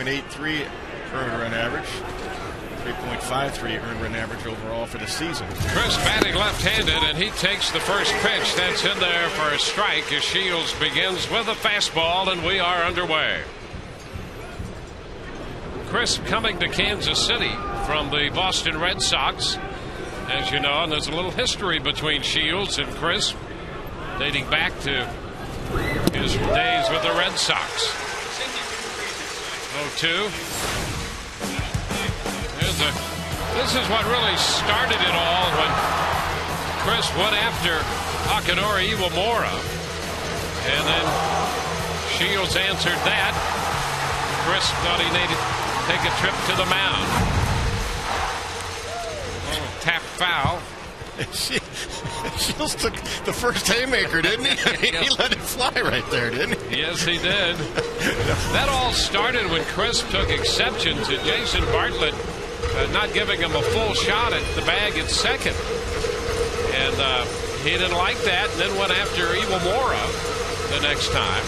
3.83 earned run average. 3.53 earned run average overall for the season. Chris batting left-handed, and he takes the first pitch. That's in there for a strike as Shields begins with a fastball, and we are underway. Chris coming to Kansas City from the Boston Red Sox, as you know, and there's a little history between Shields and Chris dating back to his days with the Red Sox. 0-2. This is what really started it all when Chris went after Akinori Iwamura. And then Shields answered that. Chris thought he needed to take a trip to the mound. Tap foul. Shields took the first haymaker, didn't he? He let it fly right there, didn't he? Yes, he did. That all started when Chris took exception to Jason Bartlett not giving him a full shot at the bag at second. And he didn't like that, and then went after Iwamura the next time.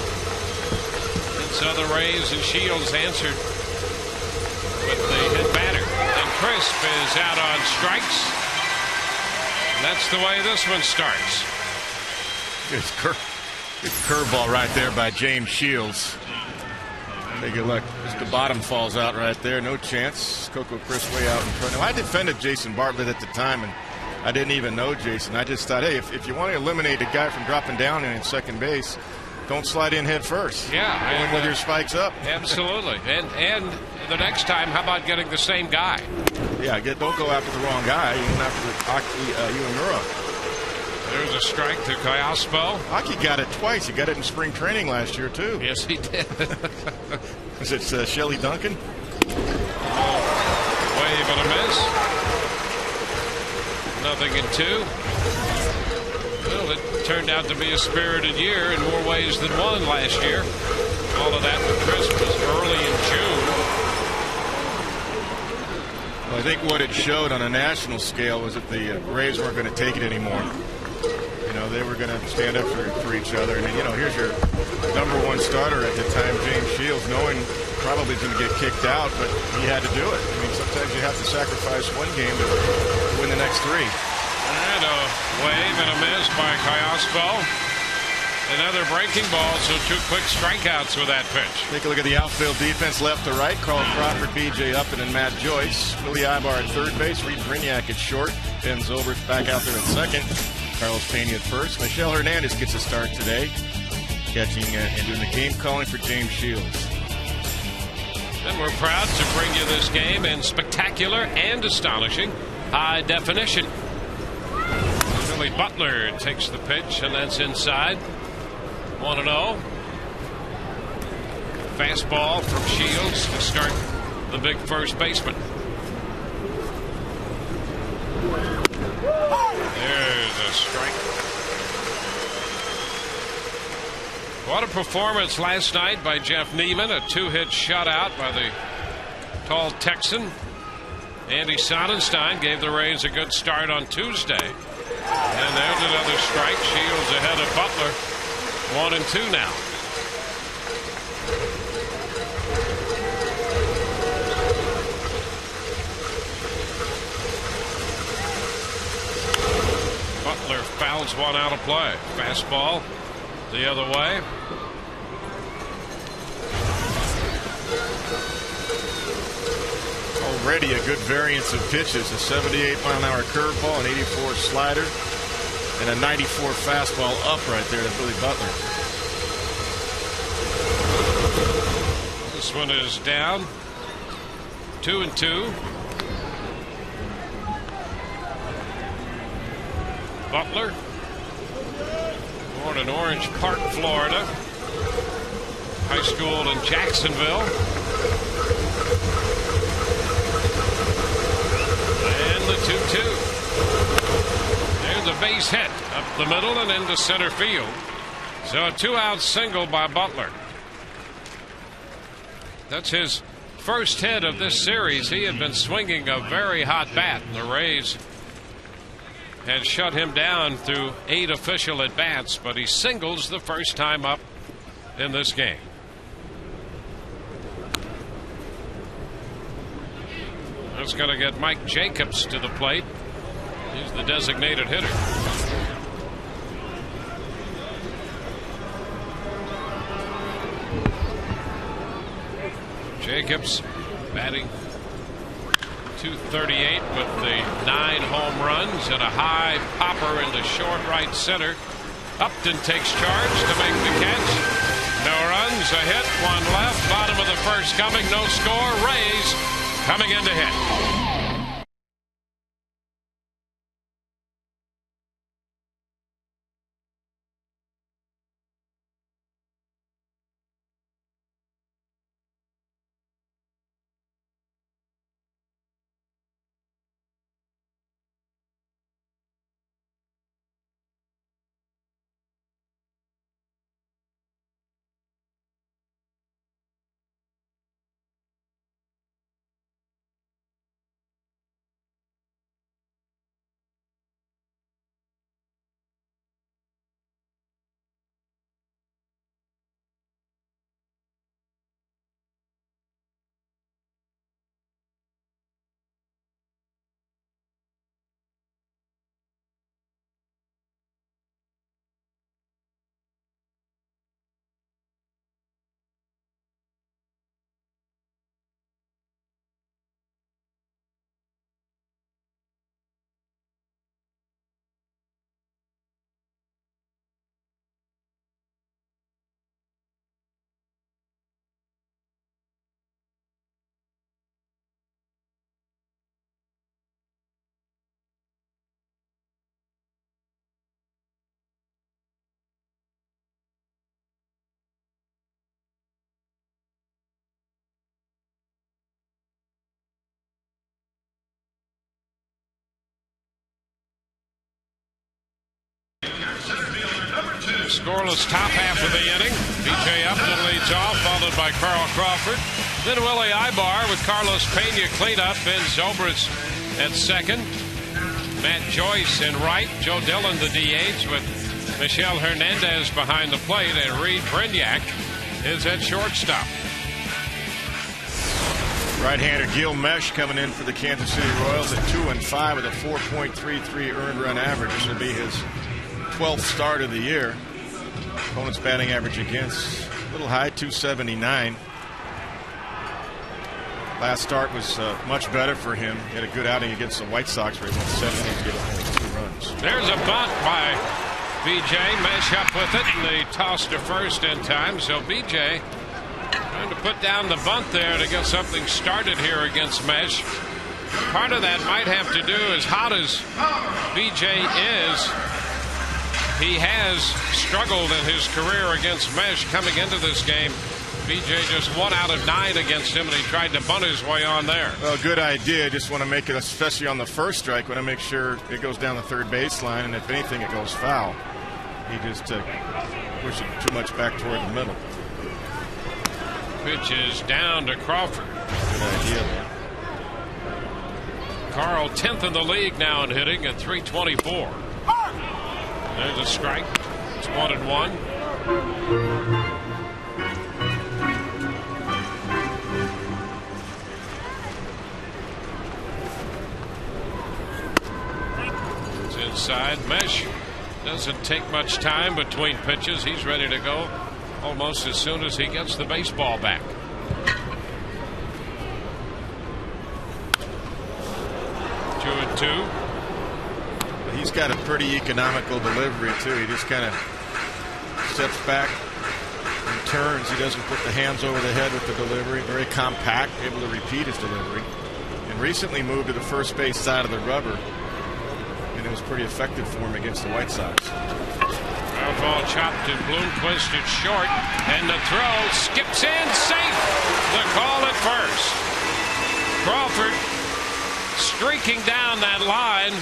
And so the Rays and Shields answered with the hit batter. And Crisp is out on strikes. And that's the way this one starts. Good curveball right there by James Shields. Take a look. Just the bottom falls out right there. No chance. Coco Crisp way out in front. Now, I defended Jason Bartlett at the time, and I didn't even know Jason. I just thought, hey, if you want to eliminate a guy from dropping down in second base, don't slide in head first. Yeah. Go in with your spikes up. Absolutely. And the next time, how about getting the same guy? Yeah, don't go after the wrong guy. You went after Iwamura. There's a strike to Kayaspo. Aki got it twice. He got it in spring training last year, too. Yes, he did. Is it Shelley Duncan? Wave and a miss. 0-2. Well, it turned out to be a spirited year in more ways than one last year. All of that with Christmas early in June. Well, I think what it showed on a national scale was that the Braves weren't going to take it anymore. You know, they were going to stand up for each other. And, you know, here's your #1 starter at the time, James Shields, knowing probably going to get kicked out, but he had to do it. I mean, sometimes you have to sacrifice one game to win the next three. And a wave and a miss by Kayaspo. Another breaking ball, so 2 quick strikeouts with that pitch. Take a look at the outfield defense left to right. Carl Crawford, B.J. Uppin, and Matt Joyce. Willie Ibar at third base. Reed Brignac at short. Ben Zobrist back out there at second. Carlos Pena at first. Michelle Hernandez gets a start today, catching and doing the game calling for James Shields. And we're proud to bring you this game in spectacular and astonishing high definition. Billy Butler takes the pitch, and that's inside. 1-0. Fastball from Shields to start the big first baseman. There's a strike. What a performance last night by Jeff Neiman. A 2-hit shutout by the tall Texan. Andy Sonnenstein gave the Rays a good start on Tuesday. And there's another strike. Shields ahead of Butler. 1-2 now. Butler fouls one out of play. Fastball the other way. Already a good variance of pitches. A 78-mile-an-hour curveball, an 84 slider, and a 94 fastball up right there to Billy Butler. This one is down. 2-2. Butler, born in Orange Park, Florida. High school in Jacksonville. And the 2-2. There's a base hit up the middle and into center field. So a 2-out single by Butler. That's his first hit of this series. He had been swinging a very hot bat, and the Rays had shut him down through 8 official at bats, but he singles the first time up in this game. That's going to get Mike Jacobs to the plate. He's the designated hitter. Jacobs batting .238 with the 9 home runs and a high popper into short right center. Upton takes charge to make the catch. No runs, a hit, one left. Bottom of the first coming, no score. Rays coming in to hit. Scoreless top half of the inning. B.J. Upton leads off, followed by Carl Crawford. Then Willie Ibar with Carlos Pena cleanup. Ben Zobrist at second. Matt Joyce in right. Joe Dillon the DH with Michel Hernandez behind the plate. And Reed Brignac is at shortstop. Right-hander Gil Mesh coming in for the Kansas City Royals at 2-5 with a 4.33 earned run average. This will be his 12th start of the year. Opponent's batting average against a little high, 279. Last start was much better for him. He had a good outing against the White Sox where he went 7 innings to get only 2 runs. There's a bunt by B.J. Mesh up with it, and they tossed to first in time. So B.J. trying to put down the bunt there to get something started here against Mesh. Part of that might have to do, as hot as B.J. is, he has struggled in his career against Mesh coming into this game. B.J. just 1 out of 9 against him, and he tried to bunt his way on there. Well, good idea. Just want to make it, especially on the first strike, want to make sure it goes down the third baseline, and if anything, it goes foul. He just pushed it too much back toward the middle. Pitch is down to Crawford. Good idea there. Carl 10th in the league now in hitting at .324. There's a strike. It's 1-1. It's inside. Mesh doesn't take much time between pitches. He's ready to go almost as soon as he gets the baseball back. Two and two. He's got a pretty economical delivery too. He just kind of steps back and turns. He doesn't put the hands over the head with the delivery. Very compact, able to repeat his delivery. And recently moved to the first base side of the rubber, and it was pretty effective for him against the White Sox. Foul ball chopped and Bloomquist at short, and the throw skips in, safe. The call at first. Crawford streaking down that line.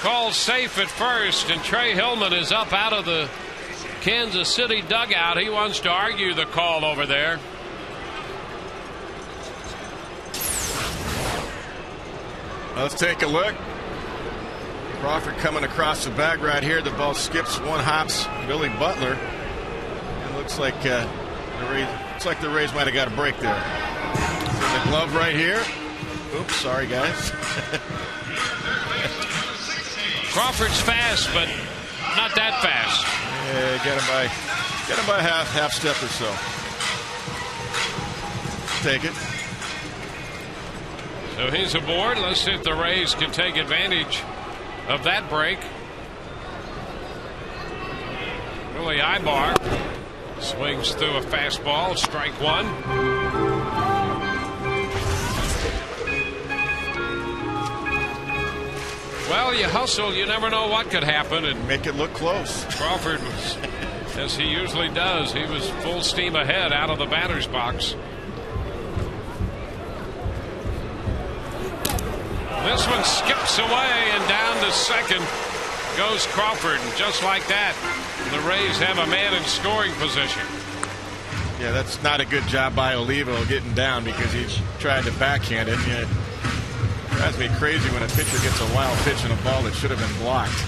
Called safe at first, and Trey Hillman is up out of the Kansas City dugout. He wants to argue the call over there. Let's take a look. Crawford coming across the bag right here. The ball skips, one hops Billy Butler. It looks like the Rays might have got a break there. So the glove right here. Oops, sorry guys. Crawford's fast, but not that fast. Yeah, get him by half step or so. Take it. So he's aboard. Let's see if the Rays can take advantage of that break. Willie Ibar swings through a fastball. Strike one. Well, you hustle, you never know what could happen, and make it look close. Crawford was, as he usually does, he was full steam ahead out of the batter's box. This one skips away, and down to second goes Crawford, and just like that, the Rays have a man in scoring position. Yeah, that's not a good job by Olivo getting down because he tried to backhand it. Yeah, it drives me crazy when a pitcher gets a wild pitch and a ball that should have been blocked.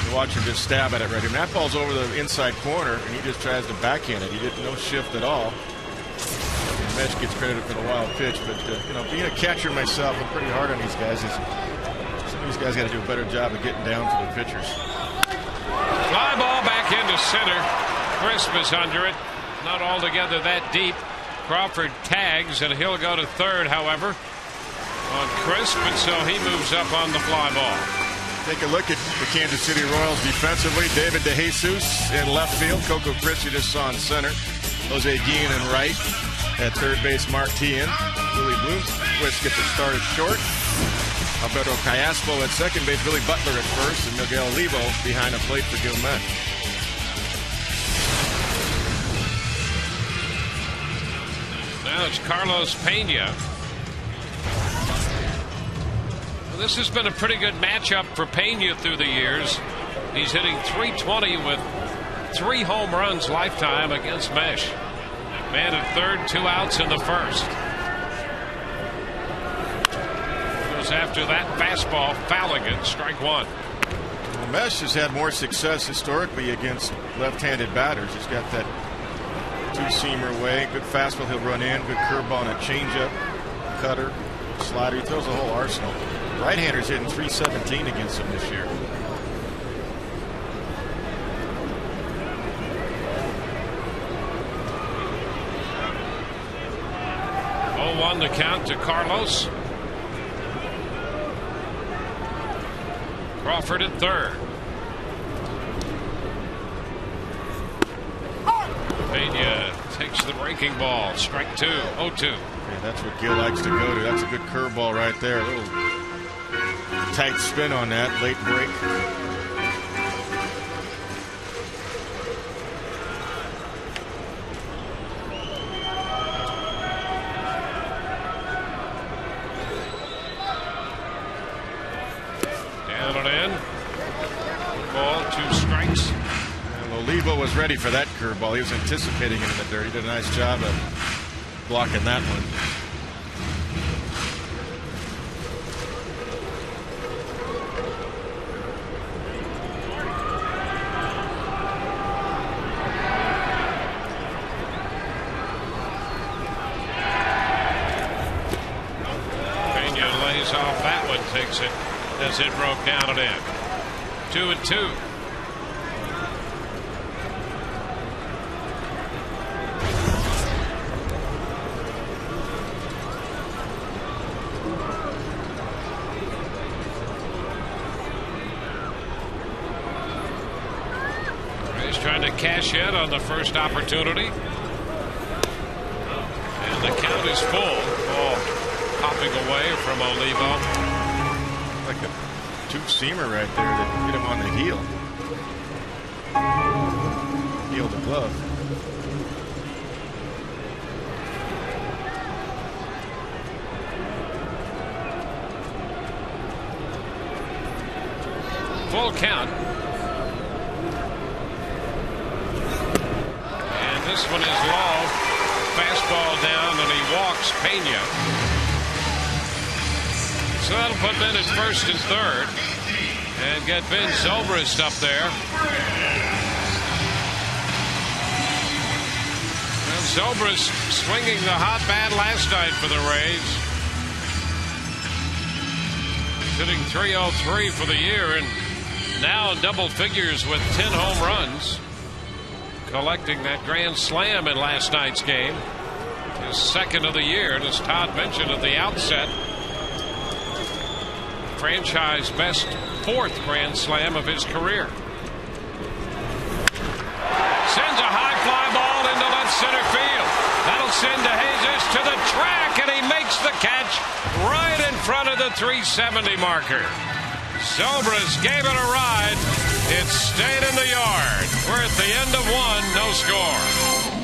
You watch him just stab at it right here. That ball's over the inside corner, and he just tries to backhand it. He did no shift at all. And Mesh gets credited for the wild pitch, but you know, being a catcher myself, I'm pretty hard on these guys. Some of these guys got to do a better job of getting down to their pitchers. Fly ball back into center. Crisp is under it. Not altogether that deep. Crawford tags, and he'll go to third, however, on Crisp, and so he moves up on the fly ball. Take a look at the Kansas City Royals defensively. David DeJesus in left field. Coco Crisp, you just saw in center. Jose Guillen in right. At third base, Mark Tian. Willie Bloomquist gets it started short. Alberto Callaspo at second base. Billy Butler at first. And Miguel Olivo behind the plate for Gilman. Now it's Carlos Pena. Well, this has been a pretty good matchup for Pena through the years. He's hitting .320 with 3 home runs lifetime against Mesh. Man at third, 2 outs in the first. Goes after that fastball, fouling it, strike one. Well, Mesh has had more success historically against left-handed batters. He's got that two-seamer way, good fastball he'll run in, good curveball and a changeup, cutter, slider. He throws the whole arsenal. Right-handers hitting .317 against him this year. 0-1 the count to Carlos. Crawford at third. Pena takes the breaking ball. Strike two. 0-2. Yeah, that's what Gil likes to go to. That's a good curveball right there. A little tight spin on that late break. Olivo was ready for that curveball. He was anticipating it in the dirt. He did a nice job of blocking that one. Pena lays off that one, takes it as it broke down and in. 2-2. Trying to cash in on the first opportunity. And the count is full. Ball popping away from Olivo. Like a two-seamer right there that hit him on the heel. Heel the glove. Full count. This one is low. Fastball down, and he walks Pena. So that'll put Ben at first and third. And get Ben Zobrist up there. And Zobrist swinging the hot bat last night for the Rays. hitting .303 for the year, and now double figures with 10 home runs, collecting that grand slam in last night's game, his second of the year, and as Todd mentioned at the outset, franchise best fourth grand slam of his career. Sends a high fly ball into left center field. That'll send DeJesus to the track, and he makes the catch right in front of the 370 marker. Zobrist gave it a ride. It stayed in the yard. We're at the end of one, no score.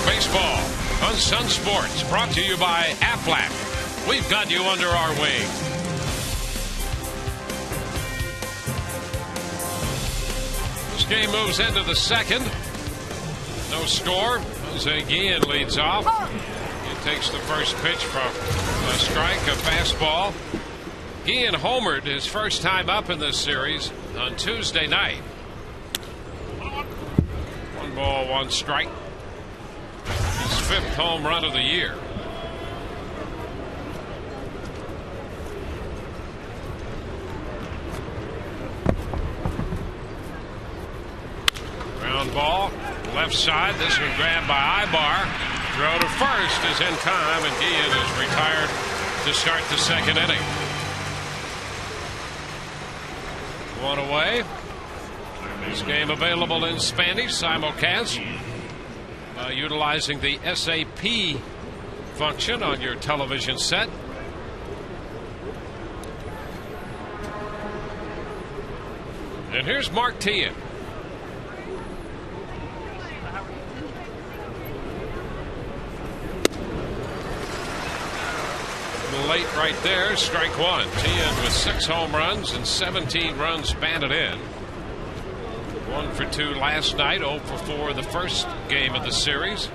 Baseball on Sun Sports, brought to you by Aflac. We've got you under our wing. This game moves into the second. No score. Jose Guillen leads off. He takes the first pitch from a strike, a fastball. Guillen homered his first time up in this series on Tuesday night. 1 ball, 1 strike. His 5th home run of the year. Ground ball, left side. This one grabbed by Ibar. Throw to first is in time, and Guillen is retired to start the second inning. 1 away. This game available in Spanish simulcast. Utilizing the SAP function on your television set. And here's Mark Teahen. Late right there, strike 1. Teahen with 6 home runs and 17 runs batted in. 1 for 2 last night, 0 for 4 the first game of the series.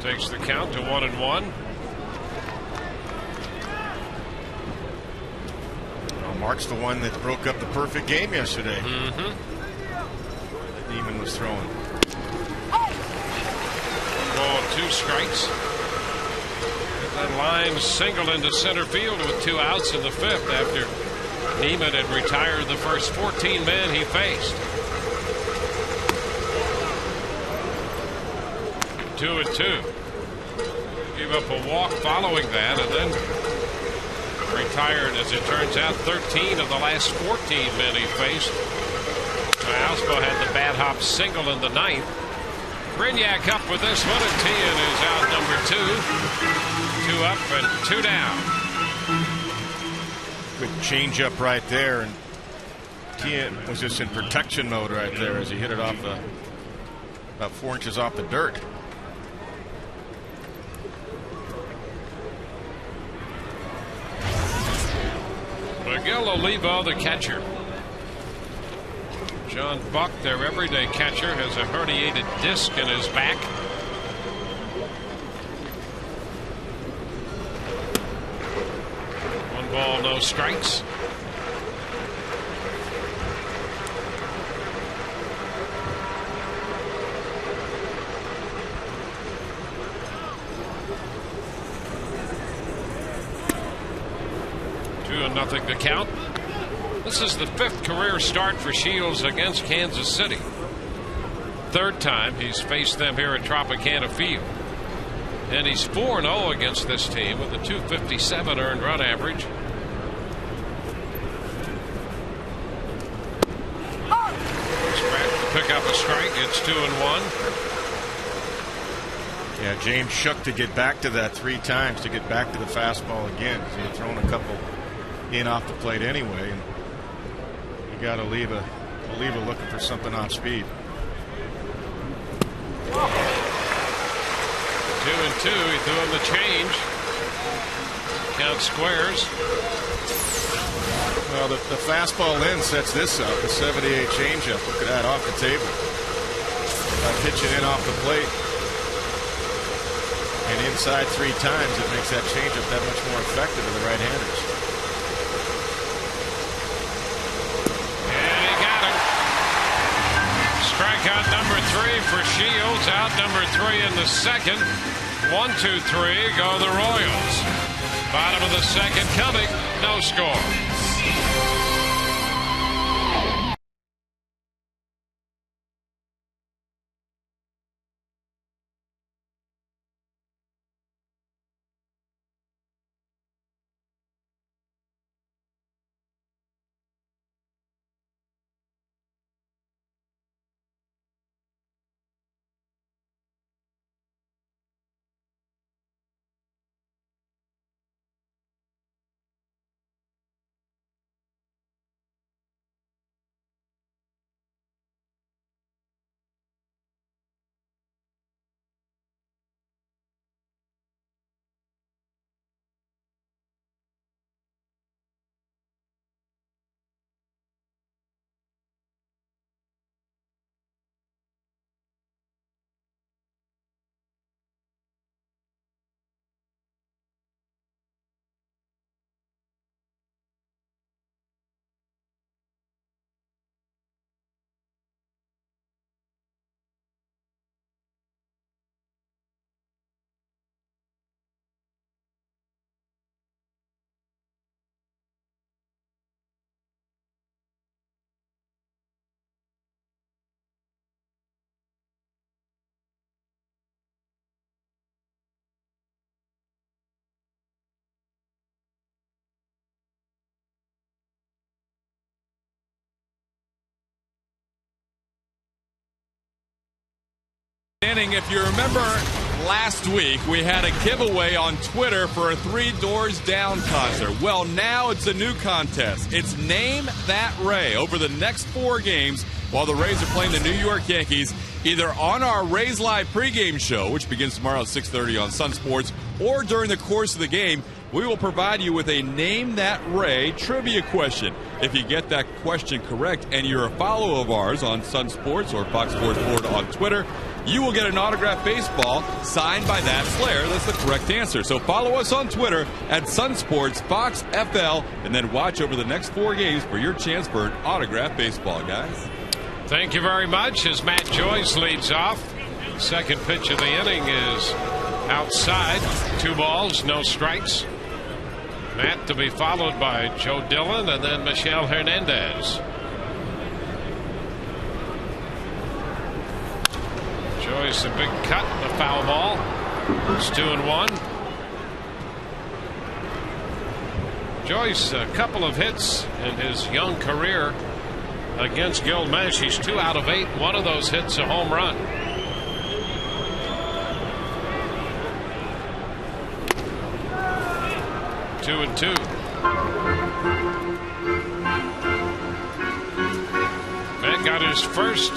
Takes the count to 1-1. Well, Mark's the one that broke up the perfect game yesterday. Neiman was throwing. 1 ball, 2 strikes. That line single into center field with 2 outs in the 5th after Neiman had retired the first 14 men he faced. 2-2. Gave up a walk following that, and then retired, as it turns out, 13 of the last 14 men he faced. Osbo had the bad hop single in the 9th. Brignac up with this one, and Teahen is out number 2. 2 up and 2 down. Good change up right there, and Teahen was just in protection mode right there as he hit it off the about 4 inches off the dirt. Miguel Olivo, the catcher. John Buck, their everyday catcher, has a herniated disc in his back. One ball, no strikes. Nothing to count. This is the 5th career start for Shields against Kansas City. 3rd time he's faced them here at Tropicana Field. And he's 4-0 against this team with a .257 earned run average. Scratch to pick up a strike. It's 2-1. Yeah, James shook to get back to that 3 times, to get back to the fastball again. He had thrown a couple in off the plate anyway, and you got to leave a looking for something off speed. 2-2. He threw him the change. Count squares. Well, the fastball in sets this up. The 78 changeup. Look at that, off the table. By pitching in off the plate and inside 3 times, it makes that changeup that much more effective to the right-handers. Strikeout number 3 for Shields. Out number 3 in the 2nd. 1-2-3 go the Royals. Bottom of the 2nd coming. No score. If you remember last week, we had a giveaway on Twitter for a 3 Doors Down concert. Well, now it's a new contest. It's Name That Ray. Over the next 4 games, while the Rays are playing the New York Yankees, either on our Rays Live pregame show, which begins tomorrow at 6:30 on Sun Sports, or during the course of the game, we will provide you with a Name That Ray trivia question. If you get that question correct and you're a follower of ours on Sun Sports or Fox Sports 4 on Twitter, you will get an autographed baseball signed by that Slayer. That's the correct answer. So follow us on Twitter at Sunsports Fox FL, and then watch over the next 4 games for your chance for an autographed baseball, guys. Thank you very much. As Matt Joyce leads off, second pitch of the inning is outside. 2 balls, no strikes. Matt to be followed by Joe Dillon and then Michelle Hernandez. Joyce a big cut, a foul ball. It's 2-1. Joyce a couple of hits in his young career against Gilgamesh. He's 2 out of 8. One of those hits a home run. Two and 2. Matt got his first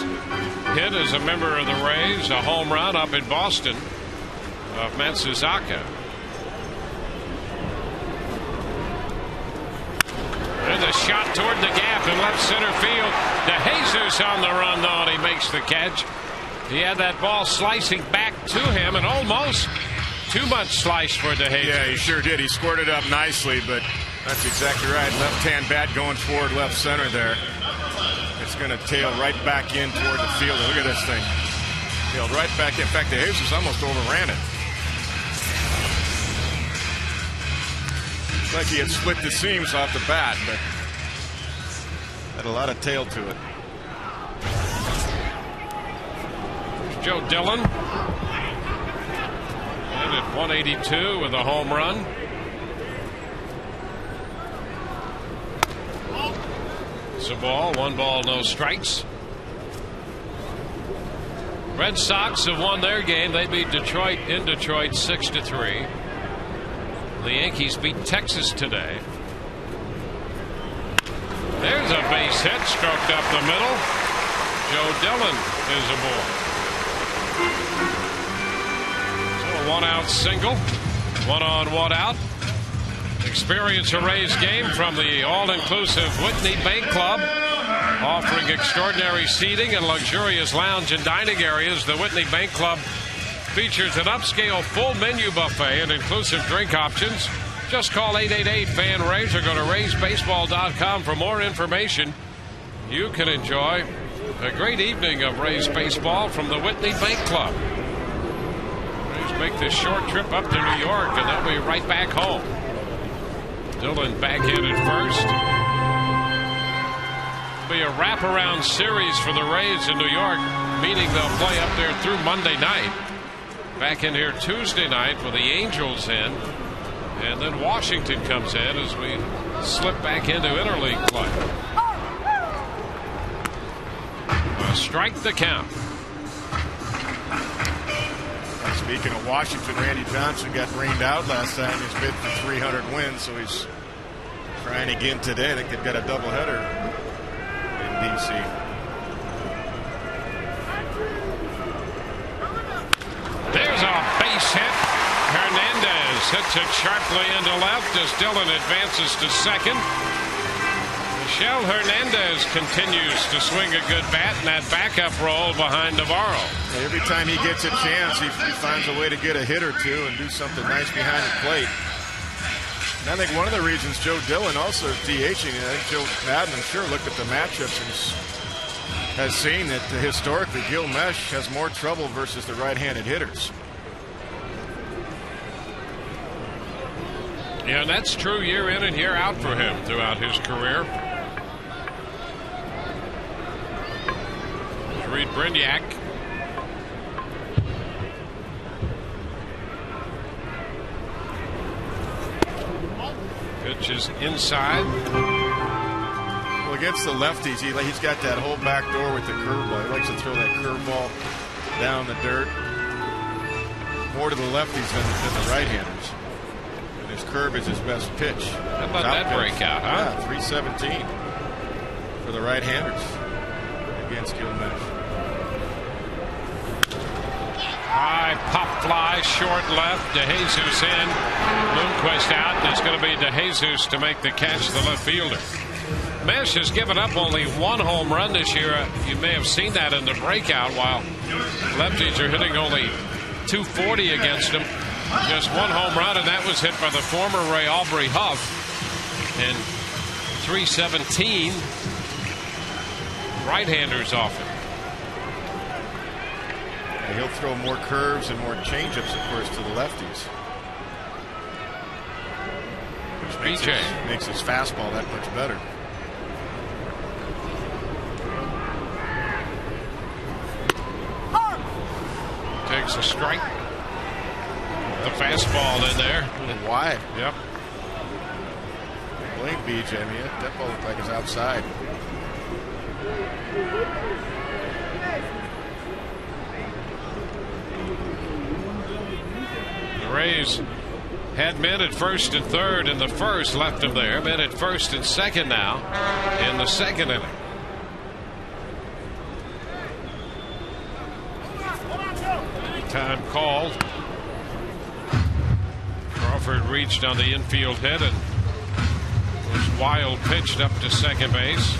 hit as a member of the Rays, a home run up in Boston of Matsuzaka. with a shot toward the gap in left center field. DeJesus on the run, though, and he makes the catch. He had that ball slicing back to him, and almost too much slice for DeJesus. Yeah, he sure did. He squared it up nicely, but that's exactly right. Left-hand bat going forward left center there. It's going to tail right back in toward the field. Look at this thing. Tailed right back in. In fact, DeJesus almost overran it. It's like he had split the seams off the bat, but had a lot of tail to it. There's Joe Dillon. And at 182 with a home run. It's a ball. 1 ball, no strikes. Red Sox have won their game. They beat Detroit in Detroit 6-3. The Yankees beat Texas today. There's a base hit stroked up the middle. Joe Dillon is aboard. So a 1-out single. 1 on, 1 out. Experience a Rays game from the all-inclusive Whitney Bank Club, offering extraordinary seating and luxurious lounge and dining areas. The Whitney Bank Club features an upscale full menu buffet and inclusive drink options. Just call 888-FAN-RAYS or go to RaysBaseball.com for more information. You can enjoy a great evening of Rays baseball from the Whitney Bank Club. Rays make this short trip up to New York, and they'll be right back home. Dillon back in at first. It'll be a wraparound series for the Rays in New York, meaning they'll play up there through Monday night. Back in here Tuesday night with the Angels in. And then Washington comes in as we slip back into interleague play. Strike the count. Speaking of Washington, Randy Johnson got rained out last time. He's bid for 300 wins, so he's trying again today. I think they've got a doubleheader in D.C. There's a base hit. Hernandez hits it sharply into left as Dillon advances to second. Michel Hernandez continues to swing a good bat in that backup role behind Navarro. Every time he gets a chance, he finds a way to get a hit or two and do something nice behind the plate. And I think one of the reasons Joe Dillon also DHing, I think Joe Madden, I'm sure, looked at the matchups and has seen that historically Gil Mesh has more trouble versus the right-handed hitters. Yeah, and that's true year in and year out for him throughout his career. Reed Brignac. Pitch is inside. Well, against the lefties, he's got that whole back door with the curveball. He likes to throw that curveball down the dirt. More to the lefties than the right-handers. And his curve is his best pitch. How about that breakout, huh? Yeah, 317 for the right-handers against Gil Mesh. High pop fly, short left. DeJesus in. Lundqvist out, and it's going to be DeJesus to make the catch, the left fielder. Mesh has given up only 1 home run this year. You may have seen that in the breakout, while lefties are hitting only .240 against him. Just 1 home run, and that was hit by the former Ray Aubrey Huff. And .317 right-handers off him. He'll throw more curves and more changeups, of course, to the lefties. Which makes his fastball that much better. Takes a strike. The fastball in there. Wide. Yep. Blame BJ. I mean, that ball looked like it's outside. The Rays had men at first and third in the first, left them there. Men at first and second now in the second inning. Time called. Crawford reached on the infield hit and was wild pitched up to second base.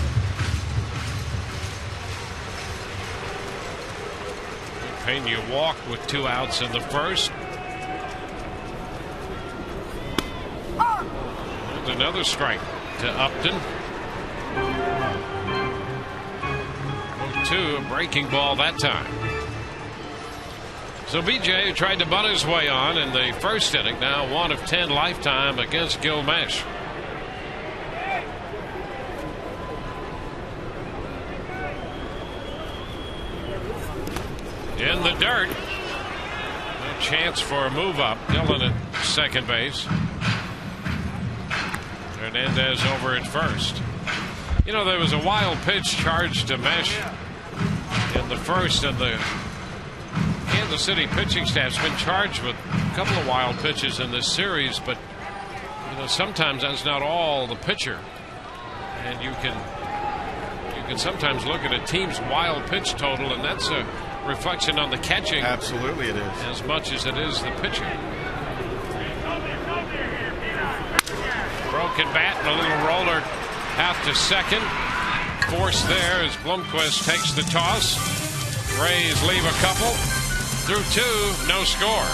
Pena walked with 2 outs in the first. And another strike to Upton. 0-2, a breaking ball that time. So BJ tried to bunt his way on in the first inning, now 1 of 10 lifetime against Gilgamesh. In the dirt. No chance for a move up. Dillon at second base. Hernandez over at first. You know, there was a wild pitch charged to Mesh in the first, and the Kansas City pitching staff's been charged with a couple of wild pitches in this series, but you know, sometimes that's not all the pitcher, and you can sometimes look at a team's wild pitch total, and that's a reflection on the catching. Absolutely it is. As much as it is the pitching. Broken bat and a little roller out to second. Force there as Blomquist takes the toss. Rays leave a couple. Through 2, no score.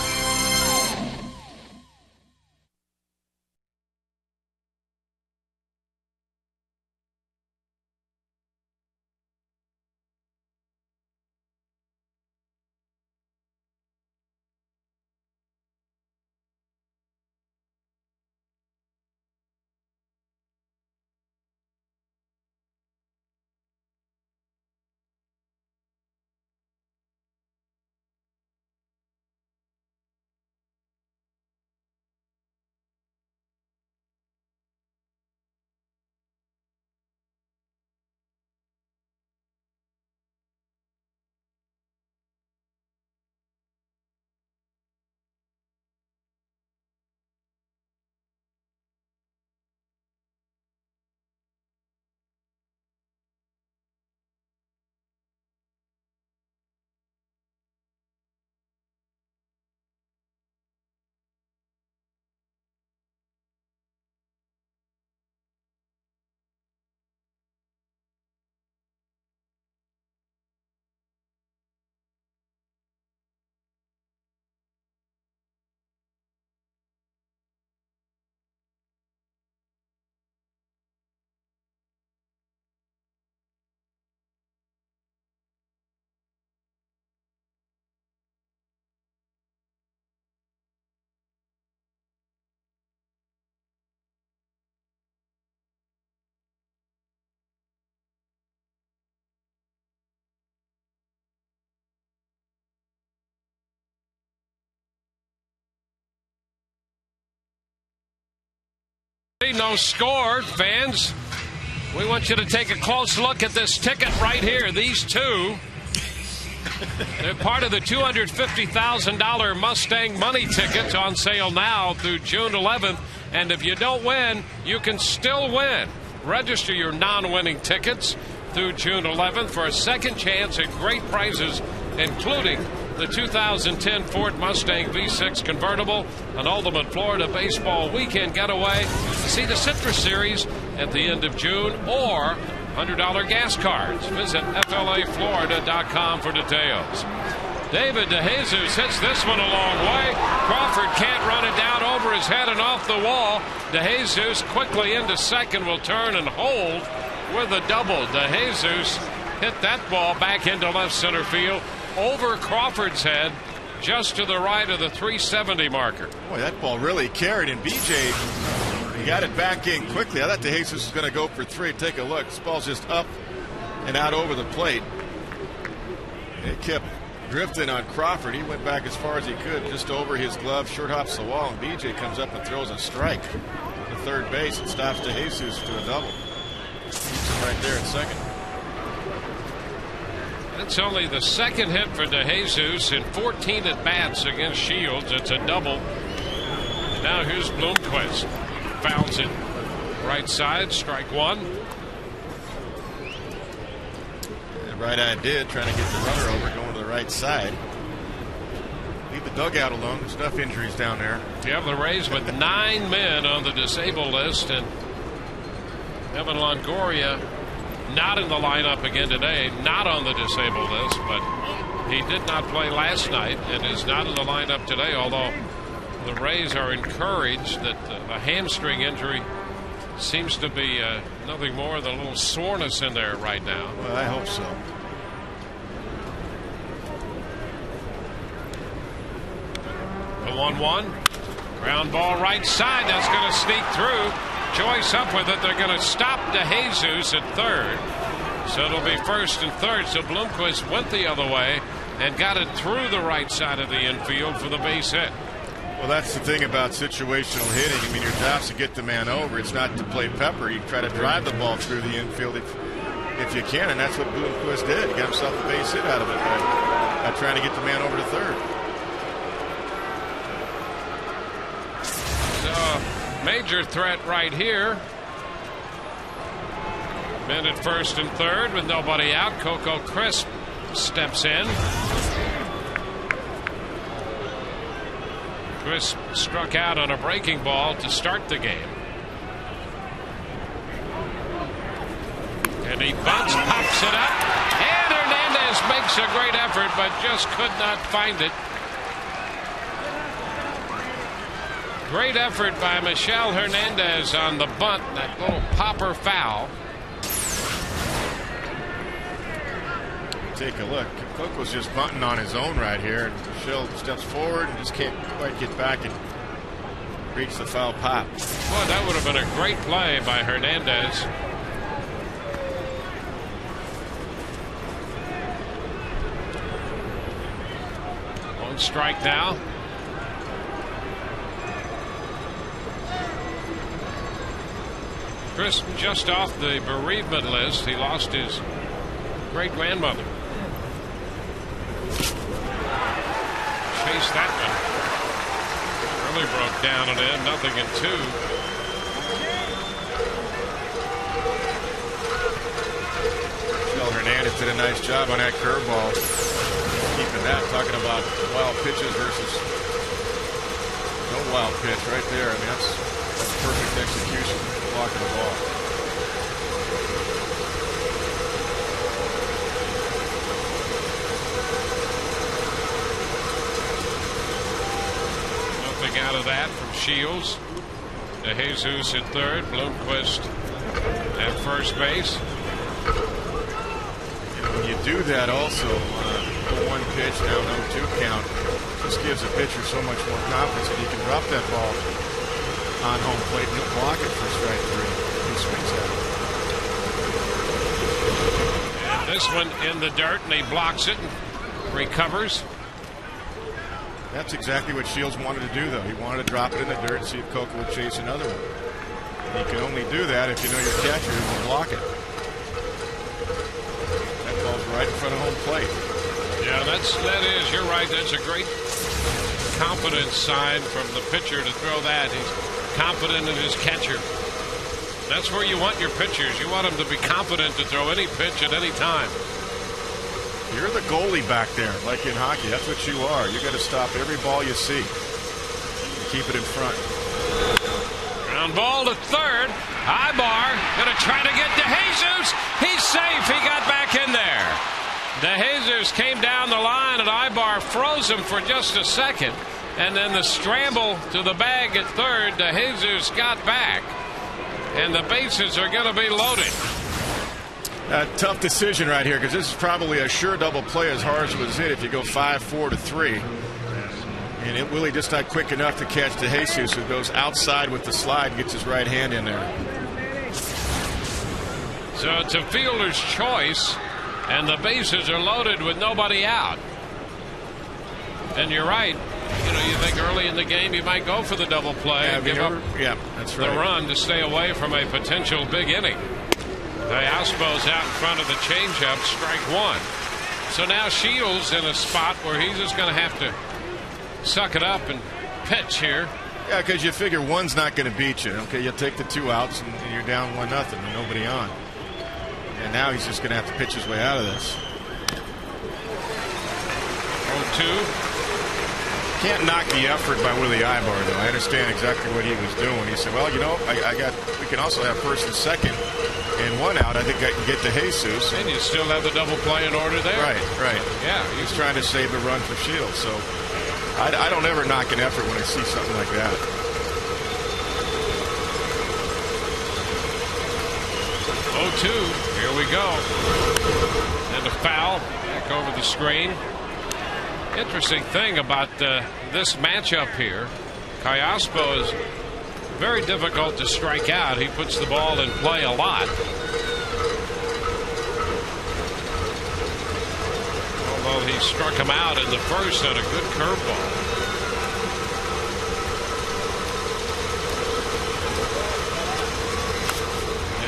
No score, fans. We want you to take a close look at this ticket right here. These two, they're part of the $250,000 Mustang money tickets on sale now through June 11th. And if you don't win, you can still win. Register your non-winning tickets through June 11th for a second chance at great prizes, including the 2010 Ford Mustang V6 convertible, an ultimate Florida baseball weekend getaway to see the Citrus Series at the end of June, or $100 gas cards. Visit FLAFlorida.com for details. David DeJesus hits this one a long way. Crawford can't run it down over his head and off the wall. DeJesus quickly into second, will turn and hold with a double. DeJesus hit that ball back into left center field, over Crawford's head, just to the right of the 370 marker. Boy, that ball really carried, and BJ, he got it back in quickly. I thought DeJesus was going to go for 3. Take a look. This ball's just up and out over the plate. It kept drifting on Crawford. He went back as far as he could, just over his glove, short hops the wall, and BJ comes up and throws a strike to third base and stops DeJesus to a double. Right there at second. That's only the second hit for DeJesus in 14 at-bats against Shields. It's a double. And now here's Blomquist. Fouls it right side, strike 1. And right-eye did, trying to get the runner over, going to the right side. Leave the dugout alone. There's enough injuries down there. Yeah, the Rays with 9 men on the disabled list, and Evan Longoria not in the lineup again today, not on the disabled list, but he did not play last night and is not in the lineup today, although the Rays are encouraged that the hamstring injury seems to be nothing more than a little soreness in there right now. Well, I hope so. The 1-1. Ground ball right side. That's going to sneak through. Joyce up with it. They're going to stop DeJesus at third. So it'll be first and third. So Bloomquist went the other way and got it through the right side of the infield for the base hit. Well, that's the thing about situational hitting. I mean, your job's to get the man over. It's not to play pepper. You try to drive the ball through the infield if you can, and that's what Bloomquist did. He got himself a base hit out of it by trying to get the man over to third. So, major threat right here. Men at first and third with nobody out. Coco Crisp steps in. Crisp struck out on a breaking ball to start the game. And he bunts, pops it up. And Hernandez makes a great effort, but just could not find it. Great effort by Michel Hernandez on the bunt. That little popper foul. Take a look. Coco's just bunting on his own right here. And Michel steps forward and just can't quite get back and reach the foul pop. Boy, that would have been a great play by Hernandez. One strike now. Chris just off the bereavement list. He lost his great-grandmother. Chased that one. Really broke down and in. 0-2. Michel Hernandez did a nice job on that curveball. Keeping that. Talking about wild pitches versus no wild pitch right there. I mean, that's perfect execution. Blocking the ball. Nothing out of that from Shields. DeJesus at third. Bloomquist at first base. When you do that also, the one pitch, now 0-2 count, just gives a pitcher so much more confidence that he can drop that ball on home plate and he'll block it for strike three. He swings at it. And this one in the dirt, and he blocks it and recovers. That's exactly what Shields wanted to do, though. He wanted to drop it in the dirt and see if Coco would chase another one. And you can only do that if you know your catcher will block it. That ball's right in front of home plate. Yeah, that is. You're right. That's a great confidence sign from the pitcher to throw that. He's confident in his catcher. That's where you want your pitchers. You want them to be confident to throw any pitch at any time. You're the goalie back there, like in hockey. That's what you are. You got to stop every ball you see. Keep it in front. Ground ball to third. Ibar going to try to get DeJesus. He's safe. He got back in there. DeJesus came down the line and Ibar froze him for just a second. And then the scramble to the bag at third. DeJesus got back. And the bases are going to be loaded. A tough decision right here because this is probably a sure double play as hard as it was hit if you go 5-4-3. And it really just not quick enough to catch DeJesus, who goes outside with the slide and gets his right hand in there. So it's a fielder's choice, and the bases are loaded with nobody out. And you're right. You know, you think early in the game you might go for the double play and give up that's right. the run to stay away from a potential big inning. Diaspo's out in front of the changeup, strike one. So now Shields in a spot where he's just going to have to suck it up and pitch here. Yeah, because you figure one's not going to beat you. Okay, you'll take the two outs and you're down 1-0 and nobody on. And now he's just going to have to pitch his way out of this. 0-2. Can't knock the effort by Willie Ibar, though. I understand exactly what he was doing. He said, well, you know, we can also have first and second and one out. I think I can get to Jesus. And you still have the double play in order there. Right. Yeah. He's trying to save the run for Shields. So I don't ever knock an effort when I see something like that. 0-2. Here we go. And a foul back over the screen. Interesting thing about this matchup here, Callaspo is very difficult to strike out. He puts the ball in play a lot. Although he struck him out in the first on a good curveball.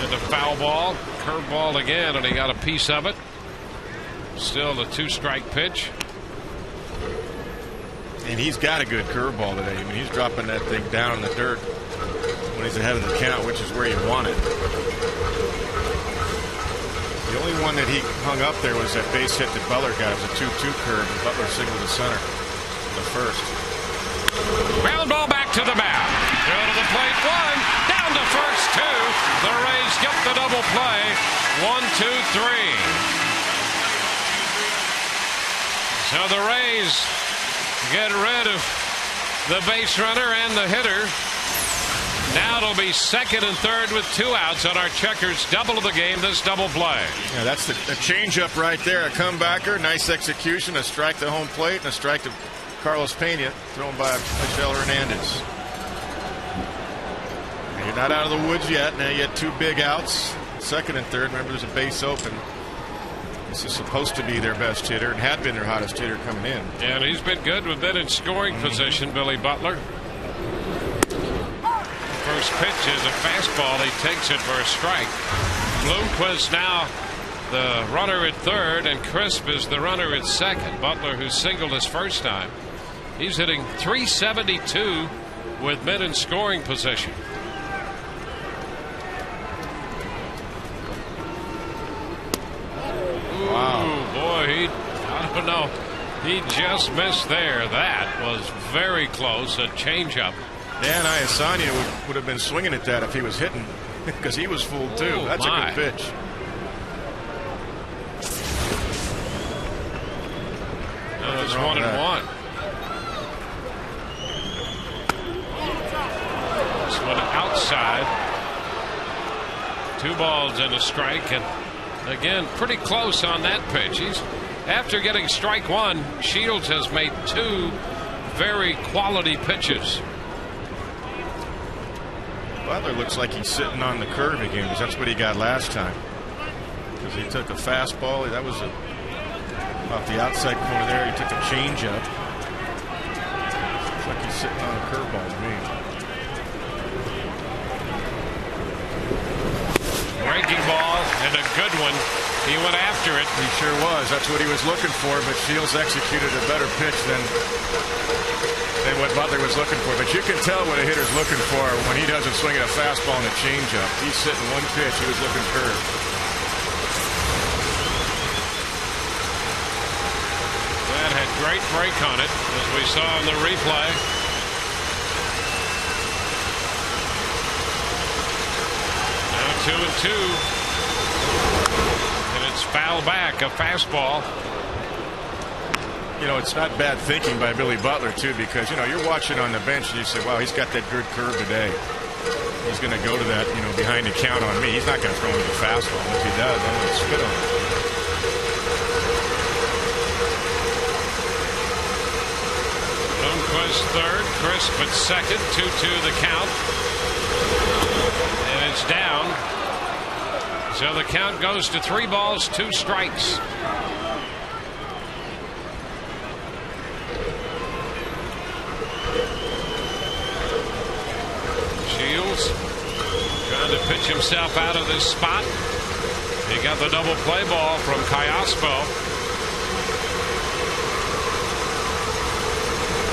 And a foul ball, curveball again, and he got a piece of it. Still a 2-strike pitch. And he's got a good curveball today. I mean, he's dropping that thing down in the dirt when he's ahead of the count, which is where you want it. The only one that he hung up there was that base hit that Butler got. It was a 2-2 curve, and Butler singled to center in the first. Ground ball back to the mound. Throw to the plate, 1. Down to first, 2. The Rays get the double play. 1, 2, 3. So the Rays get rid of the base runner and the hitter. Now it'll be second and third with 2 outs on our checkers. Double of the game, this double play. Yeah, that's the changeup right there. A comebacker, nice execution, a strike to home plate, and a strike to Carlos Pena, thrown by Michel Hernandez. And you're not out of the woods yet. Now you get 2 big outs, second and third. Remember, there's a base open. This is supposed to be their best hitter and had been their hottest hitter coming in. And he's been good. We've been in scoring position, Billy Butler. First pitch is a fastball. He takes it for a strike. Bloomquist now the runner at third, and Crisp is the runner at second. Butler, who singled his first time, he's hitting .372 with men in scoring position. Wow. Boy, I don't know. He just missed there. That was very close. A changeup. Dan Iasania would have been swinging at that if he was hitting, because he was fooled too. Oh, that's my. a good pitch. No, it's 1-1. This one outside. 2 balls and a strike, and again pretty close on that pitch. After getting strike 1, Shields has made 2 very quality pitches. Butler looks like he's sitting on the curve again, because that's what he got last time. Because he took a fastball. That was off the outside corner there. He took a changeup. Looks like he's sitting on a curveball to me. Breaking ball and a good one. He went after it. He sure was. That's what he was looking for, but Shields executed a better pitch than what Butler was looking for. But you can tell what a hitter's looking for when he doesn't swing at a fastball and a changeup. He's sitting 1 pitch. He was looking curve. That had great break on it, as we saw in the replay. Now 2-2. And it's foul back, a fastball. You know, it's not bad thinking by Billy Butler, too, because, you know, you're watching on the bench and you say, wow, he's got that good curve today. He's going to go to that, you know, behind the count on me. He's not going to throw him the fastball. If he does, I'm going to spit on him. Bloomquist third, Crisp at second, 2-2 the count. And it's down. So the count goes to 3 balls, 2 strikes. Shields trying to pitch himself out of this spot. He got the double play ball from Callaspo.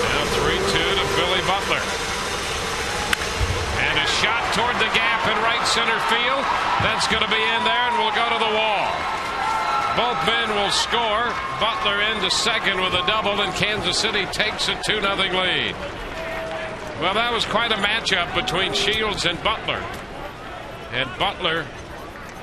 Now 3-2 to Billy Butler. And a shot toward the gap in right center field. That's going to be in there and will go to the wall. Both men will score. Butler into second with a double, and Kansas City takes a 2-0 lead. Well, that was quite a matchup between Shields and Butler. And Butler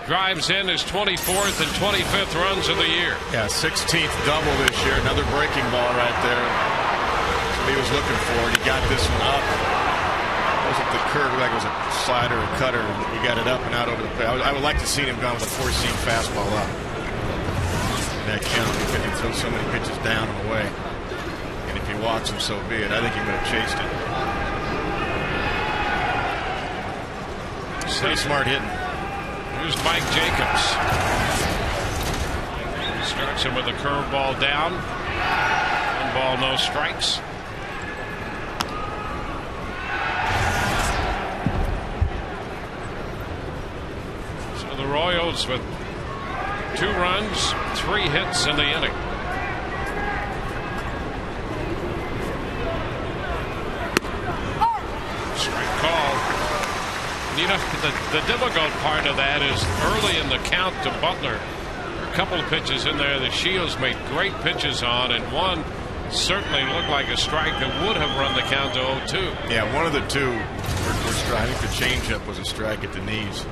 drives in his 24th and 25th runs of the year. Yeah, 16th double this year. Another breaking ball right there. That's what he was looking for, and he got this one up. It wasn't the curve, like it was a slider or cutter. He got it up and out over the plate. I would like to see him gone with a four-seam fastball up. That count, because he throws so many pitches down and away. And if he walks him, so be it. I think he would have chased it. Pretty smart hitting. Here's Mike Jacobs. Starts him with a curveball down. 1 ball, no strikes. So the Royals with 2 runs, 3 hits in the inning. Strike call. You know, the difficult part of that is early in the count to Butler. A couple of pitches in there that Shields made great pitches on, and one certainly looked like a strike that would have run the count to 0-2. Yeah, one of the two were strike. I think the changeup was a strike at the knees.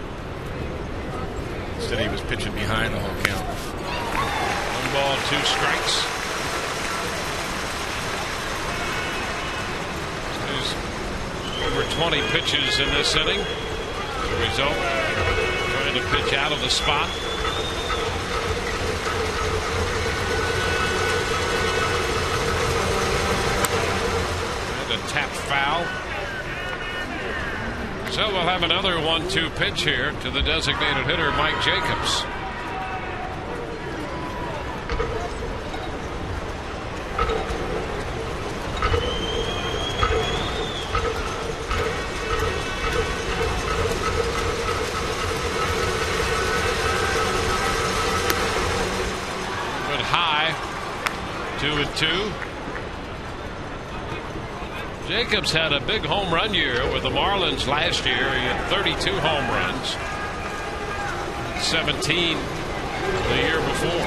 Instead, he was pitching behind the whole count. 1 ball, 2 strikes. There's over 20 pitches in this inning. As a result, trying to pitch out of the spot. And a tap foul. So we'll have another 1-2 pitch here to the designated hitter, Mike Jacobs. But high, 2-2. Jacobs had a big home run year with the Marlins last year. He had 32 home runs, 17 the year before.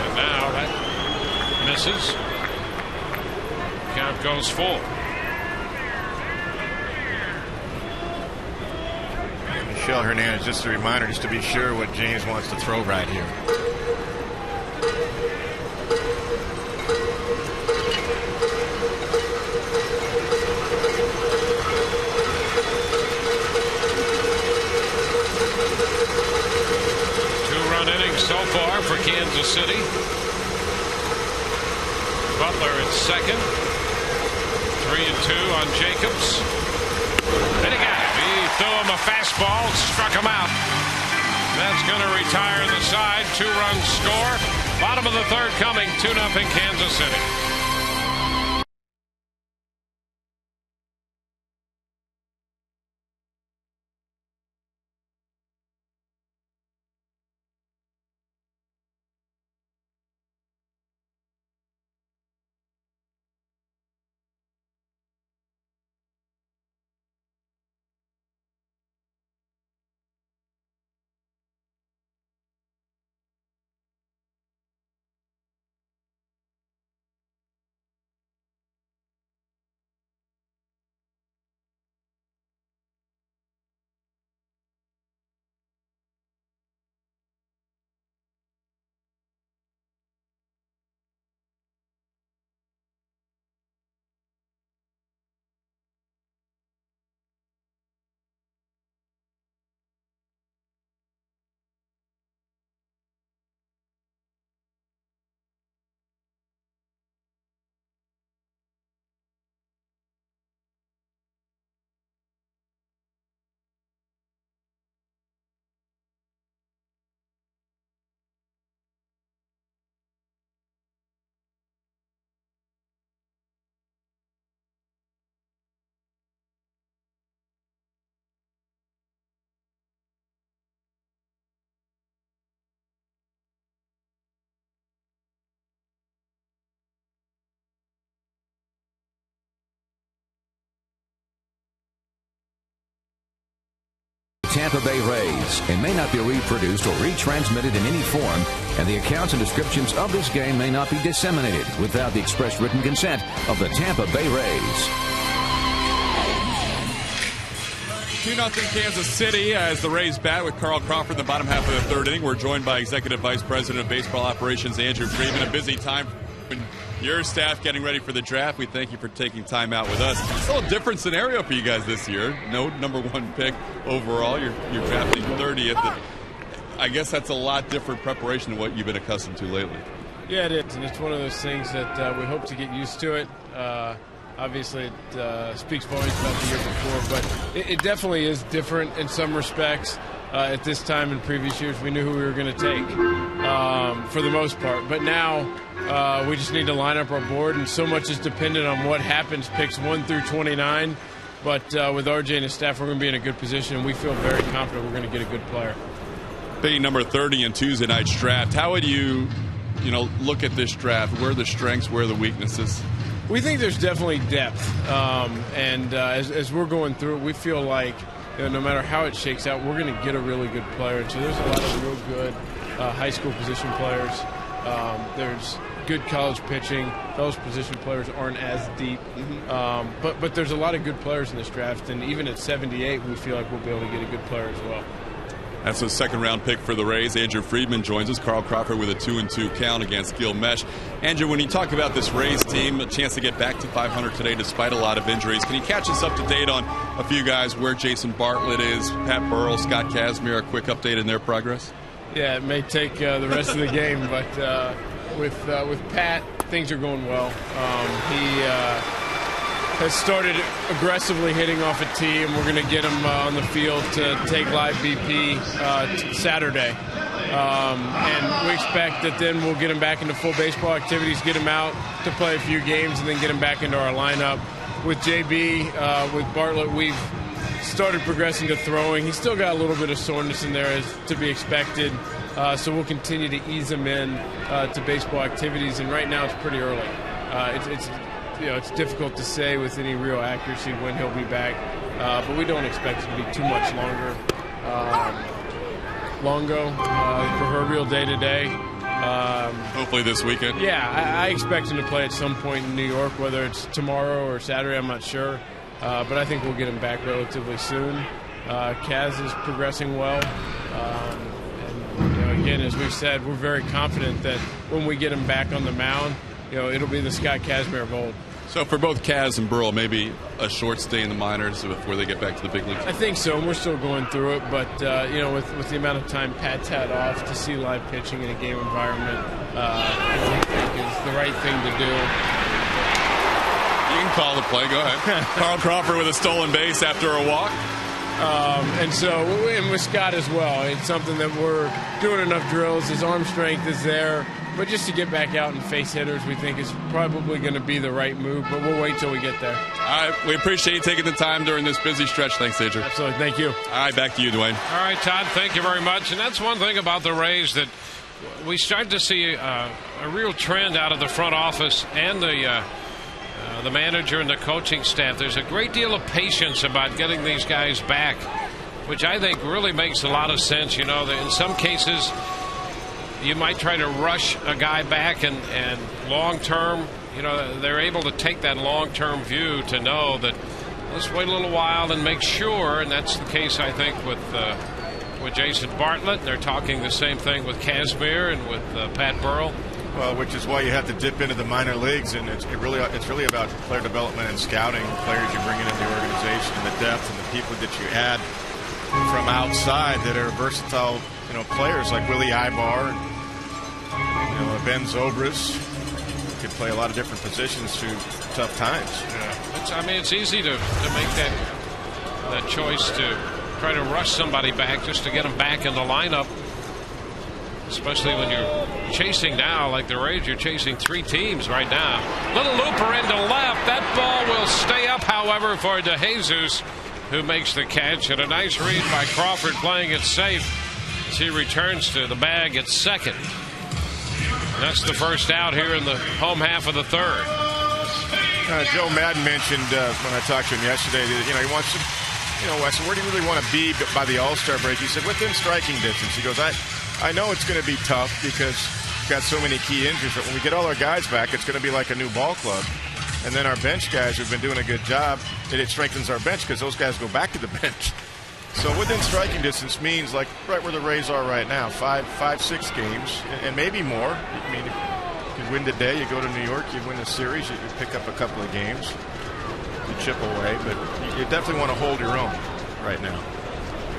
And now that misses. Count goes full. Michelle Hernandez, just a reminder, just to be sure what James wants to throw right here. Two-run inning so far for Kansas City. Butler at second. 3-2 on Jacobs. And he got it. He threw him a fastball, struck him out. That's going to retire the side. 2-run score. Bottom of the third coming. 2-0 Kansas City. Tampa Bay Rays and may not be reproduced or retransmitted in any form, and the accounts and descriptions of this game may not be disseminated without the express written consent of the Tampa Bay Rays. 2-0 Kansas City as the Rays bat with Carl Crawford in the bottom half of the third inning. We're joined by Executive Vice President of Baseball Operations, Andrew Friedman. A busy time for your staff getting ready for the draft. We thank you for taking time out with us. It's still a different scenario for you guys this year. No number one pick overall. You're drafting 30th. I guess that's a lot different preparation than what you've been accustomed to lately. Yeah, it is, and it's one of those things that we hope to get used to it. Obviously, it speaks volumes about the year before, but it definitely is different in some respects. At this time in previous years, we knew who we were going to take for the most part. But now we just need to line up our board, and so much is dependent on what happens picks 1 through 29. But with RJ and his staff, we're going to be in a good position, and we feel very confident we're going to get a good player. Being number 30 in Tuesday night's draft, how would you look at this draft? Where are the strengths? Where are the weaknesses? We think there's definitely depth, and as we're going through it, we feel like no matter how it shakes out, we're going to get a really good player. So there's a lot of real good high school position players. There's good college pitching. Those position players aren't as deep, but there's a lot of good players in this draft, and even at 78, we feel like we'll be able to get a good player as well. That's a second-round pick for the Rays. Andrew Friedman joins us. Carl Crawford with a 2-2 count against Gil Mesh. Andrew, when you talk about this Rays team, a chance to get back to 500 today despite a lot of injuries, can you catch us up to date on a few guys, where Jason Bartlett is, Pat Burrell, Scott Kazmir, a quick update in their progress? Yeah, it may take the rest of the game, but with Pat, things are going well. He has started aggressively hitting off a tee, and we're going to get him on the field to take live BP Saturday. And we expect that then we'll get him back into full baseball activities, get him out to play a few games, and then get him back into our lineup. With JB, with Bartlett, we've started progressing to throwing. He's still got a little bit of soreness in there, as to be expected. So we'll continue to ease him in to baseball activities, and right now it's pretty early. It's difficult to say with any real accuracy when he'll be back, but we don't expect it to be too much longer. Proverbial day to day. Hopefully this weekend. Yeah, I expect him to play at some point in New York, whether it's tomorrow or Saturday, I'm not sure. But I think we'll get him back relatively soon. Kaz is progressing well. And again, as we've said, we're very confident that when we get him back on the mound, it'll be the Scott Kazmir of old. So for both Kaz and Burrell, maybe a short stay in the minors before they get back to the big leagues? I think so, and we're still going through it. But, with the amount of time Pat's had off to see live pitching in a game environment, I think is the right thing to do. You can call the play. Go ahead. Carl Crawford with a stolen base after a walk. And with Scott as well, it's something that we're doing enough drills. His arm strength is there. But just to get back out and face hitters, we think is probably going to be the right move. But we'll wait till we get there. All right. We appreciate you taking the time during this busy stretch. Thanks, Andrew. Absolutely. Thank you. All right. Back to you, Dwayne. All right, Todd. Thank you very much. And that's one thing about the Rays, that we start to see a real trend out of the front office and the manager and the coaching staff. There's a great deal of patience about getting these guys back, which I think really makes a lot of sense. In some cases, you might try to rush a guy back, and long-term, they're able to take that long-term view to know that let's wait a little while and make sure, and that's the case, I think, with Jason Bartlett. They're talking the same thing with Kazmir and with Pat Burrell. Well, which is why you have to dip into the minor leagues, and it's really about player development and scouting, the players you bring into the organization, and the depth and the people that you add from outside that are versatile, players like Willie Ibar, Ben Zobrist, could play a lot of different positions through tough times. Yeah. It's easy to make that choice to try to rush somebody back just to get them back in the lineup, especially when you're chasing now, like the Rays, you're chasing 3 teams right now. Little looper into left. That ball will stay up, however, for DeJesus, who makes the catch. And a nice read by Crawford, playing it safe as he returns to the bag at second. And that's the first out here in the home half of the third. Joe Madden mentioned when I talked to him yesterday that he wants to Wes, where do you really want to be by the All-Star break? He said, within striking distance. He goes, I know it's going to be tough because we've got so many key injuries, but when we get all our guys back, it's going to be like a new ball club. And then our bench guys have been doing a good job, and it strengthens our bench because those guys go back to the bench. So within striking distance means like right where the Rays are right now, 5-6 games, and maybe more. I mean, if you win today, you go to New York, you win a series, you pick up a couple of games, you chip away, but you definitely want to hold your own right now.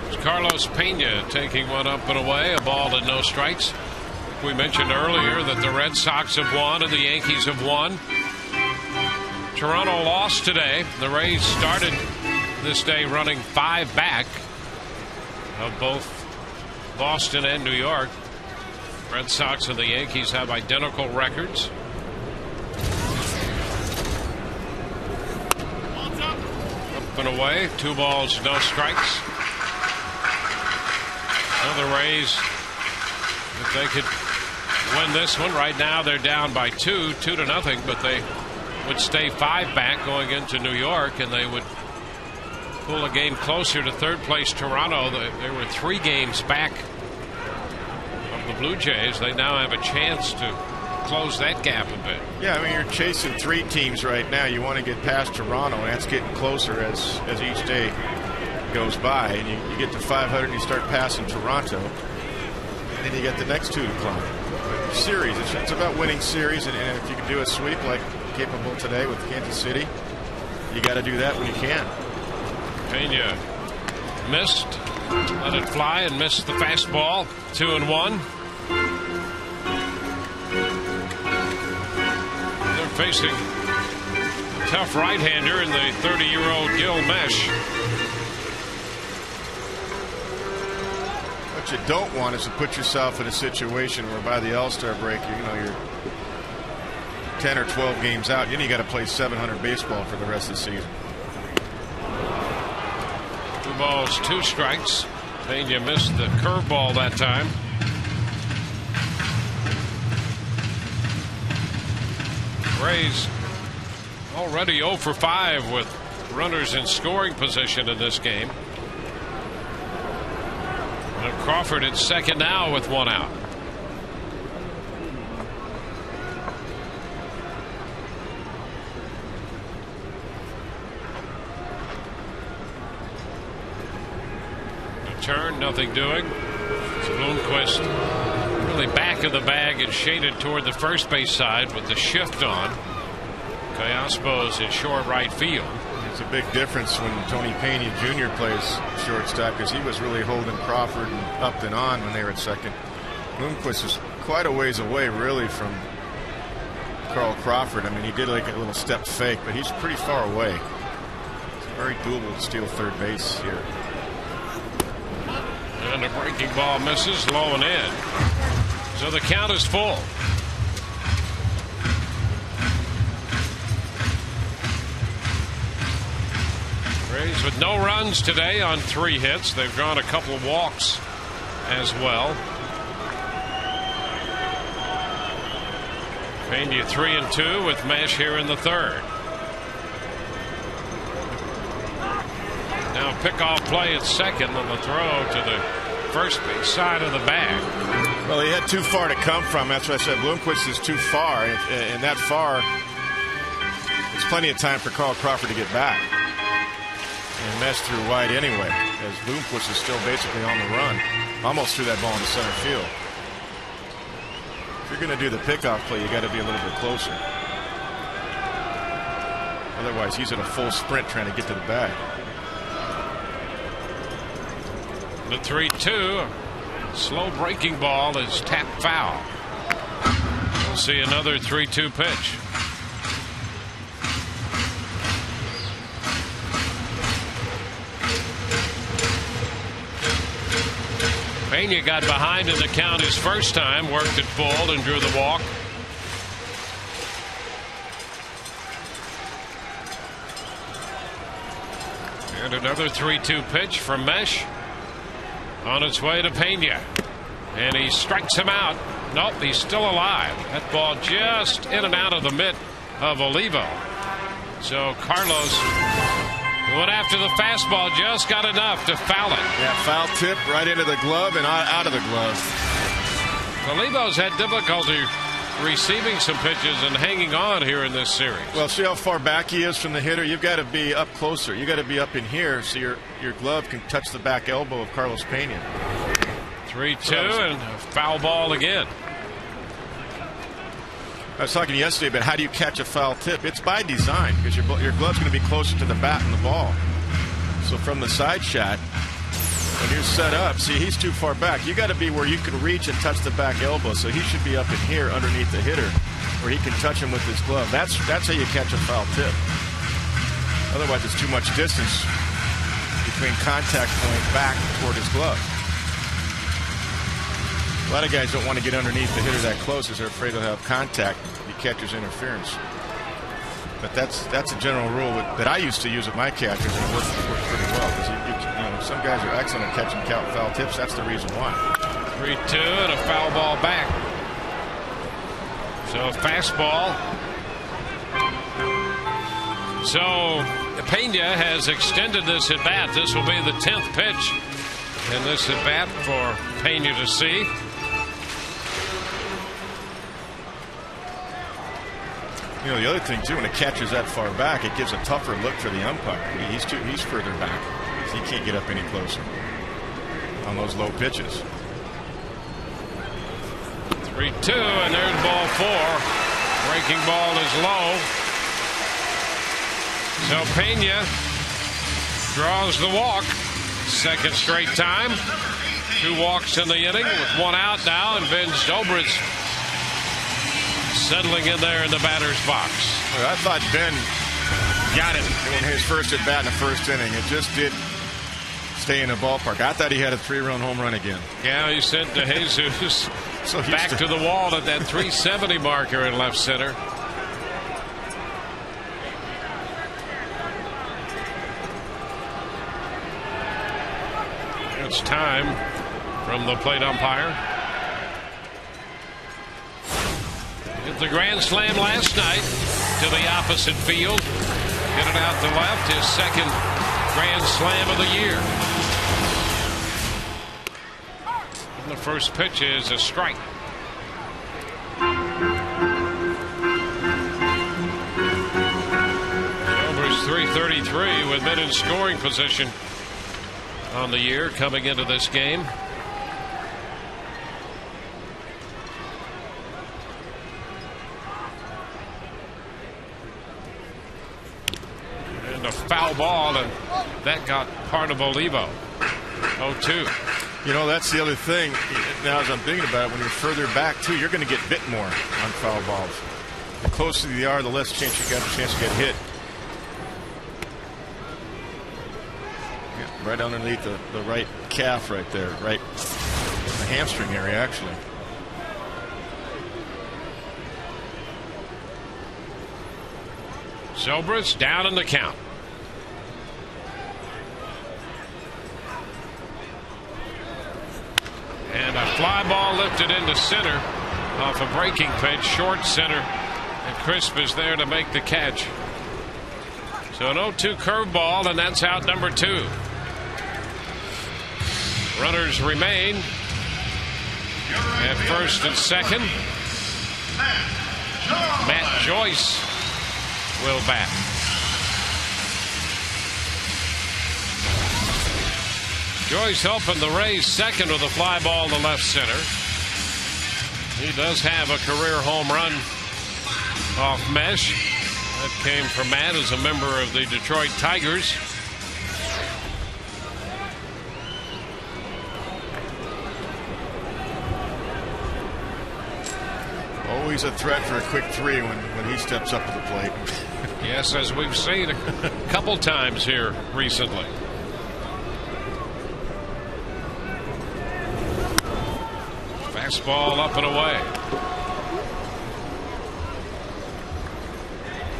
It's Carlos Pena taking one up and away, a ball and no strikes. We mentioned earlier that the Red Sox have won and the Yankees have won. Toronto lost today. The Rays started this day running 5 back of both Boston and New York. Red Sox and the Yankees have identical records. Up and away, 2 balls, no strikes. So the Rays, if they could win this one, right now they're down by 2-0, but they would stay 5 back going into New York, and they would pull a game closer to third place Toronto. They were 3 games back of the Blue Jays. They now have a chance to close that gap a bit. Yeah, I mean, you're chasing 3 teams right now. You want to get past Toronto, and that's getting closer as each day goes by. And you get to 500 and you start passing Toronto, and then you get the next 2 to climb. But series, it's about winning series, and if you can do a sweep like capable today with Kansas City, you got to do that when you can. Pena missed, let it fly, and missed the fastball. 2-1. They're facing a tough right-hander in the 30-year-old Gil Mesh. What you don't want is to put yourself in a situation where by the All-Star break, you're 10 or 12 games out. Then you got to play 700 baseball for the rest of the season. 2 balls, 2 strikes. Pena missed the curveball that time. Rays already 0 for 5 with runners in scoring position in this game. And Crawford at second now with 1 out. Turn, nothing doing. It's Bloomquist really back of the bag and shaded toward the first base side with the shift on. Callaspo's in short right field. It's a big difference when Tony Pena Jr. plays shortstop, because he was really holding Crawford and up and on when they were at second. Bloomquist is quite a ways away really from Carl Crawford. I mean, he did like a little step fake, but he's pretty far away. It's very doable to steal third base here. And a breaking ball misses, low and in. So the count is full. Rays with no runs today on 3 hits. They've drawn a couple of walks as well. Pena 3-2 with Mesh here in the 3rd. Now pickoff play at second on the throw to the first base side of the bag. Well, he had too far to come from. That's what I said. Bloomquist is too far, and that far, it's plenty of time for Carl Crawford to get back. And Mesh threw wide anyway, as Bloomquist is still basically on the run. Almost threw that ball into center field. If you're going to do the pickoff play, you got to be a little bit closer. Otherwise, he's in a full sprint trying to get to the bag. The 3-2, slow breaking ball is tapped foul. We'll see another 3-2 pitch. Pena got behind in the count his first time, worked it full and drew the walk. And another 3-2 pitch from Mesh. On its way to Pena. And he strikes him out. Nope, he's still alive. That ball just in and out of the mitt of Olivo. So Carlos Went after the fastball, just got enough to foul it. Yeah, foul tip right into the glove and out of the glove. The Lebo's had difficulty receiving some pitches and hanging on here in this series. Well, see how far back he is from the hitter. You've got to be up closer. You got to be up in here so your glove can touch the back elbow of Carlos Pena. 3-2 and a foul ball again. I was talking yesterday about how do you catch a foul tip. It's by design because your glove's going to be closer to the bat and the ball. So from the side shot, when you're set up, see, he's too far back. You got to be where you can reach and touch the back elbow. So he should be up in here underneath the hitter where he can touch him with his glove. That's how you catch a foul tip. Otherwise, it's too much distance between contact point back toward his glove. A lot of guys don't want to get underneath the hitter that close because they're afraid they'll have contact. He catches interference. But that's a general rule that I used to use with my catchers, and it worked pretty well. Because some guys are excellent at catching foul tips. That's the reason why. 3-2 and a foul ball back. So fastball. So Pena has extended this at bat. This will be the 10th pitch in this at bat for Pena to see. You know, the other thing too, when a catcher's that far back, it gives a tougher look for the umpire. He's further back. He can't get up any closer on those low pitches. 3-2 and there's ball 4. Breaking ball is low. So Pena draws the walk. Second straight time. 2 walks in the inning with 1 out now, and Ben Zobrist settling in there in the batter's box. Well, I thought Ben got it in his first at bat in the first inning. It just did stay in the ballpark. I thought he had a 3-run home run again. Yeah, he sent DeJesus back to the wall at that 370 marker in left center. It's time from the plate umpire. Hit the grand slam last night to the opposite field. Hit it out to left. His second grand slam of the year. And the first pitch is a strike. Zobrist 333 with men in scoring position on the year coming into this game. And a foul ball, and that got part of Olivo. 0-2. You know, that's the other thing. Now, as I'm thinking about it, when you're further back, too, you're going to get bit more on foul balls. The closer you are, the less chance you got a chance to get hit. Yeah, right underneath the right calf right there, right the hamstring area, actually. Zobrist down in the count. And a fly ball lifted into center off a breaking pitch, short center, and Crisp is there to make the catch. So an 0-2 curveball, and that's out number 2. Runners remain at first and second. Matt Joyce will bat. Joyce helping the Rays second with a fly ball to left center. He does have a career home run off mesh. That came from Matt as a member of the Detroit Tigers. Always a threat for a quick 3 when he steps up to the plate. Yes, as we've seen a couple times here recently. Fastball up and away.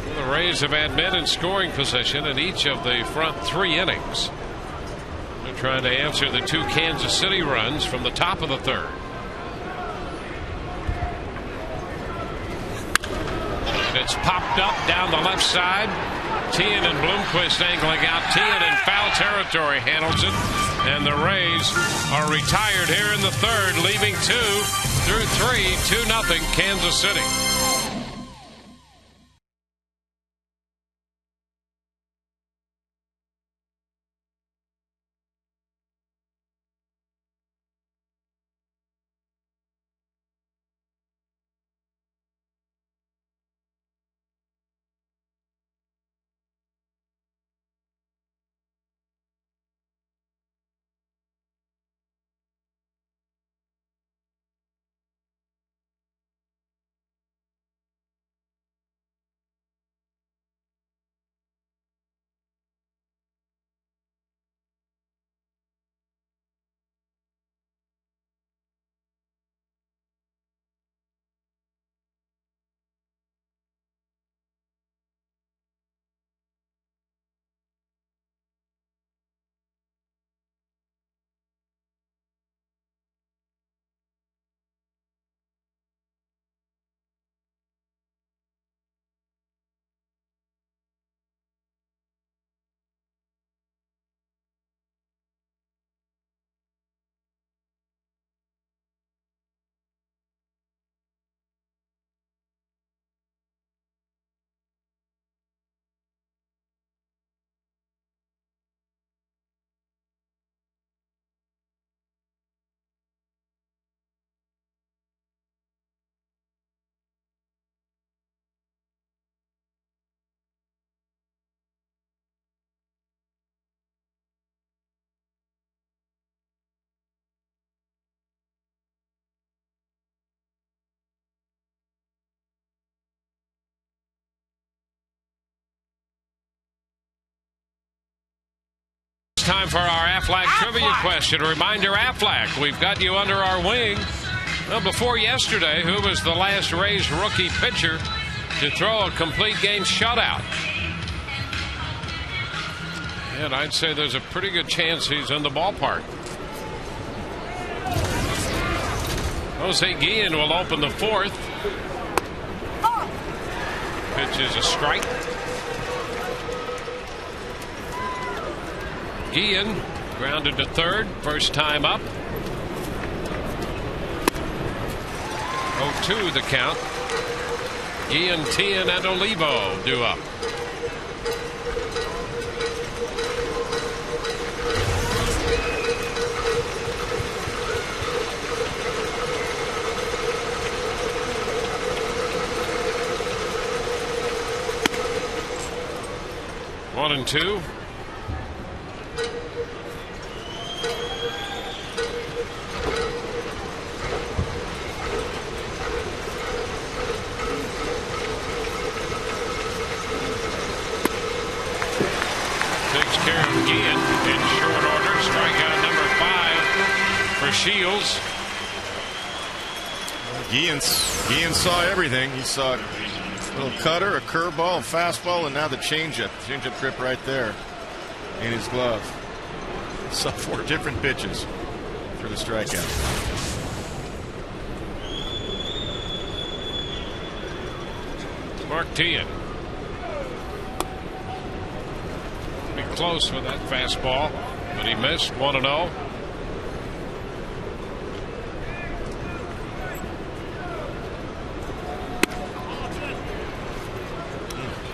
Well, the Rays have had men in scoring position in each of the front 3 innings. They're trying to answer the 2 Kansas City runs from the top of the 3rd. And it's popped up down the left side. Tien and Bloomquist angling out. Tien in foul territory handles it, and the Rays are retired here in the third, leaving 2 through 3, 2-0 Kansas City. Time for our Aflac trivia question. Reminder, Aflac, we've got you under our wing. Well, before yesterday, who was the last Rays rookie pitcher to throw a complete game shutout? And I'd say there's a pretty good chance he's in the ballpark. Jose Guillen will open the fourth. Pitch is a strike. Guillen grounded to third, first time up. 0-2 the count. Guillen, Tien, and Olivo due up. One and two. Shields. Guillen saw everything. He saw a little cutter, a curveball, a fastball, and now the changeup. Changeup grip right there in his glove. Saw 4 different pitches for the strikeout. Mark Tien. Pretty close with that fastball, but he missed. 1-0.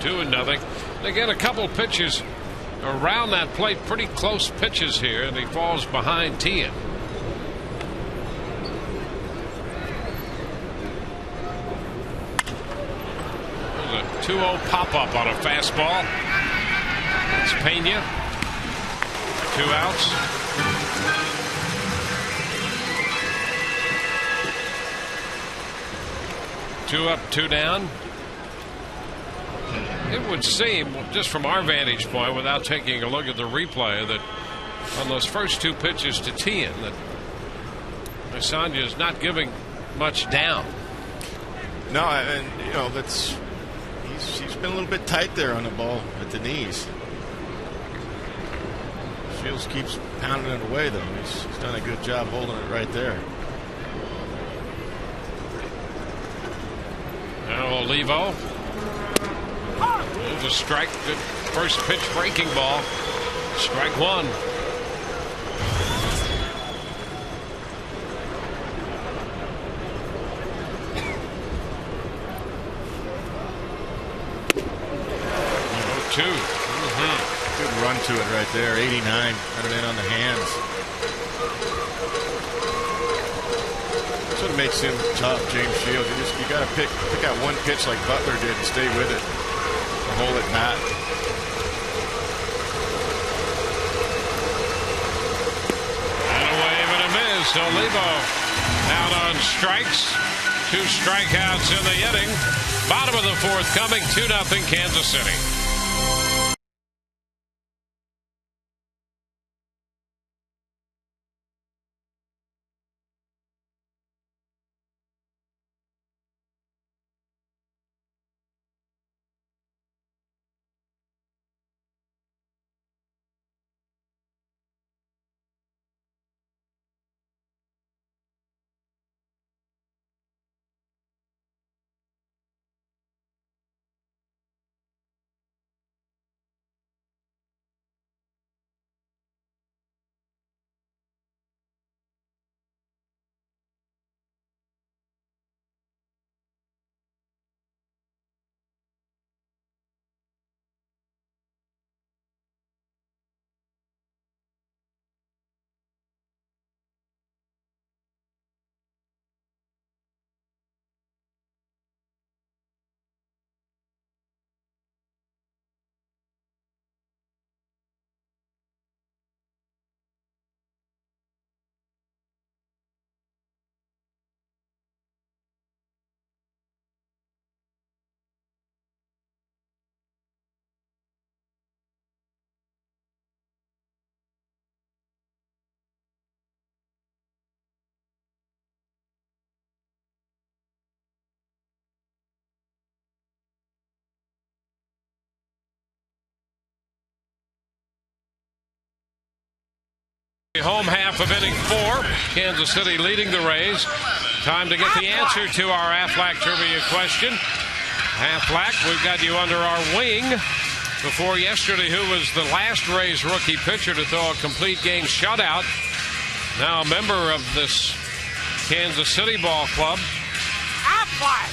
2-0. Again, a couple pitches around that plate, pretty close pitches here, and he falls behind Tien. There's a 2-0 pop-up on a fastball. It's Pena. 2 outs. Two up, 2 down. It would seem, just from our vantage point, without taking a look at the replay, that on those first 2 pitches to Tien, that Asanya is not giving much down. No, and you know he's been a little bit tight there on the ball at the knees. Shields keeps pounding it away, though. He's done a good job holding it right there. Now Olivo. There's a strike. Good first pitch breaking ball. Strike one. Good run to it right there. 89 coming in on the hands. That's what makes him tough, James Shields. You got to pick out one pitch like Butler did and stay with it. Hold it back. And a wave and a miss. Olivo out on strikes. 2 strikeouts in the inning. Bottom of the fourth coming. 2-0 Kansas City. Home half of inning 4. Kansas City leading the Rays. Time to get the answer to our Aflac trivia question. Aflac, we've got you under our wing. Before yesterday, who was the last Rays rookie pitcher to throw a complete game shutout? Now a member of this Kansas City ball club. Aflac.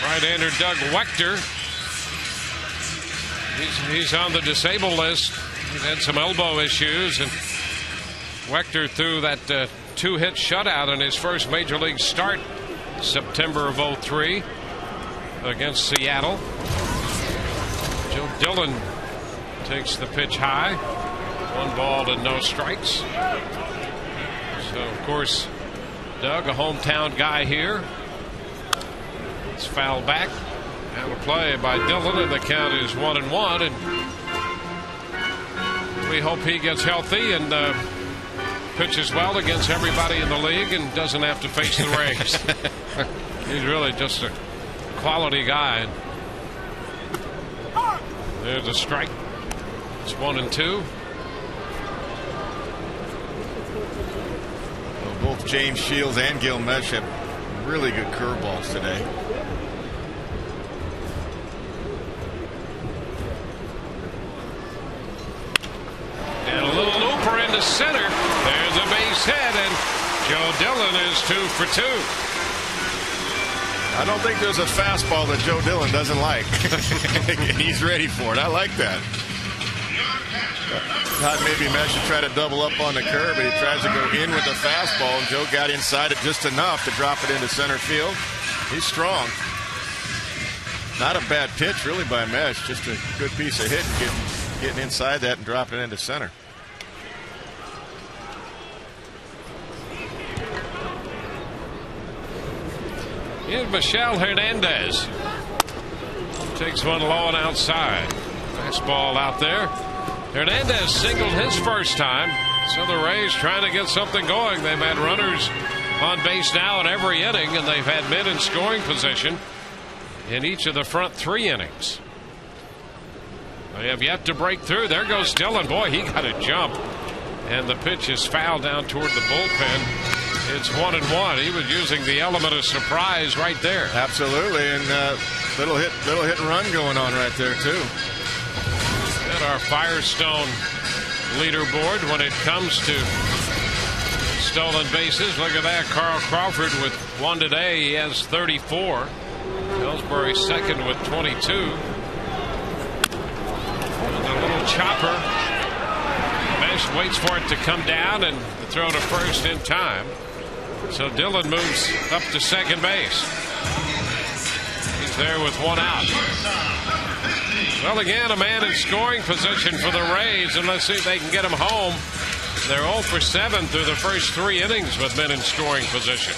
Right-hander Doug Wechter. He's on the disabled list. He's had some elbow issues, and Wechter threw that 2-hit shutout in his first major league start, September of 2003, against Seattle. Joe Dillon takes the pitch high. 1 ball and no strikes. So, of course, Doug, a hometown guy here. It's fouled back. Out of play by Dillon, and the count is 1-1. And we hope he gets healthy and pitches well against everybody in the league and doesn't have to face the Rays. He's really just a quality guy. There's a strike. It's 1-2. Well, both James Shields and Gil Mesh have really good curveballs today. And a little looper into center. There's a base hit, and Joe Dillon is 2 for 2. I don't think there's a fastball that Joe Dillon doesn't like. He's ready for it. I like that. Thought maybe Mesh should try to double up on the curve, but he tries to go in with the fastball, and Joe got inside it just enough to drop it into center field. He's strong. Not a bad pitch, really, by Mesh. Just a good piece of hit and getting inside that and dropping it into center. Here's Michel Hernandez. Takes one low and outside. Fastball out there. Hernandez singled his first time. So the Rays trying to get something going. They've had runners on base now in every inning, and they've had men in scoring position in each of the front 3 innings. They have yet to break through. There goes Dillon. Boy, he got a jump. And the pitch is fouled down toward the bullpen. it's 1-1. He was using the element of surprise right there. Absolutely, and little hit and run going on right there too. And our Firestone leaderboard when it comes to stolen bases. Look at that. Carl Crawford with 1 today. He has 34. Ellsbury second with 22. And a little chopper. Mesh waits for it to come down and the throw to first in time. So Dillon moves up to second base. He's there with 1 out. Well, again, a man in scoring position for the Rays, and let's see if they can get him home. They're 0 for 7 through the first 3 innings with men in scoring position.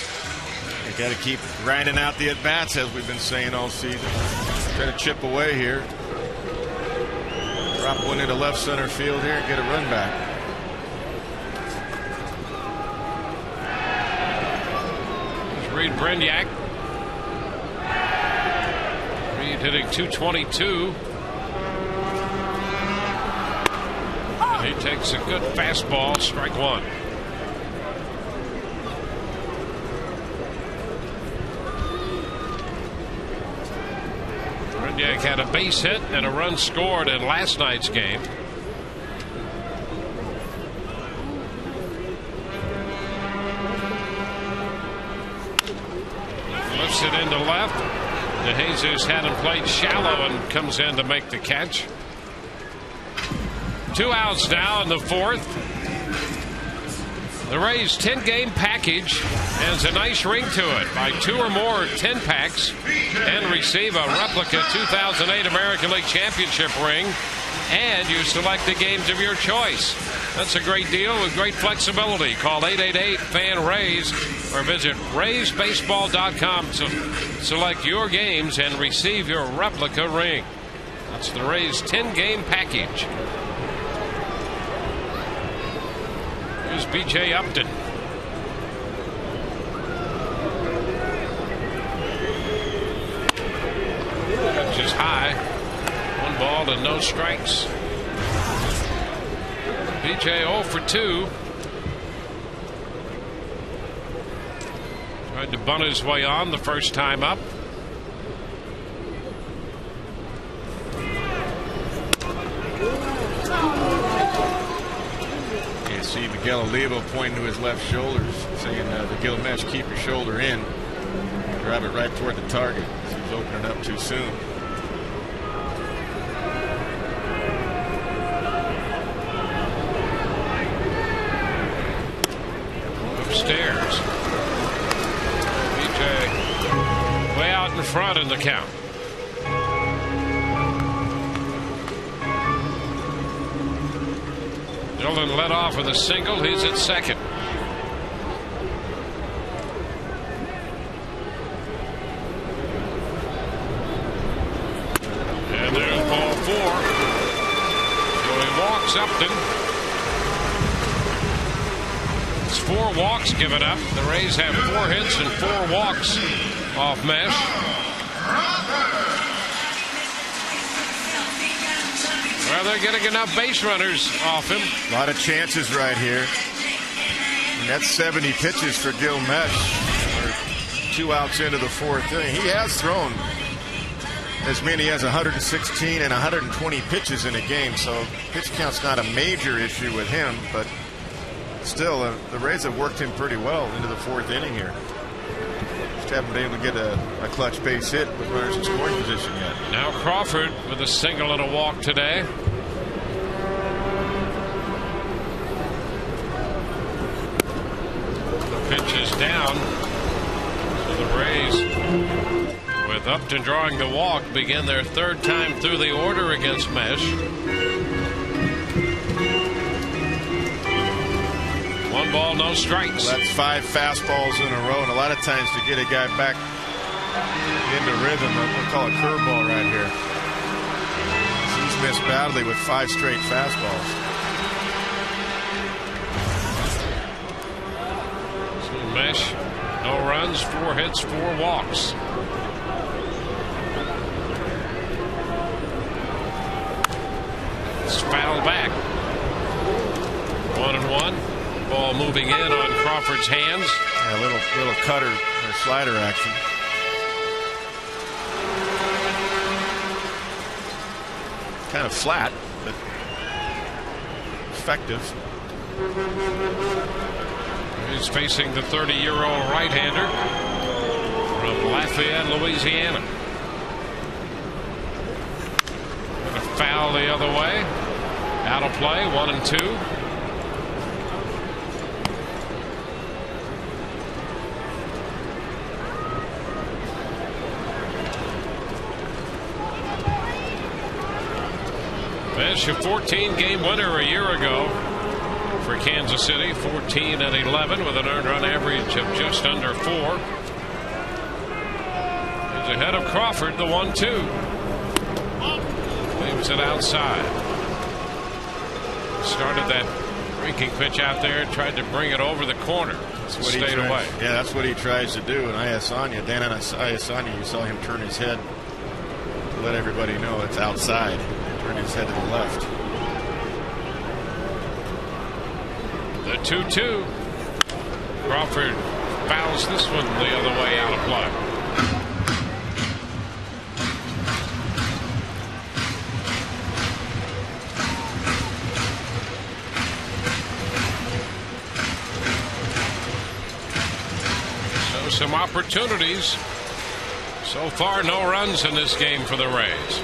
You got to keep grinding out the at-bats, as we've been saying all season. Try to chip away here. Drop one into left center field here and get a run back. There's Reed Brignac. Reed hitting .222. He takes a good fastball, strike 1. Brignac had a base hit and a run scored in last night's game. Lifts it into left. DeJesus had him played shallow and comes in to make the catch. 2 outs now in the 4th. The Rays 10-game package has a nice ring to it. Buy 2 or more 10-packs and receive a replica 2008 American League Championship ring, and you select the games of your choice. That's a great deal with great flexibility. Call 888-FAN-RAYS or visit RaysBaseball.com to select your games and receive your replica ring. That's the Rays 10-game package. Here's B.J. Upton. Pitch is high. 1 ball and no strikes. B.J. 0 for 2. Tried to bunt his way on the first time up. See Miguel Olivo pointing to his left shoulder, saying the Gilgamesh, keep your shoulder in. Drive it right toward the target. He was opening up too soon. Upstairs. BJ way out in front in the count. Dillon led off with a single. He's at second. And there's ball 4. So he walks Upton. It's 4 walks given up. The Rays have 4 hits and 4 walks off Mesh. Well, they're getting enough base runners off him. A lot of chances right here. And that's 70 pitches for Gil Mesh. 2 outs into the 4th inning. He has thrown as many as 116 and 120 pitches in a game, so pitch count's not a major issue with him, but still, the Rays have worked him pretty well into the 4th inning here. Just haven't been able to get a clutch base hit with runners in scoring position yet. Now Crawford with a single and a walk today. The pitch is down. So the Rays, with Upton drawing the walk, begin their 3rd time through the order against Mesh. 1 ball, no strikes. Well, that's 5 fastballs in a row, and a lot of times to get a guy back into rhythm, we'll call it curveball right here. He's missed badly with 5 straight fastballs. So Mesh, no runs, 4 hits, 4 walks. It's fouled back. 1-1. Ball fastball moving in on Crawford's hands. Yeah, a little cutter or slider action. Kind of flat, but effective. He's facing the 30-year-old right-hander from Lafayette, Louisiana. And a foul the other way. Out of play, 1-2. That's a 14-game winner a year ago for Kansas City, 14-11 with an earned run average of just under 4. He's ahead of Crawford, the 1-2. Leaves it outside. Started that breaking pitch out there, tried to bring it over the corner. Stayed away. Yeah, that's what he tries to do. And Dan Iasanya, you saw him turn his head to let everybody know it's outside. Turn his head to the left. The 2-2. Crawford fouls this one the other way, out of play. So some opportunities. So far, no runs in this game for the Rays.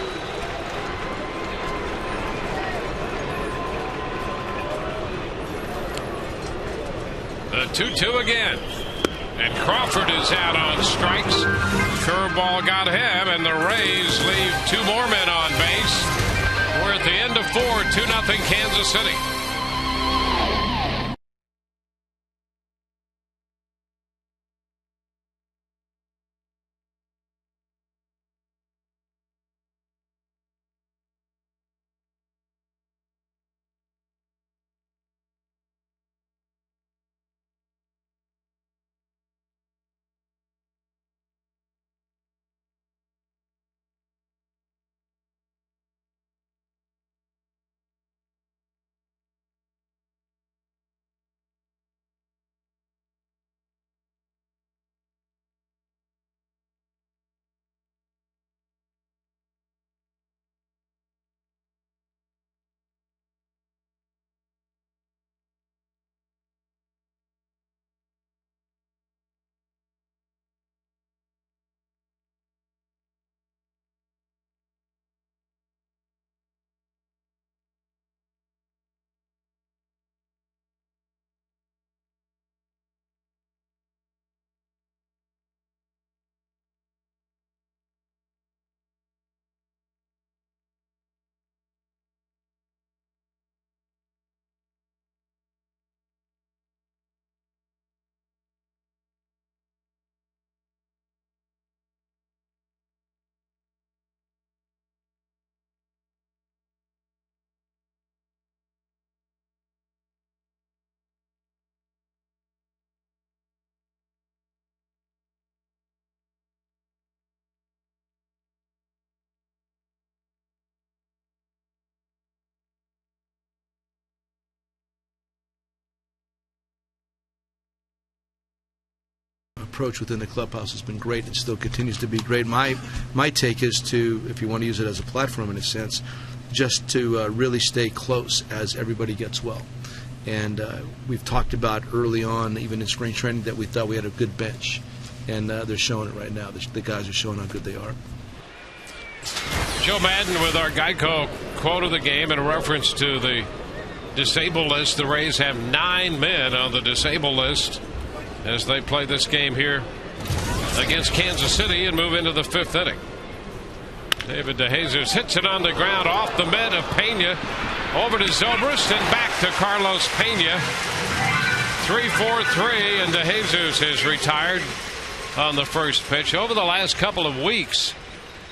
The 2-2 again. And Crawford is out on strikes. Curveball got him, and the Rays leave 2 more men on base. We're at the end of 4, 2-0 Kansas City. Approach within the clubhouse has been great and still continues to be great. My take is to, if you want to use it as a platform in a sense, just to really stay close as everybody gets well. And we've talked about early on, even in spring training, that we thought we had a good bench. And they're showing it right now. The guys are showing how good they are. Joe Madden with our Geico quote of the game in reference to the disabled list. The Rays have 9 men on the disabled list as they play this game here against Kansas City and move into the 5th inning. David DeJesus hits it on the ground off the mid of Pena over to Zobrist and back to Carlos Pena. 3-4-3, and DeJesus is retired on the first pitch. Over the last couple of weeks,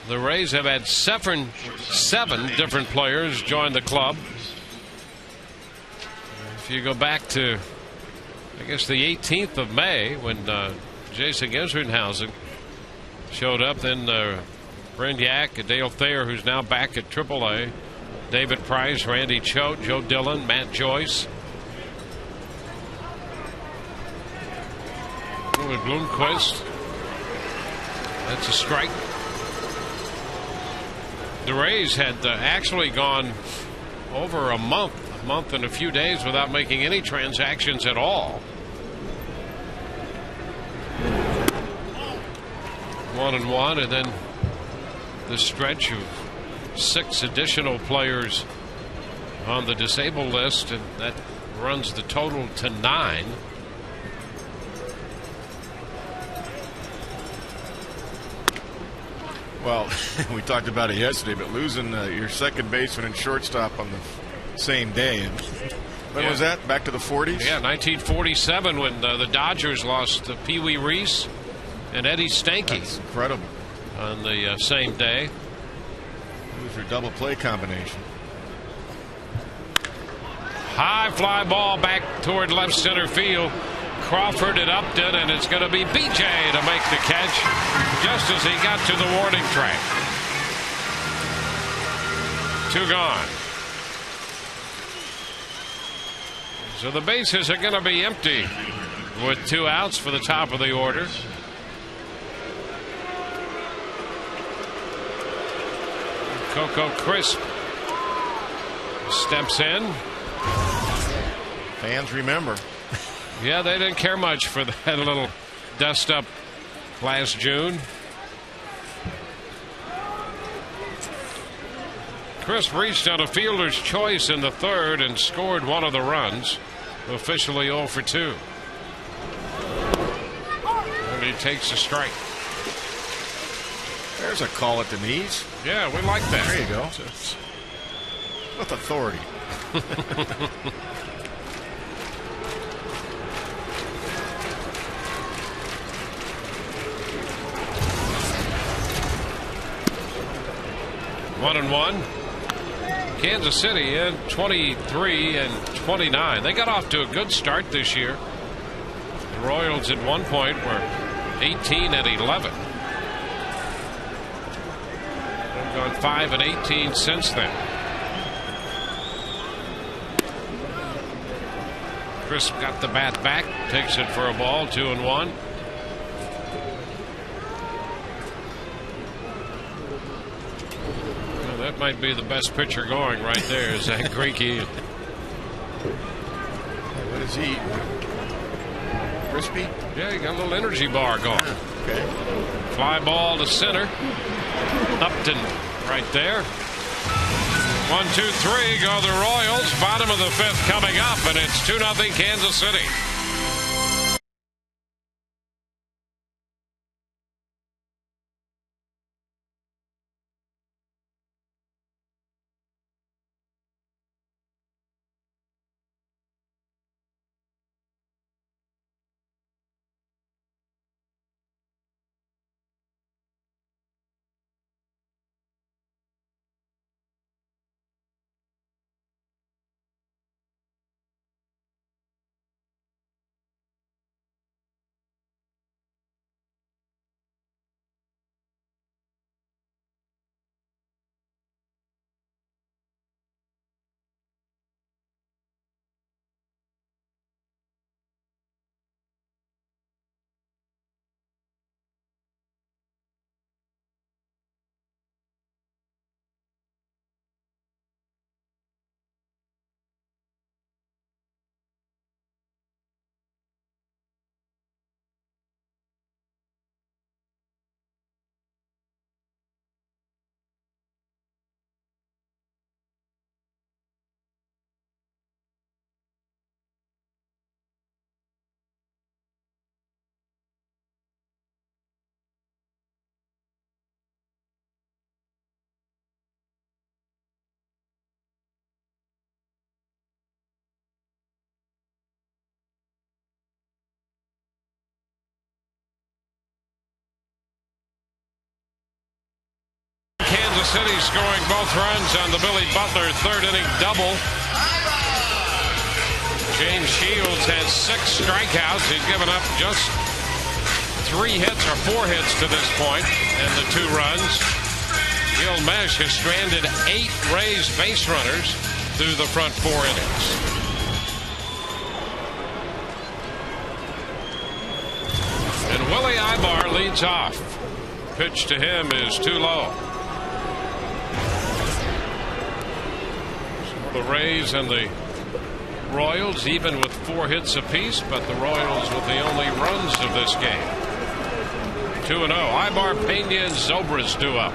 the Rays have had seven different players join the club. If you go back to, I guess, the 18th of May when Jason Gisringhausen showed up, then Brendiak, Dale Thayer, who's now back at AAA, David Price, Randy Choate, Joe Dillon, Matt Joyce. with Bloomquist. That's a strike. The Rays had actually gone over a month and a few days without making any transactions at all. 1-1, and then the stretch of 6 additional players on the disabled list, and that runs the total to 9. Well, we talked about it yesterday, but losing your second baseman and shortstop on the same day. When was that? Back to the 40s? Yeah, 1947 when the Dodgers lost Pee Wee Reese and Eddie Stanky. That's incredible. On the same day. It was your double play combination. High fly ball back toward left center field. Crawford at Upton, and it's going to be BJ to make the catch just as he got to the warning track. 2 gone. So the bases are going to be empty with 2 outs for the top of the order. Coco Crisp steps in. Fans remember. Yeah, they didn't care much for that little dust up last June. Crisp reached on a fielder's choice in the 3rd and scored 1 of the runs. Officially 0 for 2. And he takes a strike. There's a call at the knees. Yeah, we like that. There you go. With authority. One and 1. Kansas City in 23 and 29. They got off to a good start this year. The Royals at one point were 18 and 11. They've gone 5 and 18 since then. Crisp got the bat back, takes it for a ball, 2-1. That might be the best pitcher going right there, is Zach Greinke. What is he? Crispy? Yeah, he got a little energy bar going. Okay. Fly ball to center. Upton right there. 1, 2, 3 go the Royals. Bottom of the 5th coming up, and it's 2-0 Kansas City. Kansas City scoring both runs on the Billy Butler 3rd inning double. James Shields has 6 strikeouts. He's given up just 3 hits or 4 hits to this point, and the 2 runs. Gil Mesh has stranded 8 Rays base runners through the front 4 innings. Willie Ibar leads off. Pitch to him is too low. So the Rays and the Royals even with 4 hits apiece, but the Royals with the only runs of this game. 2-0. Ibar, Pena, and Zobrist due up.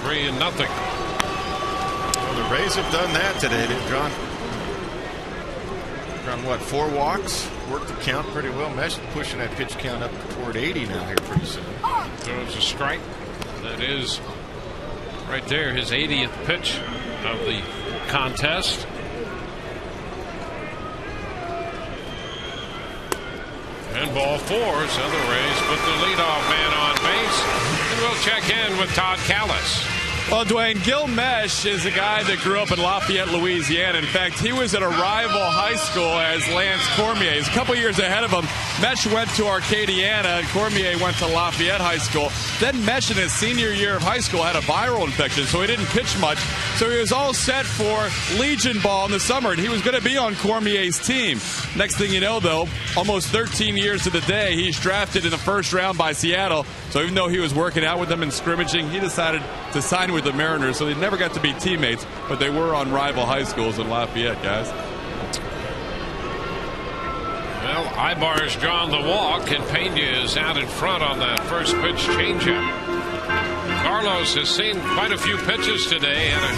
3-0. Well, the Rays have done that today. They've drawn what, 4 walks, worked the count pretty well. Mesh pushing that pitch count up toward 80 now here pretty soon. Throws a strike. That is right there, his 80th pitch of the contest. And ball 4, so the Rays put the leadoff man on base. And we'll check in with Todd Callis. Well, Dwayne, Gil Mesh is a guy that grew up in Lafayette, Louisiana. In fact, he was at a rival high school as Lance Cormier. He's a couple years ahead of him. Mesh went to Arcadiana, and Cormier went to Lafayette High School. Then Mesh, in his senior year of high school, had a viral infection, so he didn't pitch much. So he was all set for Legion ball in the summer, and he was going to be on Cormier's team. Next thing you know, though, almost 13 years to the day, he's drafted in the first round by Seattle. So even though he was working out with them and scrimmaging, he decided to sign with the Mariners. So they never got to be teammates, but they were on rival high schools in Lafayette, guys. Well, Ibar's drawn the walk, and Pena is out in front on that first pitch changeup. Carlos has seen quite a few pitches today, and a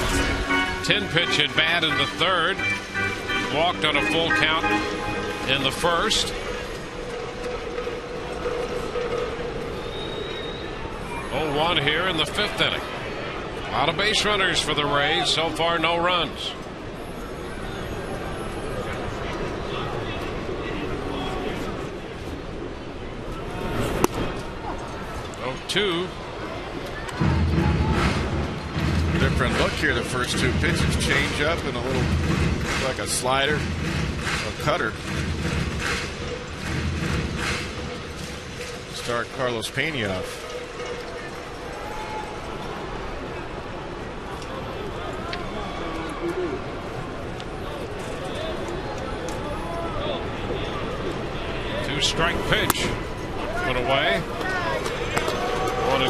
10-pitch at bat in the third. Walked on a full count in the first. 0-1 here in the 5th inning. A lot of base runners for the Rays. So far, no runs. Two. Different look here. The first 2 pitches, change up and a little like a slider, a cutter. Start Carlos Pena off. Strike pitch. Put away. 1-2.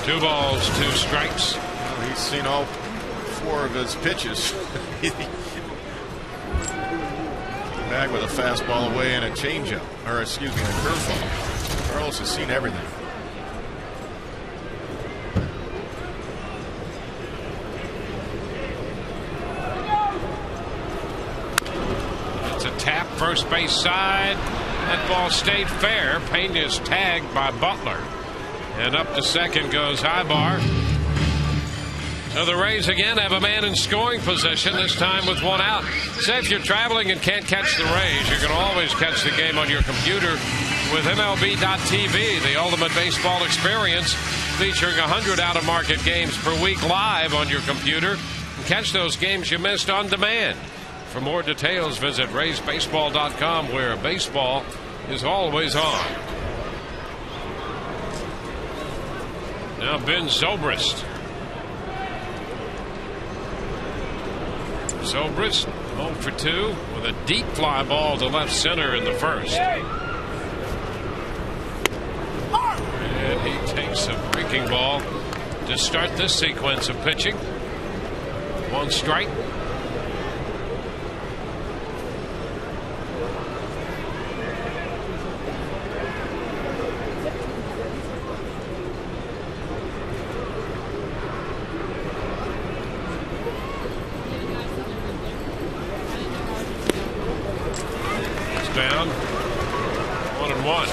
Two balls, 2 strikes. Well, he's seen all 4 of his pitches. Back with a fastball away and a changeup, or excuse me, a curveball. Carlos has seen everything. It's a tap, first base side. That ball stayed fair. Pena is tagged by Butler, and up to second goes Ibar. So the Rays again have a man in scoring position, this time with 1 out. Say if you're traveling and can't catch the Rays, you can always catch the game on your computer with MLB.TV, the ultimate baseball experience, featuring 100 out-of-market games per week live on your computer. And catch those games you missed on demand. For more details, visit RaysBaseball.com, where baseball is always on. Now Ben Zobrist. Zobrist 0 for 2 with a deep fly ball to left center in the first. And he takes a breaking ball to start this sequence of pitching. 1 strike. Down 1-1.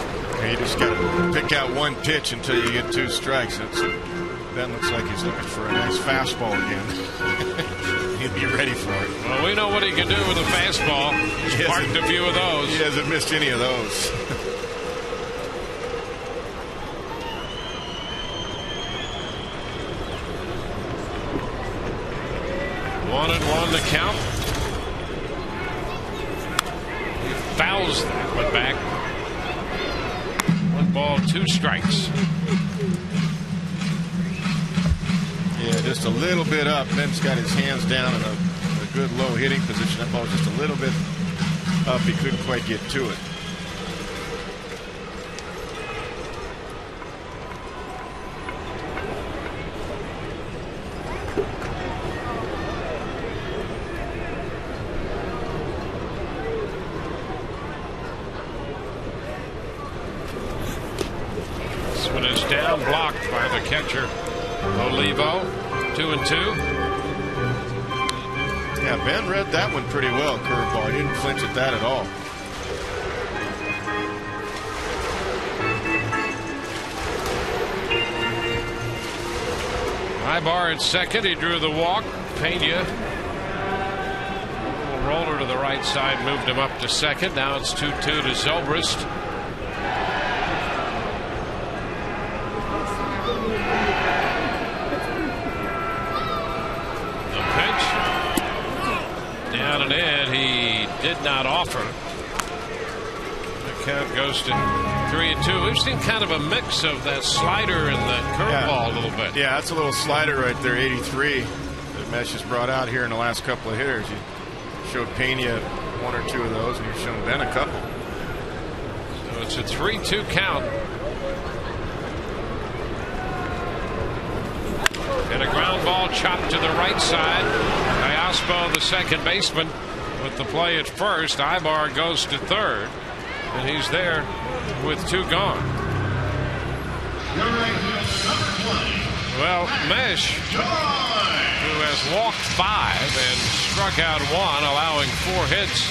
You just got to pick out 1 pitch until you get 2 strikes. Ben looks like he's looking for a nice fastball again. He'll be ready for it. Well, we know what he can do with a fastball. He's parked a few of those. He hasn't missed any of those. 1-1 the count. He fouls that one back. 1 ball, 2 strikes. Yeah, just a little bit up. Ben's got his hands down in a good low hitting position. That ball was just a little bit up. He couldn't quite get to it. This one is down, blocked by the catcher. Olivo, 2-2. Yeah, Ben read that one pretty well. Curveball. He didn't flinch at that at all. Ibar at second. He drew the walk. Pena, a roller to the right side, moved him up to second. Now it's 2-2 to Zobrist. Down and in, he did not offer. The count goes to 3-2. We've seen kind of a mix of that slider and that curveball a little bit. Yeah, that's a little slider right there, 83, that Mesh has brought out here in the last couple of hitters. You showed Pena 1 or 2 of those, and you've shown Ben a couple. So it's a 3-2 count. And a ground ball chopped to the right side. Iaspo, the second baseman, with the play at first. Ibar goes to third, and he's there with 2 gone. Well, Mesh, who has walked 5 and struck out 1, allowing 4 hits.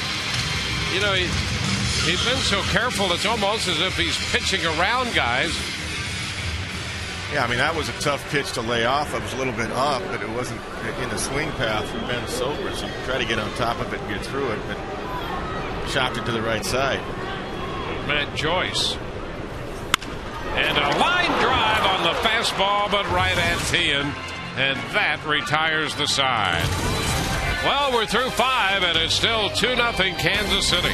You know, he's been so careful, it's almost as if he's pitching around guys. Yeah, I mean, that was a tough pitch to lay off. It was a little bit up, but it wasn't in the swing path for Ben Zobrist. So you try to get on top of it and get through it, but chopped it to the right side. Matt Joyce. And a line drive on the fastball, but right at Tian. And that retires the side. Well, we're through 5, and it's still 2-0 Kansas City.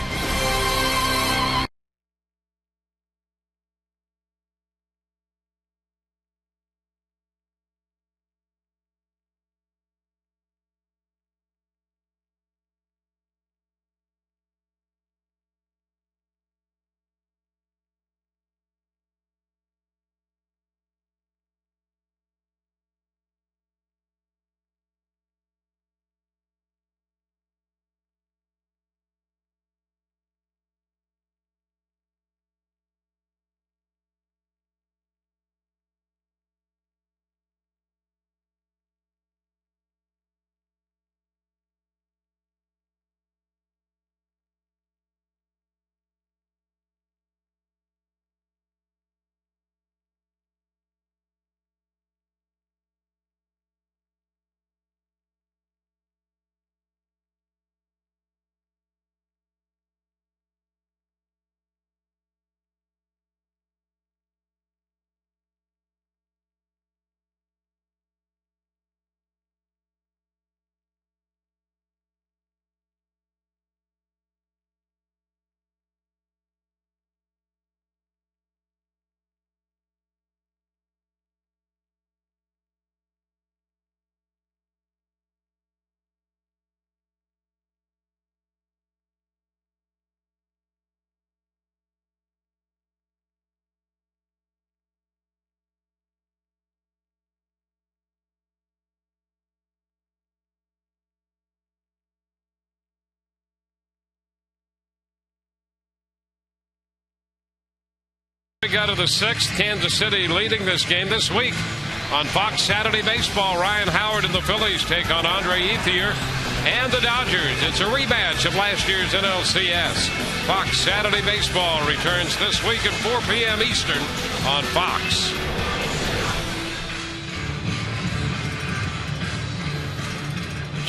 We go to the 6th. Kansas City leading this game this week. On Fox Saturday Baseball, Ryan Howard and the Phillies take on Andre Ethier and the Dodgers. It's a rematch of last year's NLCS. Fox Saturday Baseball returns this week at 4 p.m. Eastern on Fox.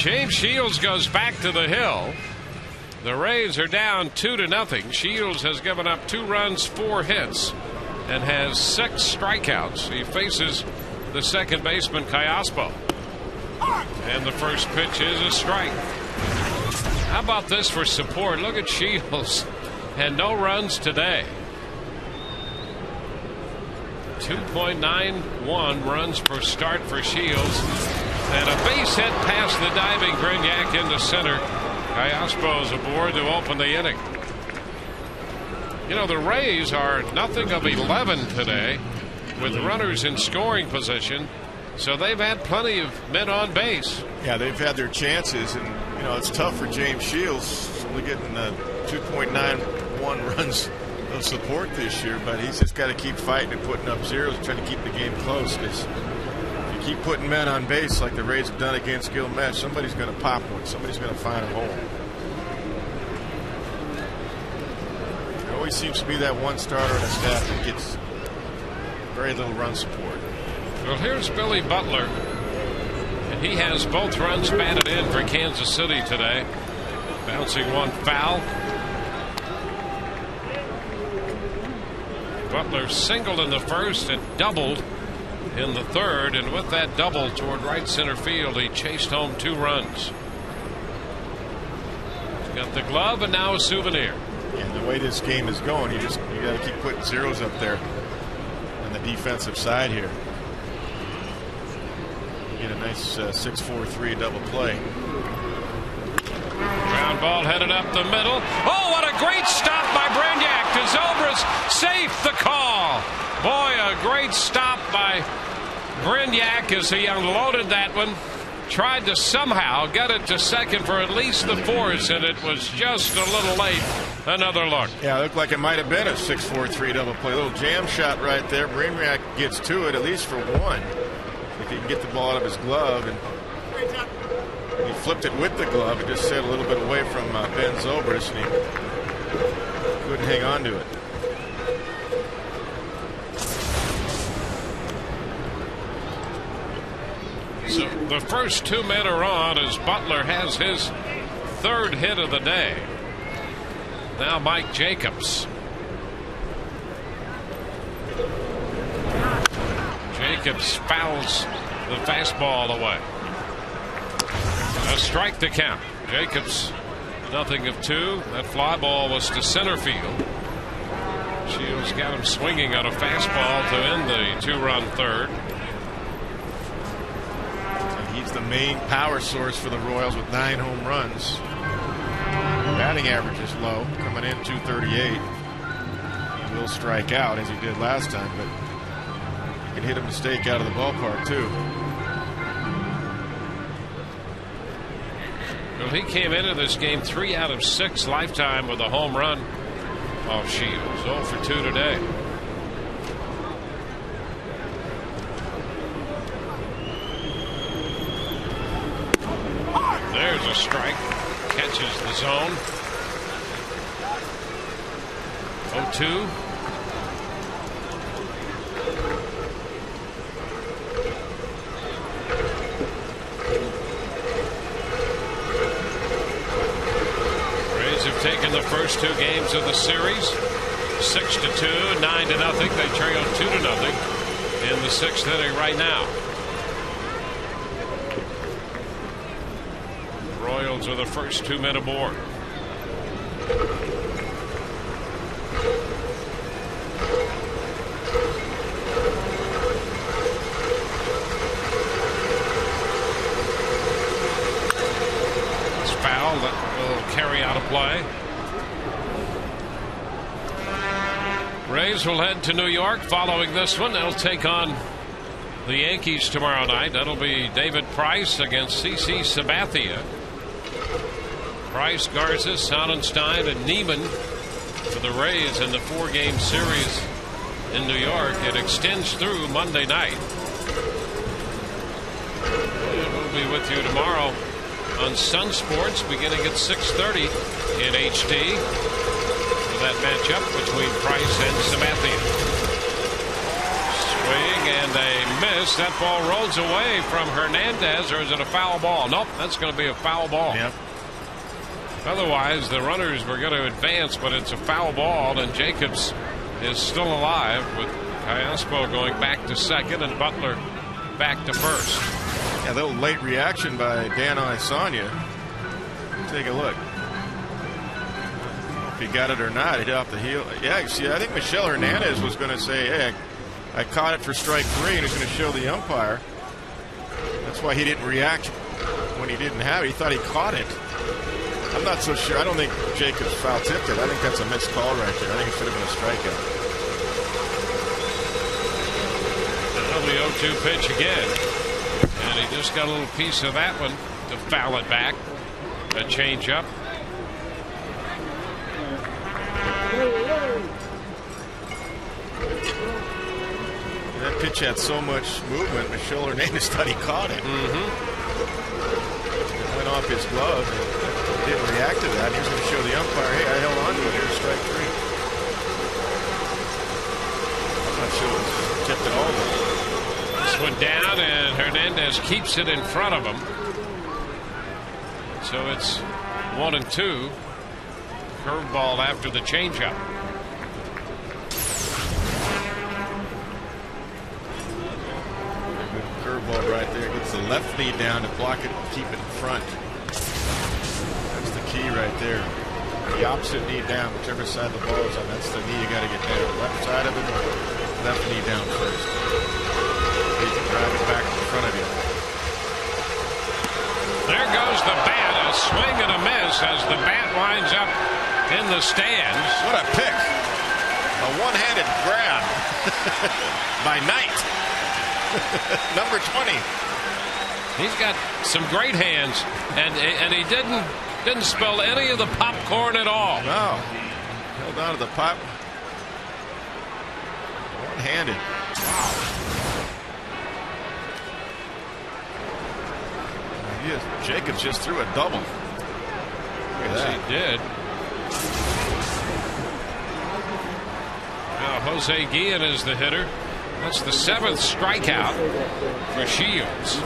James Shields goes back to the hill. The Rays are down 2-0. Shields has given up 2 runs, 4 hits, and has 6 strikeouts. He faces the second baseman, Iaspo. And the first pitch is a strike. How about this for support? Look at Shields. And no runs today. 2.91 runs per start for Shields. And a base hit past the diving Brignac into center. Callaspo's aboard to open the inning. You know, the Rays are nothing of 11 today with runners in scoring position. So they've had plenty of men on base. Yeah, they've had their chances, and you know it's tough for James Shields, only getting 2.91 runs of support this year. But he's just got to keep fighting and putting up zeros, trying to keep the game close. Because if you keep putting men on base like the Rays have done against Gilmet, somebody's going to pop one. Somebody's going to find a hole. There always seems to be that one starter in a staff that gets very little run support. Well, here's Billy Butler, and he has both runs batted in for Kansas City today. Bouncing one foul. Butler singled in the first and doubled in the third, and with that double toward right center field, he chased home 2 runs. He's got the glove and now a souvenir. And the way this game is going, you got to keep putting zeros up there on the defensive side here. Get a nice 6-4-3 double play. Ground ball headed up the middle. Oh, what a great stop by Brignac. Zobris safe the call. Boy, a great stop by Brignac as he unloaded that one. Tried to somehow get it to second for at least the force, and it was just a little late. Another look. Yeah, it looked like it might have been a 6-4-3 double play. A little jam shot right there. Brignac gets to it, at least for one. If he can get the ball out of his glove, and he flipped it with the glove. It just sailed a little bit away from Ben Zobrist, and he couldn't hang on to it. So the first 2 men are on as Butler has his 3rd hit of the day. Now Mike Jacobs. Jacobs fouls the fastball away. A strike to count. Jacobs nothing of 2. That fly ball was to center field. Shields got him swinging on a fastball to end the 2-run third. He's the main power source for the Royals with 9 home runs. Batting average is low, coming in 238. He will strike out as he did last time, but he can hit a mistake out of the ballpark too. Well, he came into this game 3 out of 6 lifetime with a home run off Shields. 0 for 2 today. There's a strike. Catches the zone. 0-2. Rays have taken the first 2 games of the series. 6-2, 9-0. They trail 2-0 in the 6th inning right now. Royals are the first 2 men aboard. It's foul that will carry out a play. Rays will head to New York following this one. They'll take on the Yankees tomorrow night. That'll be David Price against CC Sabathia. Price, Garza, Sonnenstein, and Neiman for the Rays in the 4-game series in New York. It extends through Monday night. And we'll be with you tomorrow on Sun Sports beginning at 6:30 in HD for that matchup between Price and Sabathia. Swing and a miss. That ball rolls away from Hernandez, or is it a foul ball? Nope, that's going to be a foul ball. Yep. Otherwise, the runners were going to advance, but it's a foul ball, and Jacobs is still alive with Callaspo going back to second and Butler back to first. Yeah, a little late reaction by Dan Isanya. Take a look. If he got it or not, he hit off the heel. Yeah, see, I think Michel Hernandez was going to say, hey, I caught it for strike 3, and he's going to show the umpire. That's why he didn't react when he didn't have it. He thought he caught it. I'm not so sure. I don't think Jacobs foul tipped it. I think that's a missed call right there. I think it should have been a strikeout. The 0-2 pitch again. And he just got a little piece of that one to foul it back. A changeup. That pitch had so much movement, Michel Hernandez thought he caught it. It went off his glove. He didn't react to that. He was going to show the umpire, hey, I held on to it. Here's strike 3. I'm not sure it was tipped at all. This one down, and Hernandez keeps it in front of him. So it's 1-2. Curveball after the changeup. Curveball right there. Gets the left knee down to block it and keep it in front. That's the key right there. The opposite knee down, whichever side the ball is on. That's the knee you got to get down. Left side of it, left knee down first. You can drive it back in front of you. There goes the bat. A swing and a miss as the bat winds up in the stands. What a pick. A one-handed grab by Knight. Number 20. He's got some great hands, and he didn't spill any of the popcorn at all. No. Held on to the pop. One-handed. Wow. Jacobs just threw a double. Yes, he did. Now Jose Guillen is the hitter. That's the 7th strikeout for Shields.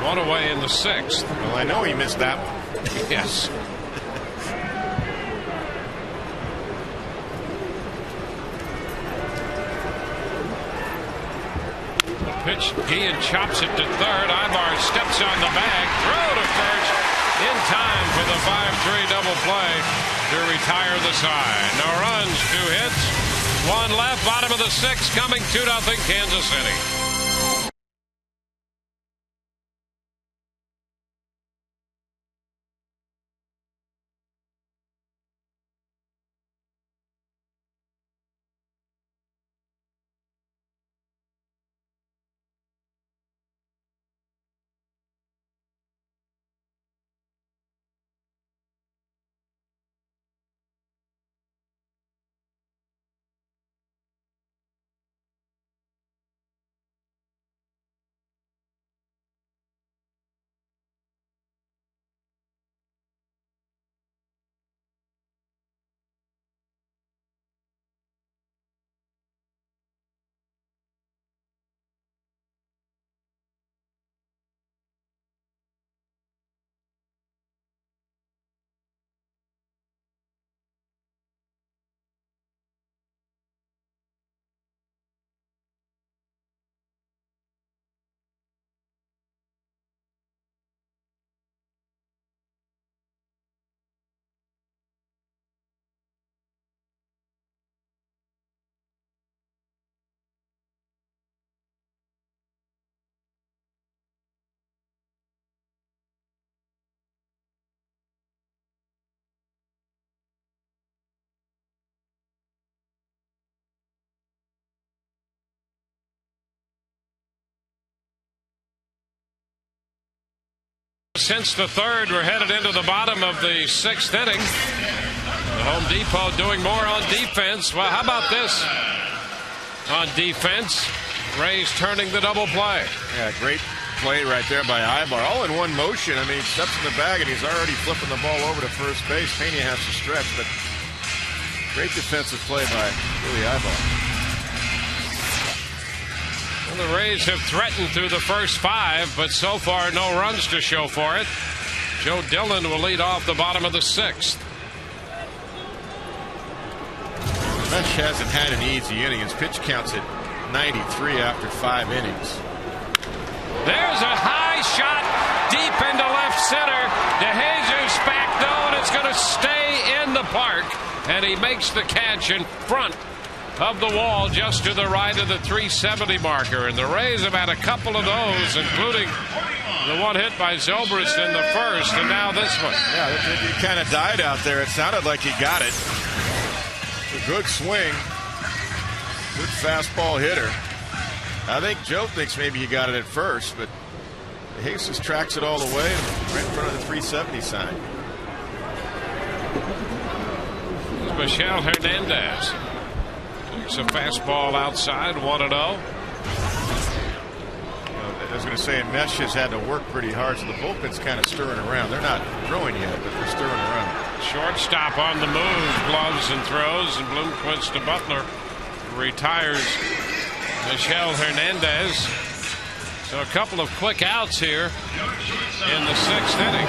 One away in the 6th. Well, I know he missed that one. Yes. Pitch, Guillen chops it to third. Ibar steps on the bag. Throw to first in time for the 5-3 double play to retire the side. No runs, 2 hits, 1 left. Bottom of the 6th, coming 2-0 Kansas City. Since the 3rd, we're headed into the bottom of the 6th inning. The Home Depot doing more on defense. Well, how about this on defense? Rays turning the double play. Yeah, great play right there by Ibar. All in one motion. I mean, he steps in the bag and he's already flipping the ball over to first base. Pena has to stretch, but great defensive play by Billy Ibar. Well, the Rays have threatened through the first 5, but so far no runs to show for it. Joe Dillon will lead off the bottom of the 6th. Mesh hasn't had an easy inning. His pitch counts at 93 after 5 innings. There's a high Park, and he makes the catch in front of the wall just to the right of the 370 marker. And the Rays have had a couple of those, including the one hit by Zobrist in the first, and now this one. Yeah, he kind of died out there. It sounded like he got it. It's a good swing. Good fastball hitter. I think Joe thinks maybe he got it at first, but Jesus tracks it all the way right in front of the 370 sign. Michelle Hernandez. It's a fastball outside, 1-0. I was going to say, Mesh has had to work pretty hard, so the bullpen's kind of stirring around. They're not throwing yet, but they're stirring around. Shortstop on the move, gloves and throws, and Bloomquist to Butler. Retires Michelle Hernandez. So a couple of quick outs here in the 6th inning.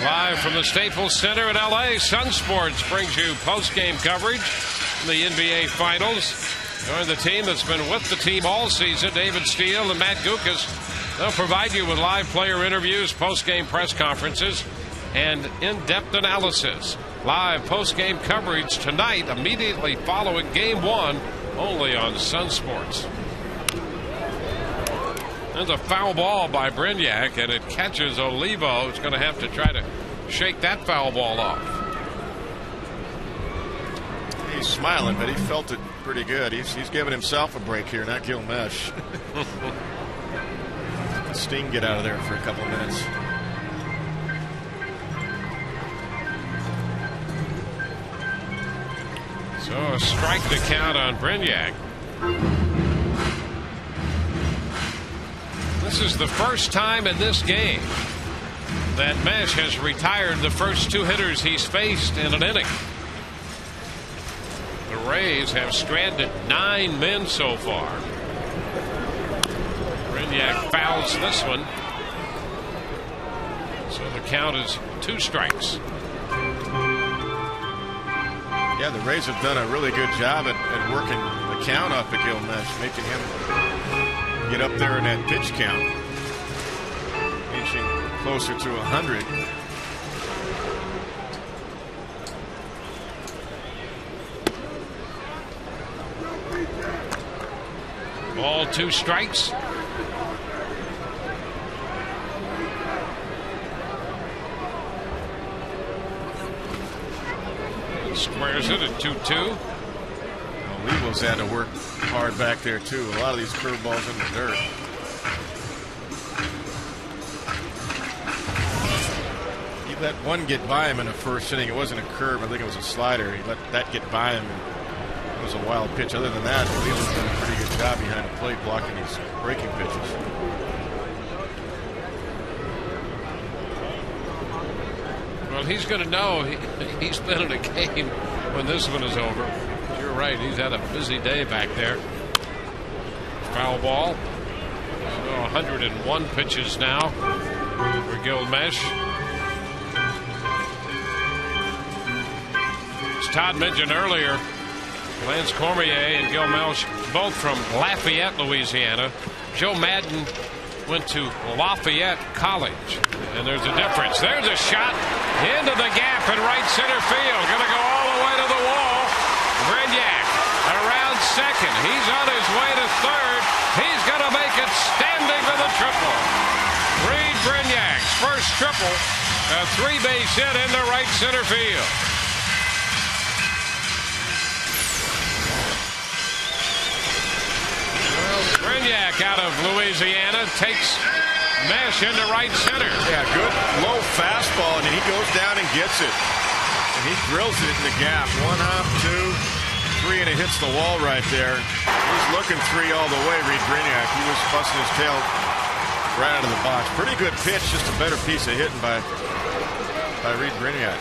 Live from the Staples Center in L.A., Sun Sports brings you post-game coverage from the NBA Finals. Join the team that's been with the team all season, David Steele and Matt Gukas. They'll provide you with live player interviews, post-game press conferences, and in-depth analysis. Live post-game coverage tonight, immediately following Game 1, only on Sun Sports. There's a foul ball by Brignac, and it catches Olivo. It's going to have to try to shake that foul ball off. He's smiling, but he felt it pretty good. He's giving himself a break here, not Gilmesh. Sting get out of there for a couple of minutes. So a strike to count on Brignac. This is the first time in this game that Mesh has retired the first 2 hitters he's faced in an inning. The Rays have stranded 9 men so far. Brignac fouls this one. So the count is 2 strikes. Yeah, the Rays have done a really good job at working the count off of Gilmesh, making him get up there in that pitch count, inching closer to 100. All 2 strikes. Squares it at 2-2. Olivo's had to work hard back there too. A lot of these curveballs in the dirt. He let one get by him in the first inning. It wasn't a curve. I think it was a slider. He let that get by him. It was a wild pitch. Other than that, Olivo's done a pretty good job behind the plate blocking these breaking pitches. Well, he's going to know he's been in a game when this one is over. You're right. He's had a busy day back there. Foul ball. So 101 pitches now for Gilmesh. As Todd mentioned earlier, Lance Cormier and Gilmesh both from Lafayette, Louisiana. Joe Madden went to Lafayette College, and there's a difference. There's a shot into the gap in right center field. Going to go all the way to the wall. Brignac around second. He's on his way to third. He's going to make it standing to the triple. Reed Brignac's first triple, a 3-base hit into right center field. Brignac out of Louisiana takes Mesh into right center. Yeah, good low fastball, and he goes down and gets it. And he drills it in the gap. 1 hop, 2, 3, and it hits the wall right there. He's looking 3 all the way, Reed Brignac. He was busting his tail right out of the box. Pretty good pitch, just a better piece of hitting by Reed Brignac.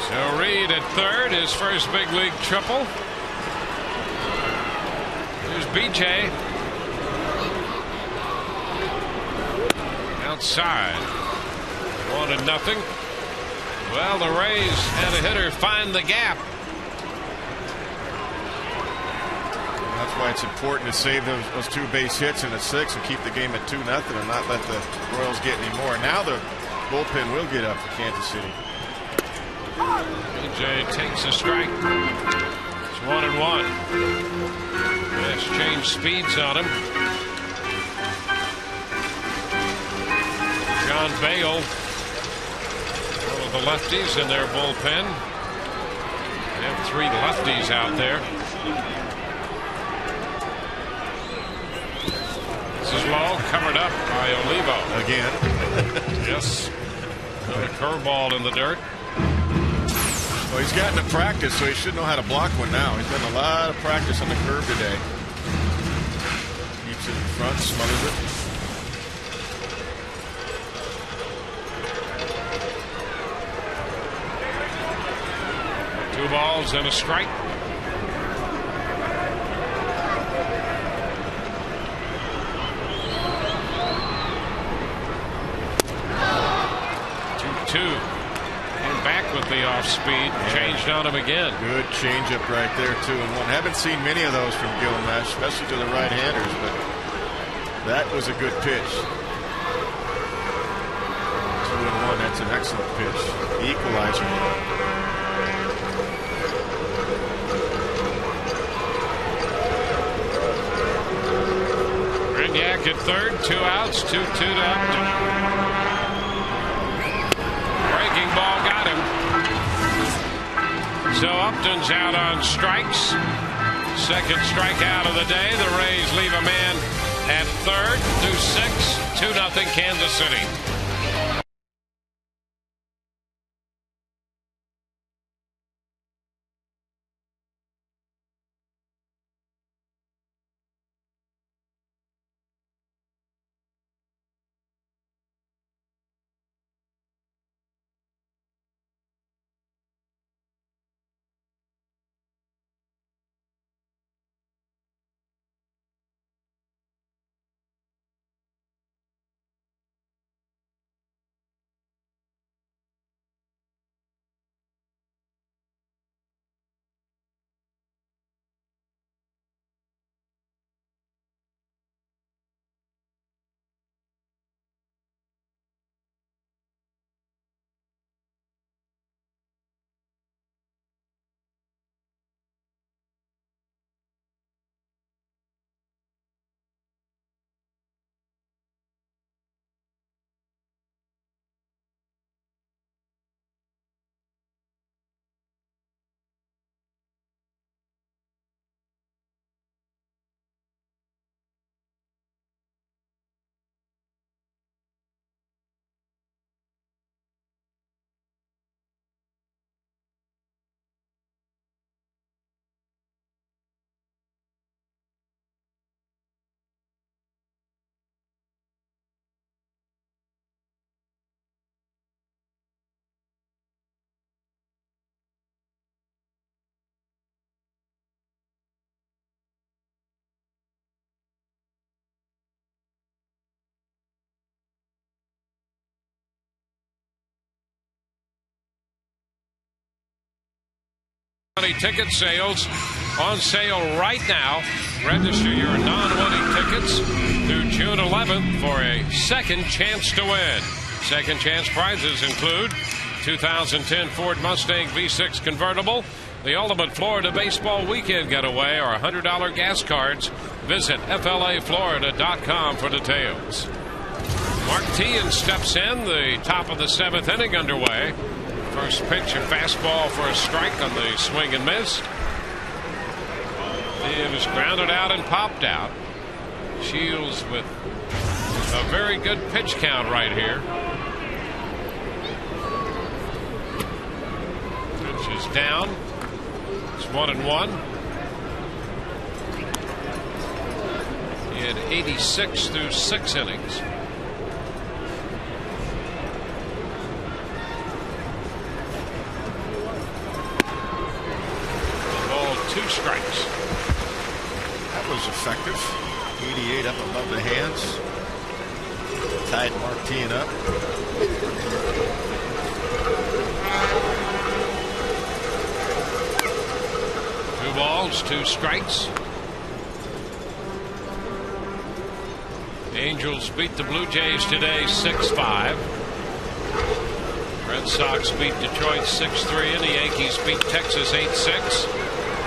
So Reed at third, his first big league triple. Here's BJ. Outside. 1-0. Well, the Rays had a hitter find the gap. That's why it's important to save those 2 base hits in the 6th and keep the game at 2-0 and not let the Royals get any more. Now the bullpen will get up for Kansas City. BJ takes a strike. It's 1-1. Has changed speeds on him. John Bale, one of the lefties in their bullpen. They have 3 lefties out there. This is low, covered up by Olivo. Again. Yes. Another curveball in the dirt. Well, he's gotten to practice, so he should know how to block one now. He's done a lot of practice on the curve today. Keeps it in front, smothers it. Two balls and a strike. Came back with the off speed, changed on him again. Good changeup right there, 2-1. Haven't seen many of those from Gilmash, especially to the right-handers, but that was a good pitch. 2-1, that's an excellent pitch. The equalizer. Brignac at third, 2 outs, 2-2 to Upton. Breaking ball got him. So Upton's out on strikes. Second strikeout of the day. The Rays leave a man at third. 2-6, 2-0 Kansas City. Ticket sales on sale right now. Register your non-winning tickets through June 11th for a second chance to win. Second chance prizes include 2010 Ford Mustang V6 convertible, the ultimate Florida baseball weekend getaway, or $100 gas cards. Visit FLAFlorida.com for details. Mark Teahan steps in. The top of the 7th inning underway. First pitch, a fastball for a strike on the swing and miss. It was grounded out and popped out. Shields with a very good pitch count right here. Pitch is down. It's 1-1. He had 86 through 6 innings. Two strikes. That was effective. 88 up above the hands. Tied Mark Teahan up. Two balls, 2 strikes. Angels beat the Blue Jays today 6-5. Red Red Sox beat Detroit 6-3, and the Yankees beat Texas 8-6.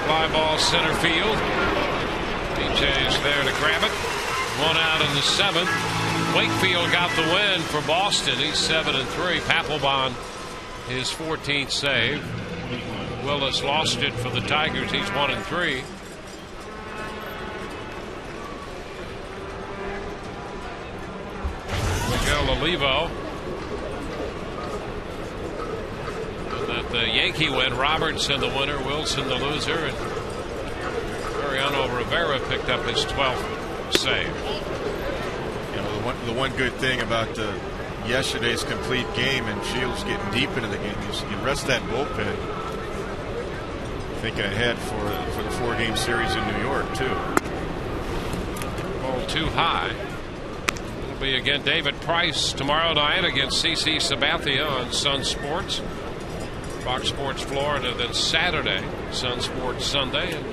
Fly ball center field. BJ's there to grab it. 1 out in the 7th. Wakefield got the win for Boston. He's 7-3. Papelbon his 14th save. Willis lost it for the Tigers. He's 1-3. Miguel Olivo. And the Yankee win. Robertson the winner, Wilson the loser, and Mariano Rivera picked up his 12th save. You know, the one good thing about yesterday's complete game and Shields getting deep into the game is you rest that bullpen, thinking ahead for the 4-game series in New York too. Ball too high. It'll be again David Price tomorrow night against CC Sabathia on Sun Sports. Fox Sports Florida then Saturday, Sun Sports Sunday, and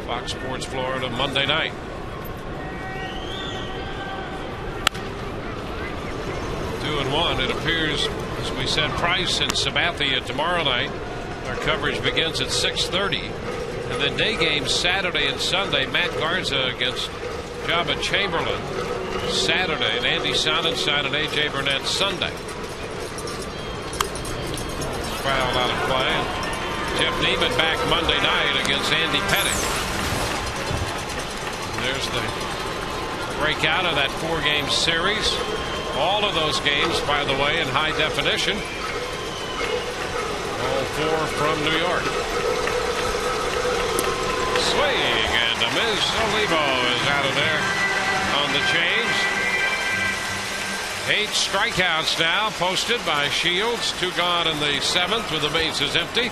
Fox Sports Florida Monday night. Two and one. It appears, as we said, Price and Sabathia tomorrow night. Our coverage begins at 6:30, and then day games Saturday and Sunday. Matt Garza against Jabba Chamberlain Saturday, and Andy Sonnenschein and AJ Burnett Sunday. Foul out of play. Jeff Neiman back Monday night against Andy Pettitte. There's the breakout of that 4-game series. All of those games, by the way, in high definition. All 4 from New York. Swing and a miss. Olivo is out of there on the change. 8 strikeouts now posted by Shields. 2 gone in the 7th with the bases empty.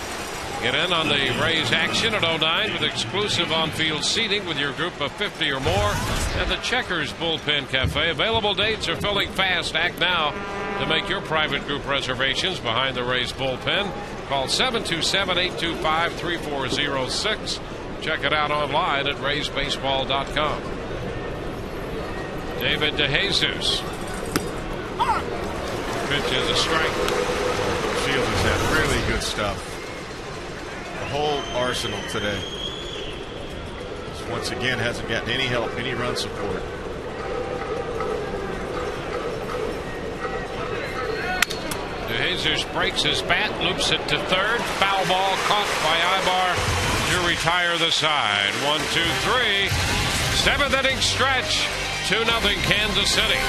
Get in on the Rays action at 09 with exclusive on-field seating with your group of 50 or more at the Checkers Bullpen Cafe. Available dates are filling fast. Act now to make your private group reservations behind the Rays bullpen. Call 727-825-3406. Check it out online at raysbaseball.com. David DeJesus. Pitch is a strike. Shields has had really good stuff. The whole arsenal today. Just once again hasn't gotten any help, any run support. DeJesus breaks his bat, loops it to third. Foul ball caught by Ibar to retire the side. 1-2-3. 7th inning stretch. 2-0 Kansas City.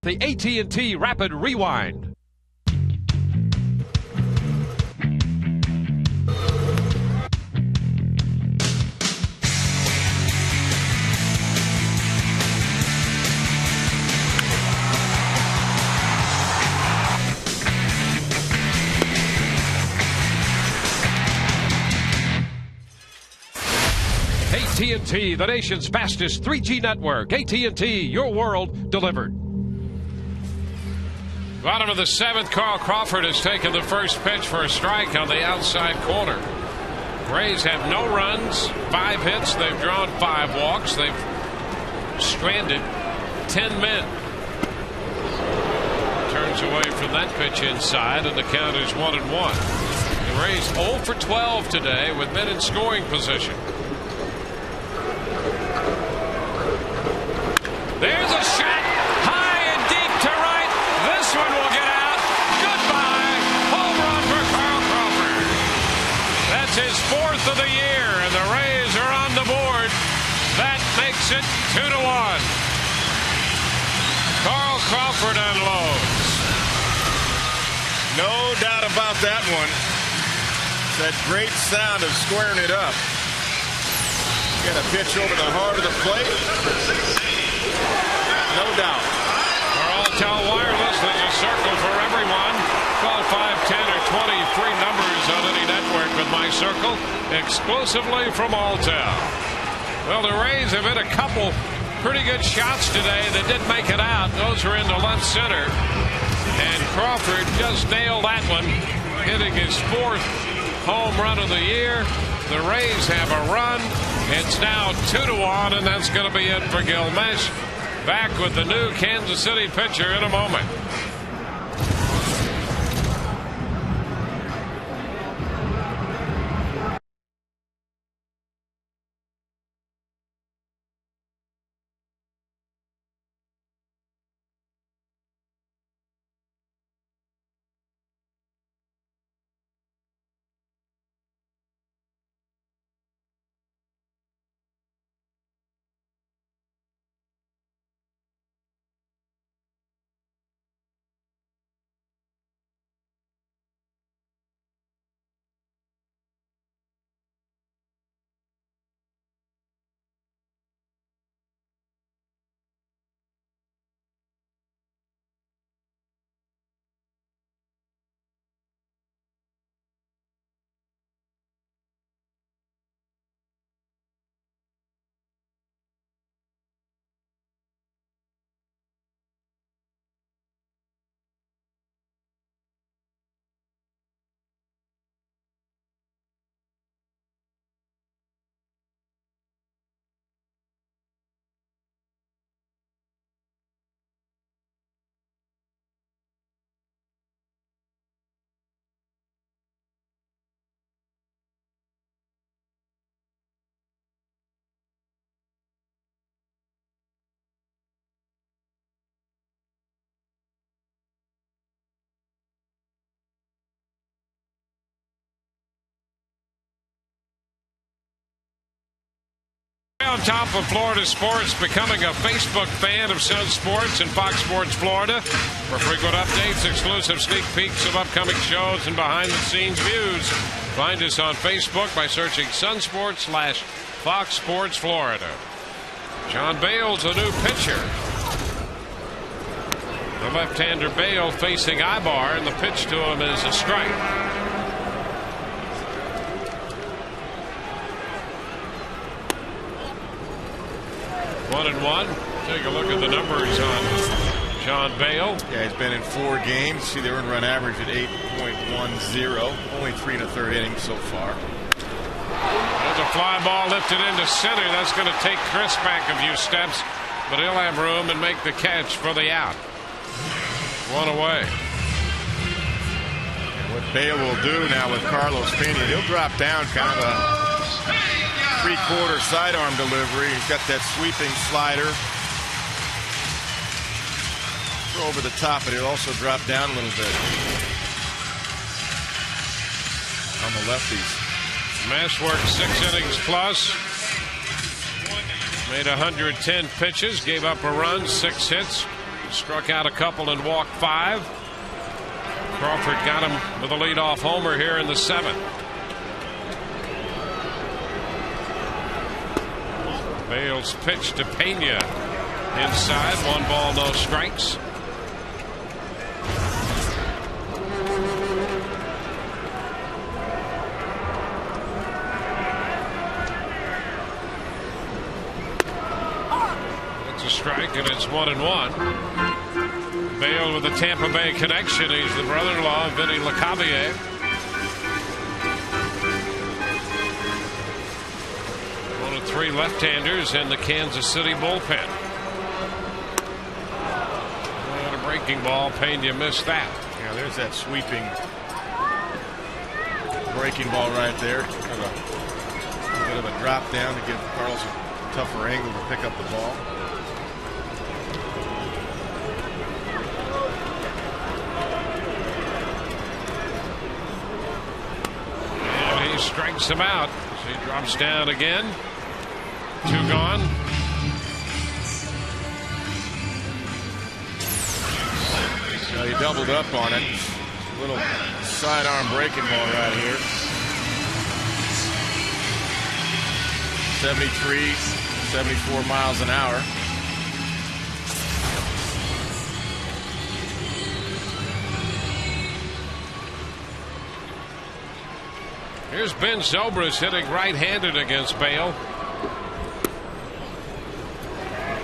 The AT&T Rapid Rewind. AT&T, the nation's fastest 3G network. AT&T, your world delivered. Bottom of the 7th, Carl Crawford has taken the first pitch for a strike on the outside corner. Rays have no runs, 5 hits. They've drawn 5 walks. They've stranded 10 men. Turns away from that pitch inside, and the count is 1-1. The Rays 0 for 12 today with men in scoring position. There's a shot high and deep to right. This one will get out. Goodbye. Home run for Carl Crawford. That's his 4th of the year, and the Rays are on the board. That makes it 2-1. Carl Crawford unloads. No doubt about that one. That great sound of squaring it up. Got a pitch over the heart of the plate. No doubt. For Alltel Wireless, there's a circle for everyone. Call 510 or 23 numbers on any network with My Circle, exclusively from Alltel. Well, the Rays have hit a couple pretty good shots today that didn't make it out. Those are into left center. And Crawford just nailed that one, hitting his 4th home run of the year. The Rays have a run. It's now 2-1, and that's going to be it for Gilmesh. Back with the new Kansas City pitcher in a moment. On top of Florida sports, becoming a Facebook fan of Sun Sports and Fox Sports Florida. For frequent updates, exclusive sneak peeks of upcoming shows, and behind-the-scenes views, find us on Facebook by searching Sun Sports /Fox Sports Florida. John Bale's a new pitcher. The left-hander Bale facing Ibar, and the pitch to him is a strike. 1-1. Take a look at the numbers on John Bale. Yeah, he's been in 4 games. See the earned run average at 8.10. Only 3 1/3 innings so far. There's a fly ball lifted into center. That's going to take Chris back a few steps, but he'll have room and make the catch for the out. 1 away. And what Bale will do now with Carlos Pena, he'll drop down kind of a 3/4 sidearm delivery. He's got that sweeping slider. Throw over the top, but he'll also drop down a little bit on the lefties. Mass worked 6 innings plus. Made 110 pitches, gave up a run, 6 hits, struck out a couple and walked 5. Crawford got him with a leadoff homer here in the 7th. Bale's pitch to Pena inside. 1 ball, no strikes. strike, and it's 1-1. Bale with the Tampa Bay connection. He's the brother-in-law of Vinny LeCavier. One of 3 left-handers in the Kansas City bullpen. And a breaking ball. Pena missed that. Yeah, there's that sweeping breaking ball right there. A bit of a drop down to give Carlos a tougher angle to pick up the ball. And he strikes him out. So he drops down again. 2 gone. Well, he doubled up on it. Little sidearm breaking ball right here. 73, 74 miles an hour. Here's Ben Zobrist hitting right-handed against Bale.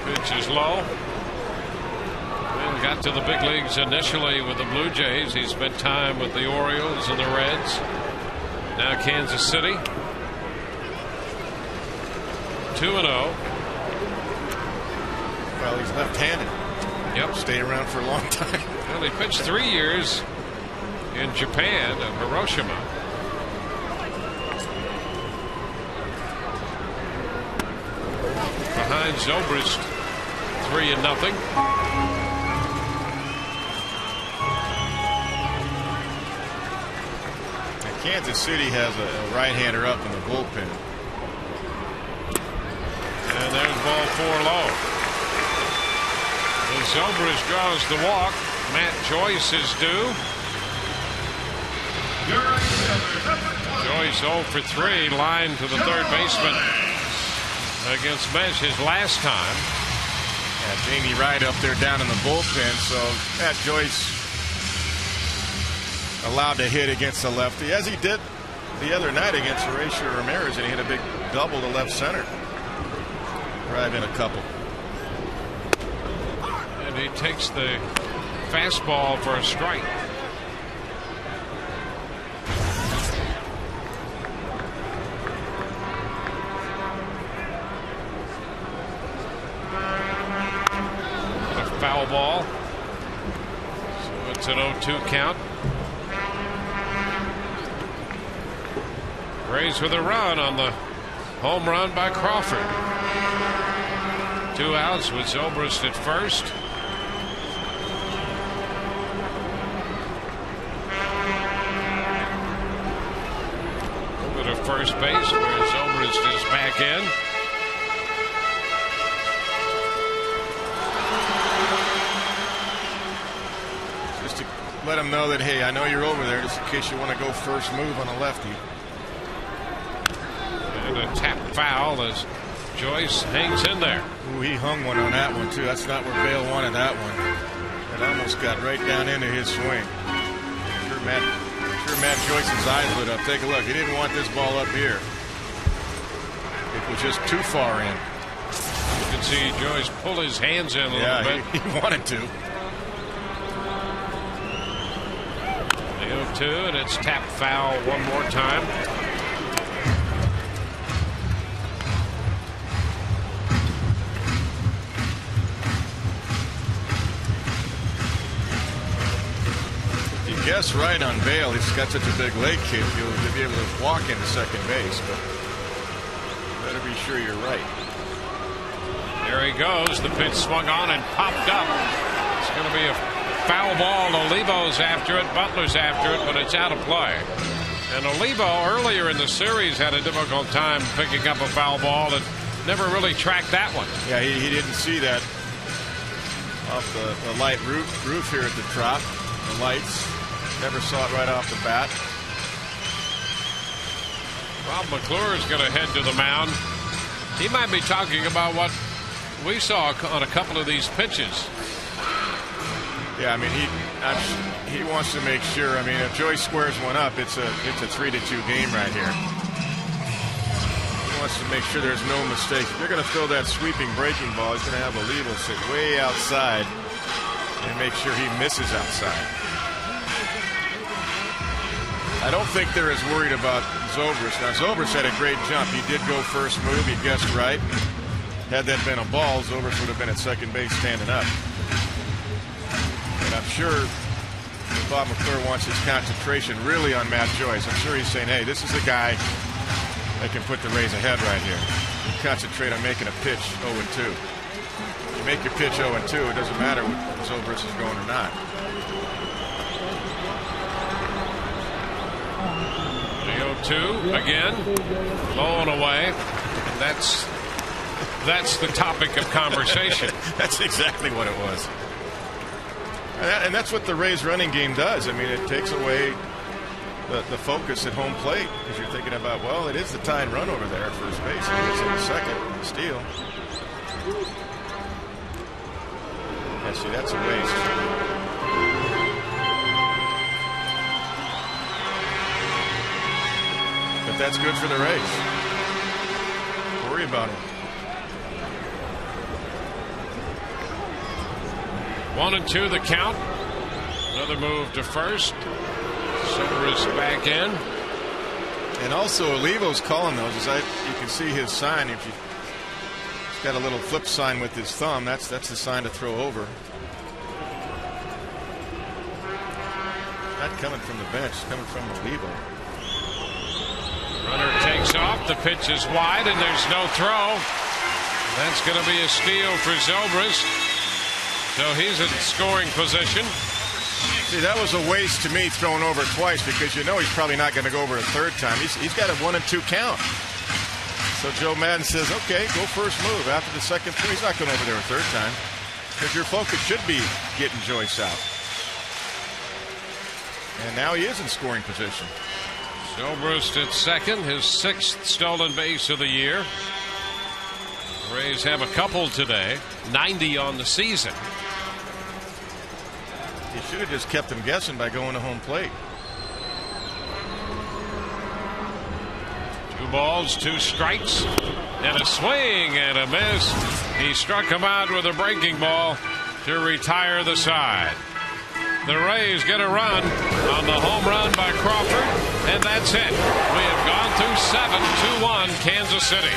Pitch is low. Ben got to the big leagues initially with the Blue Jays. He spent time with the Orioles and the Reds. Now Kansas City. 2-0. Well, he's left-handed. Yep. Stay around for a long time. Well, he pitched 3 years in Japan at Hiroshima. Behind Zobrist, 3-0. Kansas City has a right-hander up in the bullpen. And there's ball 4 low. And Zobrist draws the walk. Matt Joyce is due. Joyce 0 for 3, line to the third baseman against Mesh his last time. Yeah, Jamie Wright up there down in the bullpen, so Matt Joyce allowed to hit against the lefty, as he did the other night against Horatio Ramirez, and he hit a big double to left center. Drive in a couple. And he takes the fastball for a strike. And a foul ball. So it's an 0-2 count. Rays with a run on the home run by Crawford. 2 outs with Zobrist at first. Over to first base where Zobrist is back in. Just to let him know that, hey, I know you're over there, just in case you want to go first move on a lefty. And a tap foul as Joyce hangs in there. Ooh, he hung one on that one, too. That's not where Bale wanted that one. It almost got right down into his swing. Sure, Matt Joyce's eyes lit up. Take a look. He didn't want this ball up here. It was just too far in. You can see Joyce pull his hands in a little bit. He wanted to. The 0-2, and it's tap foul one more time. Guess right on Bale. He's got such a big leg kick. He'll be able to walk into second base, but better be sure you're right. There he goes. The pitch swung on and popped up. It's going to be a foul ball. Olivo's after it. Butler's after it, but it's out of play. And Olivo earlier in the series had a difficult time picking up a foul ball and never really tracked that one. Yeah, he didn't see that off the light roof here at the Trop. The lights. Never saw it right off the bat. Rob McClure is going to head to the mound. He might be talking about what we saw on a couple of these pitches. Yeah, I mean he wants to make sure. I mean, if Joyce squares one up, it's a 3-2 game right here. He wants to make sure there's no mistake. If you're going to throw that sweeping breaking ball, he's going to have Olivo sit way outside and make sure he misses outside. I don't think they're as worried about Zobrist. Now, Zobrist had a great jump. He did go first move. He guessed right. Had that been a ball, Zobrist would have been at second base standing up. And I'm sure Bob McClure wants his concentration really on Matt Joyce. I'm sure he's saying, hey, this is the guy that can put the Rays ahead right here. You concentrate on making a pitch 0-2. You make your pitch 0-2, it doesn't matter if Zobrist is going or not. 3-0-2 again, low and away. And that's the topic of conversation. That's exactly what it was. And that's what the Rays running game does. I mean, it takes away the focus at home plate because you're thinking about, well, it is the tying run over there at first base. And he gets in the second, steal. Yeah, see, that's a waste. But that's good for the Rays. Worry about him. 1-2 the count. Another move to first. Zobrist back in. And also Olivo's calling those. You can see his sign. He's got a little flip sign with his thumb. That's the sign to throw over. Not coming from the bench. It's coming from Olivo. Runner takes off. The pitch is wide and there's no throw. That's going to be a steal for Zobrist. So he's in scoring position. See, that was a waste to me throwing over twice because you know he's probably not going to go over a third time. He's got a 1-2 count. So Joe Madden says, okay, go first move. After the second throw, he's not going over there a third time because your focus should be getting Joyce out. And now he is in scoring position. Zobrist at second, his 6th stolen base of the year. The Rays have a couple today, 90 on the season. He should have just kept him guessing by going to home plate. 2 balls, 2 strikes, and a swing and a miss. He struck him out with a breaking ball to retire the side. The Rays get a run on the home run by Crawford, and that's it. We have gone through 7-2-1 Kansas City.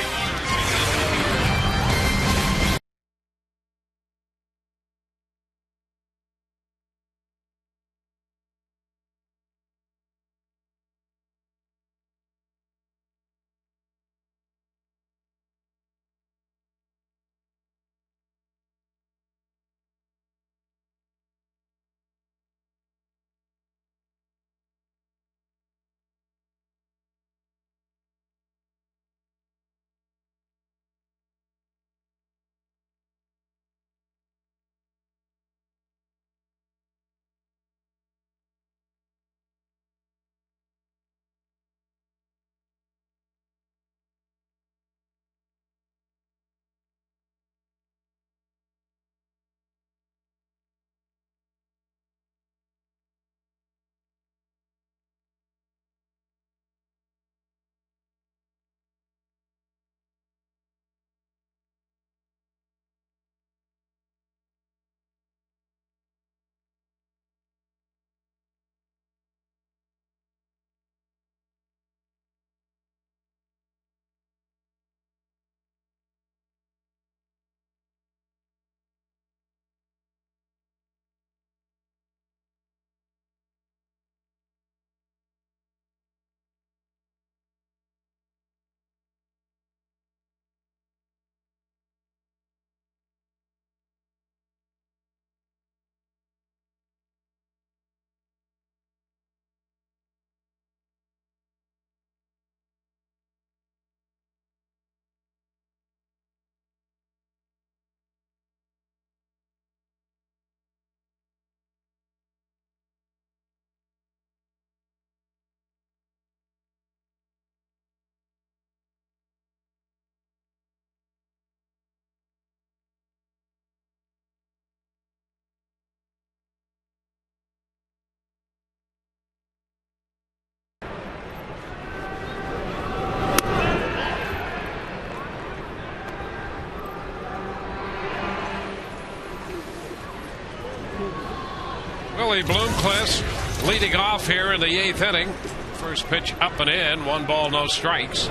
Riley Bloomquist leading off here in the 8th inning. First pitch up and in. 1 ball, no strikes.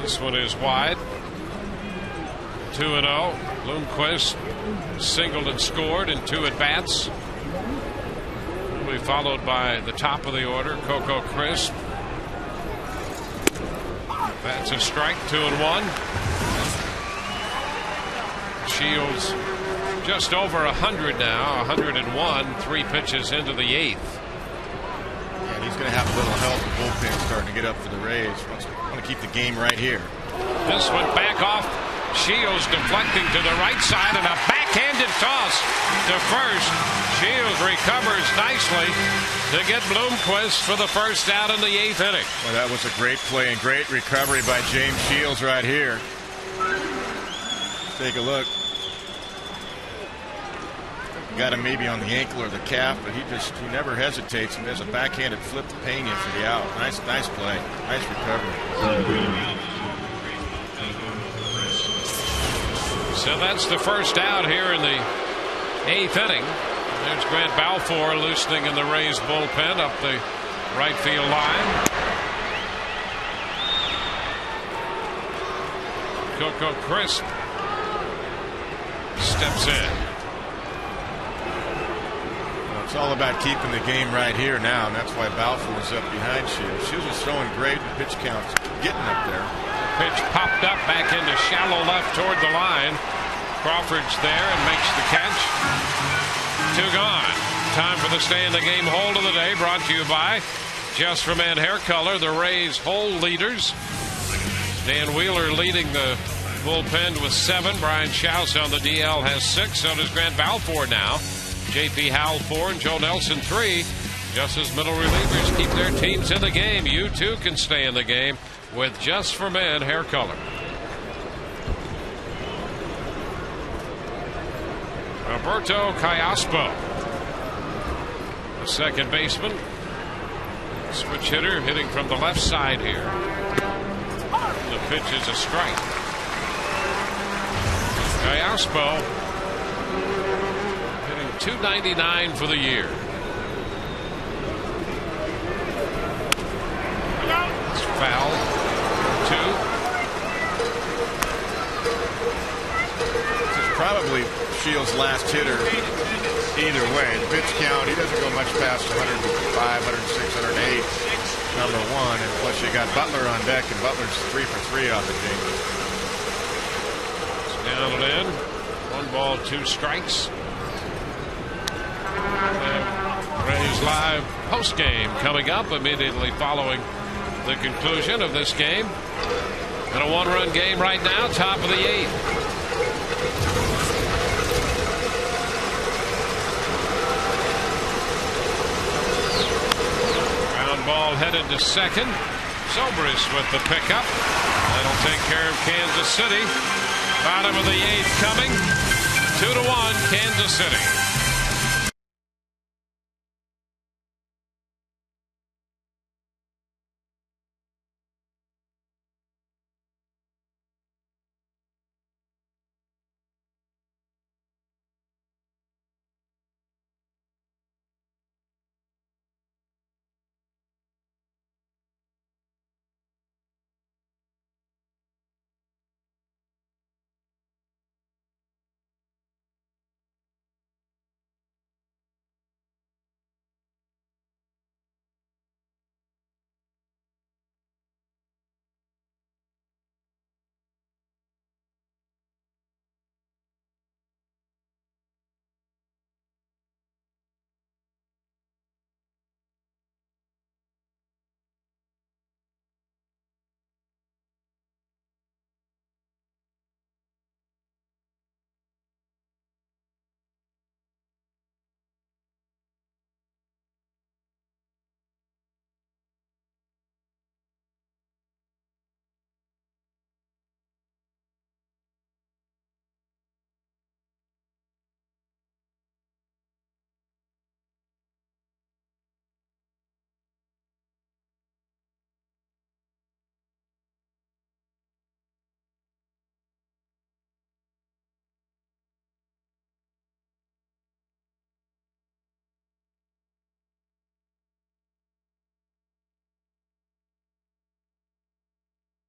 This one is wide. 2-0. Bloomquist singled and scored in 2 at-bats. Will be followed by the top of the order, Coco Crisp. That's a strike. 2-1. Shields just over 100 now. 101. 3 pitches into the 8th. And he's going to have a little help. The bullpen starting to get up for the Rays. Want to keep the game right here. This one back off. Shields deflecting to the right side and a backhanded toss to first. Shields recovers nicely to get Bloomquist for the first out in the 8th inning. Well, that was a great play and great recovery by James Shields right here. Take a look. Got him maybe on the ankle or the calf, but he never hesitates and does a backhanded flip to Pena for the out. Nice play. Nice recovery. So that's the first out here in the 8th inning. There's Grant Balfour loosening in the Rays bullpen up the right field line. Coco Crisp steps in. Well, it's all about keeping the game right here now, and that's why Balfour's up behind Shields. Shields is throwing great, and pitch count's getting up there. Pitch popped up back into shallow left toward the line. Crawford's there and makes the catch. 2 gone. Time for the stay in the game hold of the day, brought to you by Just for Men Hair Color, the Rays hold leaders. Dan Wheeler leading the bullpen with 7. Brian Schaus on the DL has 6. So does Grant Balfour now. J.P. Howell 4 and Joe Nelson 3. Just as middle relievers keep their teams in the game, you too can stay in the game with Just for Men Hair Color. Roberto Callaspo, the second baseman, switch hitter, hitting from the left side here. The pitch is a strike. Callaspo hitting .299 for the year. It's foul. 2. This is probably Shields' last hitter either way. The pitch count, he doesn't go much past 105, 106, 108. Number 1, and plus you got Butler on deck, and Butler's 3 for 3 off the game. It's down and in. 1 ball, 2 strikes. Rays live post game coming up immediately following the conclusion of this game. And a 1-run game right now, top of the 8th. Ball headed to second. Zobrist with the pickup. That'll take care of Kansas City. Bottom of the 8th coming. 2-1 Kansas City.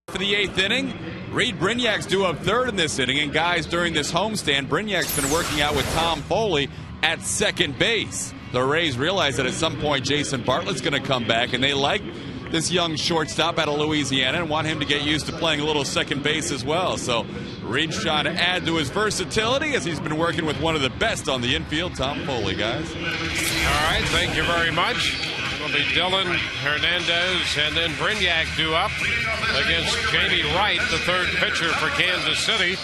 For the 8th inning, Reed Brignac's due up third in this inning, and guys, during this homestand, Brignac's been working out with Tom Foley at second base. The Rays realize that at some point Jason Bartlett's going to come back, and they like this young shortstop out of Louisiana and want him to get used to playing a little second base as well. So Reed's trying to add to his versatility as he's been working with one of the best on the infield, Tom Foley, guys. All right, thank you very much. It'll be Dylan Hernandez and then Brignac due up against Jamie Wright, the third pitcher for Kansas City.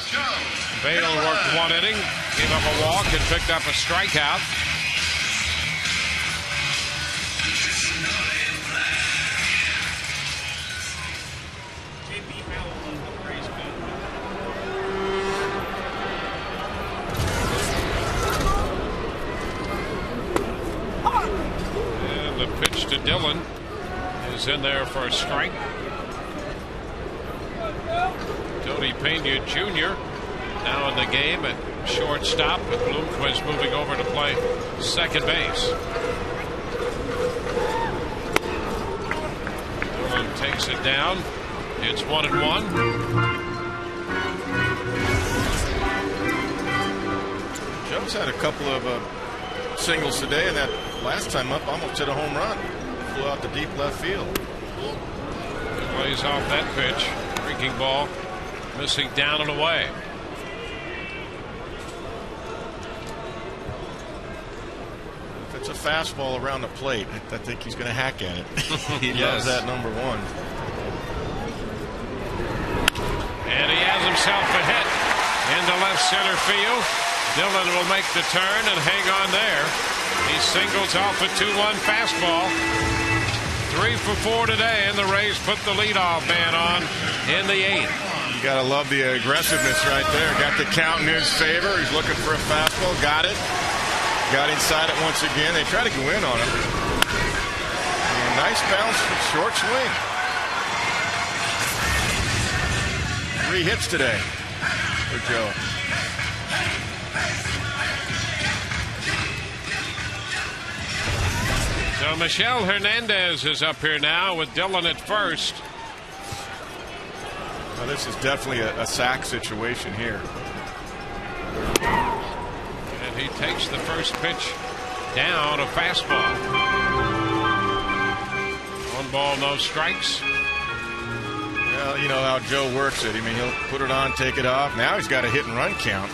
Bale worked one inning, gave up a walk, and picked up a strikeout. To Dylan is in there for a strike. Tony Pena Jr. now in the game at shortstop, with Bloomquist moving over to play second base. Dylan takes it down. It's 1-1. Joe's had a couple of singles today, and that last time up almost hit a home run. Flew out to deep left field. Plays off that pitch. Breaking ball. Missing down and away. If it's a fastball around the plate, I think he's going to hack at it. He loves that number one. And he has himself a hit into left center field. Dylan will make the turn and hang on there. He singles off a 2-1 fastball. 3 for 4 today, and the Rays put the leadoff man on in the 8th. You got to love the aggressiveness right there. Got the count in his favor. He's looking for a fastball. Got it. Got inside it once again. They try to go in on him. And nice bounce, short swing. 3 hits today for Joe. So Michelle Hernandez is up here now with Dylan at first. Now this is definitely a sack situation here. And he takes the first pitch down, a fastball. 1 ball, no strikes. Well, you know how Joe works it. I mean, he'll put it on, take it off. Now he's got a hit and run count.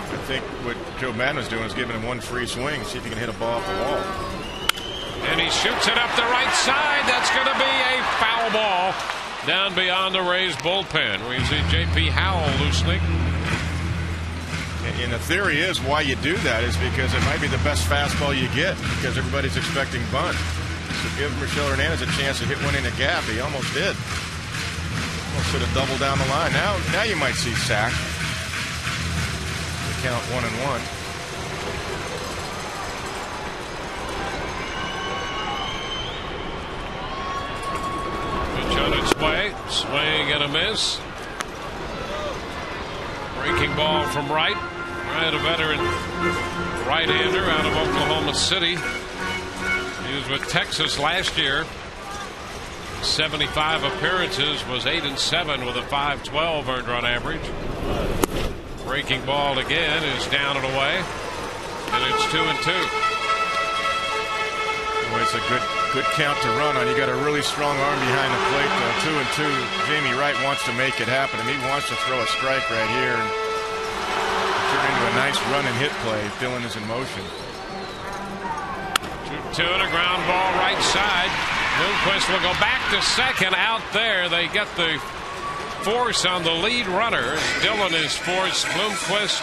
I think what Joe Madden was doing is giving him 1 free swing, see if he can hit a ball off the wall. And he shoots it up the right side. That's going to be a foul ball down beyond the Rays bullpen. We see J.P. Howell loosening. And the theory is why you do that is because it might be the best fastball you get because everybody's expecting bunt. So give Michelle Hernandez a chance to hit one in the gap. He almost did. Almost should have doubled down the line. Now you might see sack. Count 1-1. Pitch on its way. Swing and a miss. Breaking ball from Wright. Wright, a veteran right-hander out of Oklahoma City. He was with Texas last year. 75 appearances, was 8-7 with a 5.12 earned run average. Breaking ball again is down and away, and it's 2-2. Well, it's a good count to run on. You got a really strong arm behind the plate. 2-2. Jamie Wright wants to make it happen, and he wants to throw a strike right here and turn into a nice run and hit play. Dylan is in motion. 2-2 and a ground ball right side. Bloomquist will go back to second. Out there, they get the force on the lead runner. Dylan is forced Bloomquist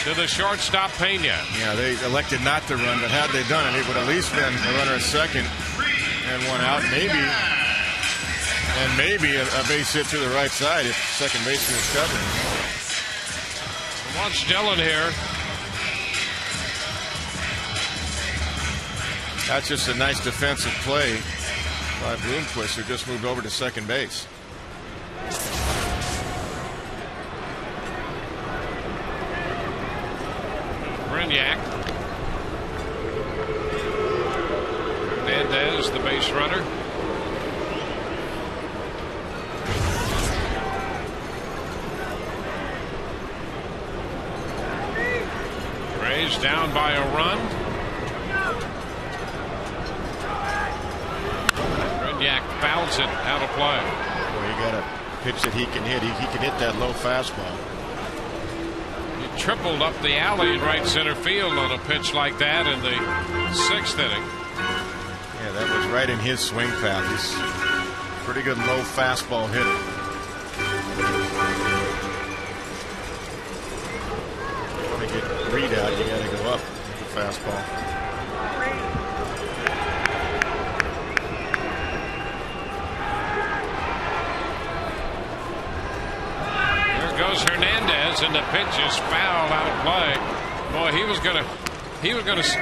to the shortstop Pena. Yeah, they elected not to run, but had they done it, it would at least been a runner at second and 1 out, maybe a base hit to the right side if second baseman is covering. Watch Dylan here. That's just a nice defensive play by Bloomquist, who just moved over to second base. Brignac. Hernandez, the base runner. Rays down by a run. Brignac fouls it out of play. Boy, you got a pitch that he can hit. He can hit that low fastball. He tripled up the alley in right center field on a pitch like that in the 6th inning. Yeah, that was right in his swing path. He's a pretty good low fastball hitter. To get readout, you got to go up with the fastball. There goes Hernandez, and the pitch is fouled out of play. Boy, he was going to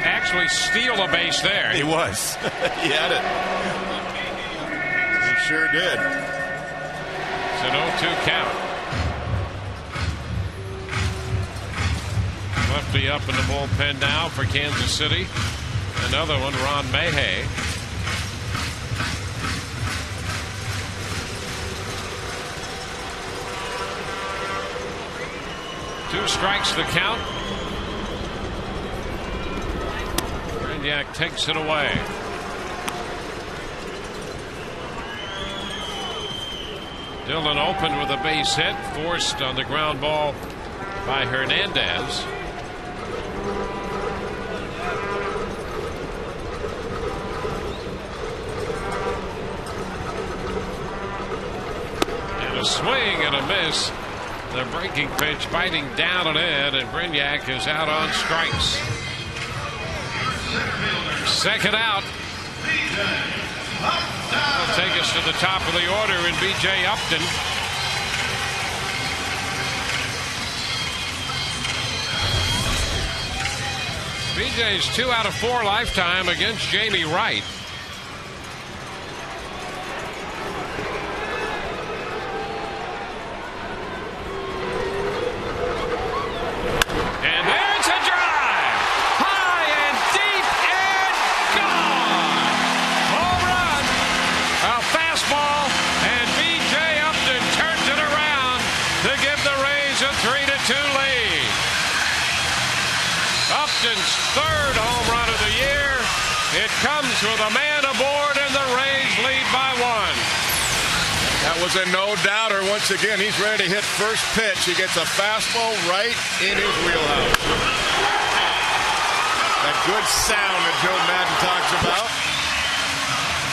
actually steal a base there. He was. He had it. He sure did. It's an 0-2 count. Lefty up in the bullpen now for Kansas City. Another one, Ron Mayhay. Two strikes the count. Brignac takes it away. Dillon opened with a base hit, forced on the ground ball by Hernandez. And a swing and a miss. The breaking pitch biting down and in, and Brignac is out on strikes. Second out. That'll take us to the top of the order in B.J. Upton. B.J.'s 2 out of 4 lifetime against Jamie Wright. And there's a drive! High and deep and gone! Home run! A fastball, and B.J. Upton turns it around to give the Rays a 3-2 lead. Upton's 3rd home run of the year. It comes with a man aboard, and the Rays lead by 1. That was a no-doubter. Once again, he's ready to hit first pitch. He gets a fastball right in his wheelhouse. That good sound that Joe Madden talks about.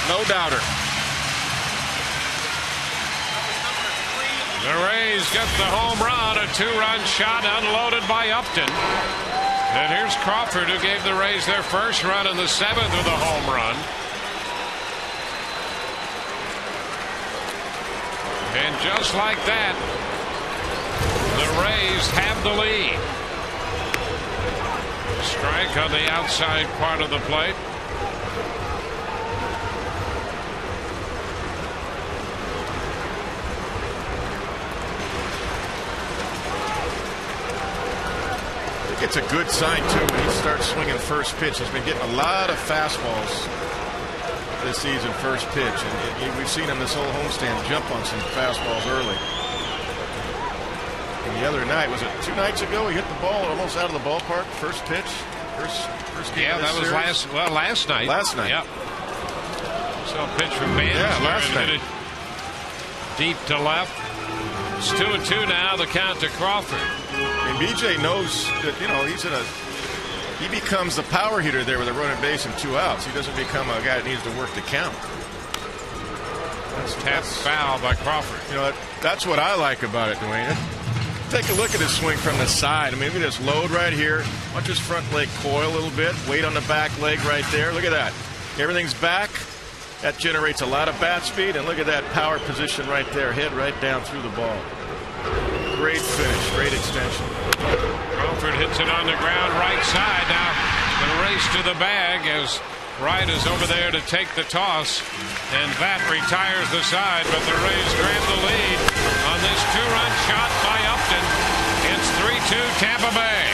No-doubter. The Rays get the home run, a 2-run shot unloaded by Upton. And here's Crawford, who gave the Rays their first run in the 7th with a home run. And just like that, the Rays have the lead. Strike on the outside part of the plate. It's a good sign, too, when he starts swinging first pitch. He's been getting a lot of fastballs this season, first pitch. And we've seen him this whole homestand jump on some fastballs early. And the other night, was it 2 nights ago, he hit the ball almost out of the ballpark, first pitch? First game of the that was series? last night. Last night. Yep. So a pitch from Bands. Yeah, last night. Hit it deep to left. It's 2-2 now, the count to Crawford. And BJ knows that, he becomes the power hitter there with a running base and 2 outs. He doesn't become a guy that needs to work the count. That's tapped foul by Crawford. That's what I like about it, Dwayne. Take a look at his swing from the side. I mean, look at this load right here. Watch his front leg coil a little bit. Weight on the back leg right there. Look at that. Everything's back. That generates a lot of bat speed. And look at that power position right there. Head right down through the ball. Great finish. Great extension. Crawford hits it on the ground right side. Now the race to the bag as Wright is over there to take the toss. And that retires the side. But the Rays grab the lead on this 2-run shot by Upton. It's 3-2 Tampa Bay.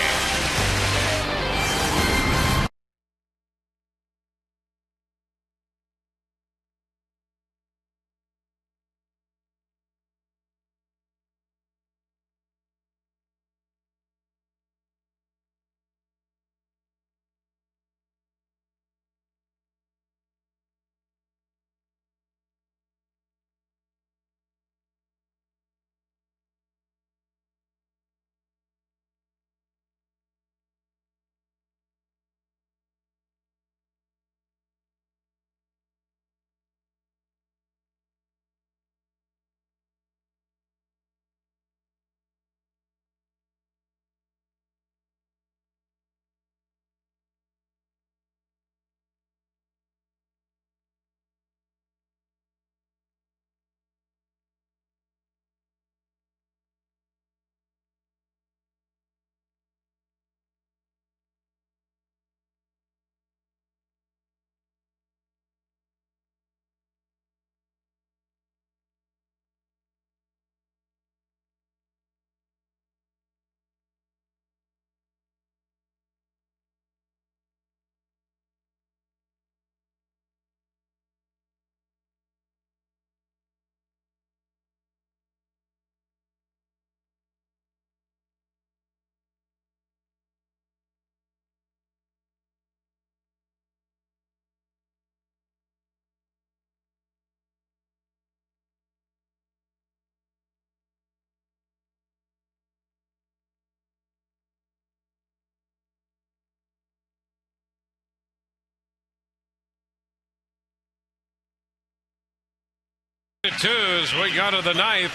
2 as we go to the 9th.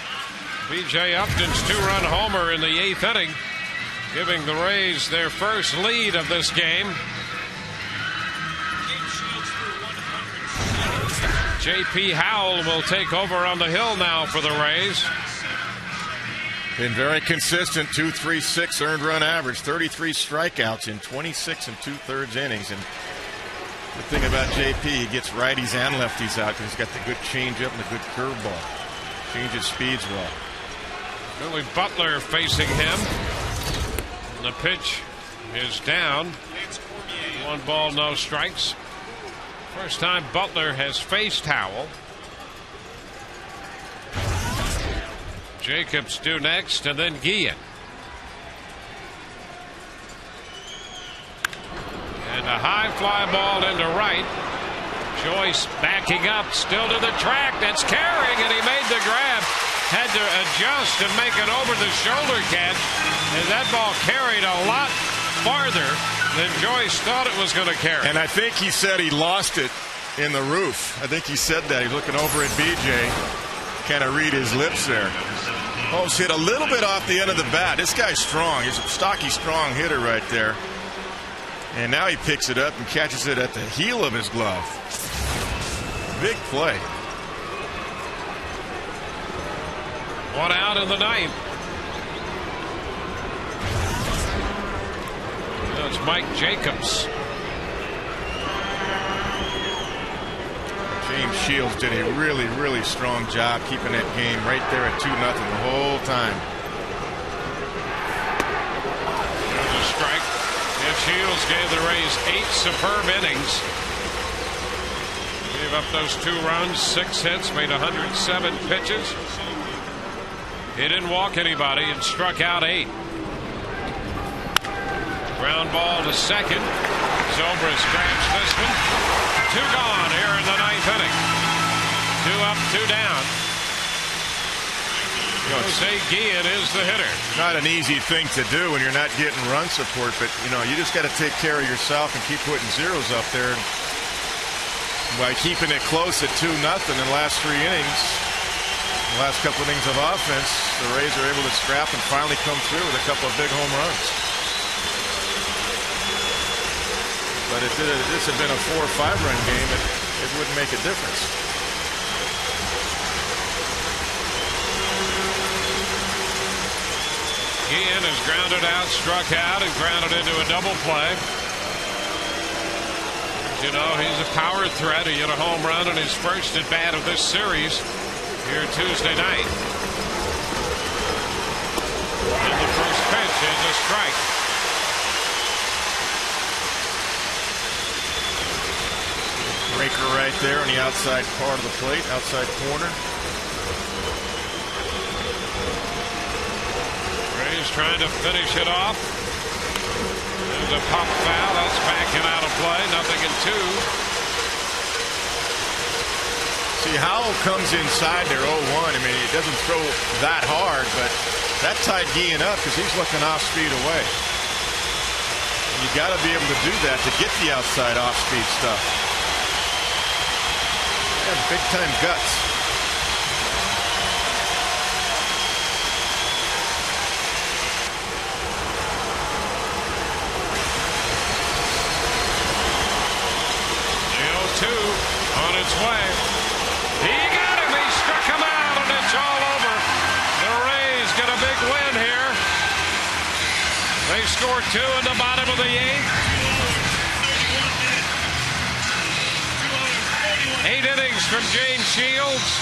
B.J. Upton's 2-run homer in the 8th inning, giving the Rays their first lead of this game. J.P. Howell will take over on the hill now for the Rays. Been very consistent, 2.36 earned run average, 33 strikeouts in 26 2/3 innings. And the thing about JP, he gets righties and lefties out because he's got the good changeup and the good curveball. Changes speeds well. Billy Butler facing him. And the pitch is down. 1 ball, no strikes. First time Butler has faced Howell. Jacobs due next, and then Guillen. And a high fly ball into right. Joyce backing up, still to the track. That's carrying, and he made the grab. Had to adjust and make it over the shoulder catch. And that ball carried a lot farther than Joyce thought it was going to carry. And I think he said he lost it in the roof. I think he said that. He's looking over at BJ. Kind of read his lips there. Oh, it's hit a little bit off the end of the bat. This guy's strong. He's a stocky, strong hitter right there. And now he picks it up and catches it at the heel of his glove. Big play. 1 out in the 9th. That's Mike Jacobs. James Shields did a really, really strong job keeping that game right there at 2-0 the whole time. There's a strike. And Shields gave the Rays 8 superb innings. Gave up those 2 runs, 6 hits, made 107 pitches. He didn't walk anybody and struck out 8. Ground ball to second. Zobrist grabs this one. 2 gone here in the 9th inning. 2 up, 2 down. Jose Guillen is the hitter. Not an easy thing to do when you're not getting run support, but you just got to take care of yourself and keep putting zeros up there. And by keeping it close at 2-0 in the last 3 innings, the last couple innings of offense, the Rays are able to scrap and finally come through with a couple of big home runs. But if this had been a 4 or 5 run game, it wouldn't make a difference. Guillen is grounded out, struck out, and grounded into a double play. You know, he's a power threat. He hit a home run on his first at bat of this series here Tuesday night. And the first pitch is a strike. Breaker right there on the outside part of the plate, outside corner. Rays trying to finish it off. There's a pop foul. That's backing out of play. 0-2. See, Howell comes inside there 0-1. I mean, he doesn't throw that hard, but that tied Guillen up because he's looking off speed away. And you got to be able to do that to get the outside off speed stuff. Big time guts. The 0-2 on its way. He got him. He struck him out, and it's all over. The Rays get a big win here. They score 2 in the bottom of the 8th. 8 innings from James Shields.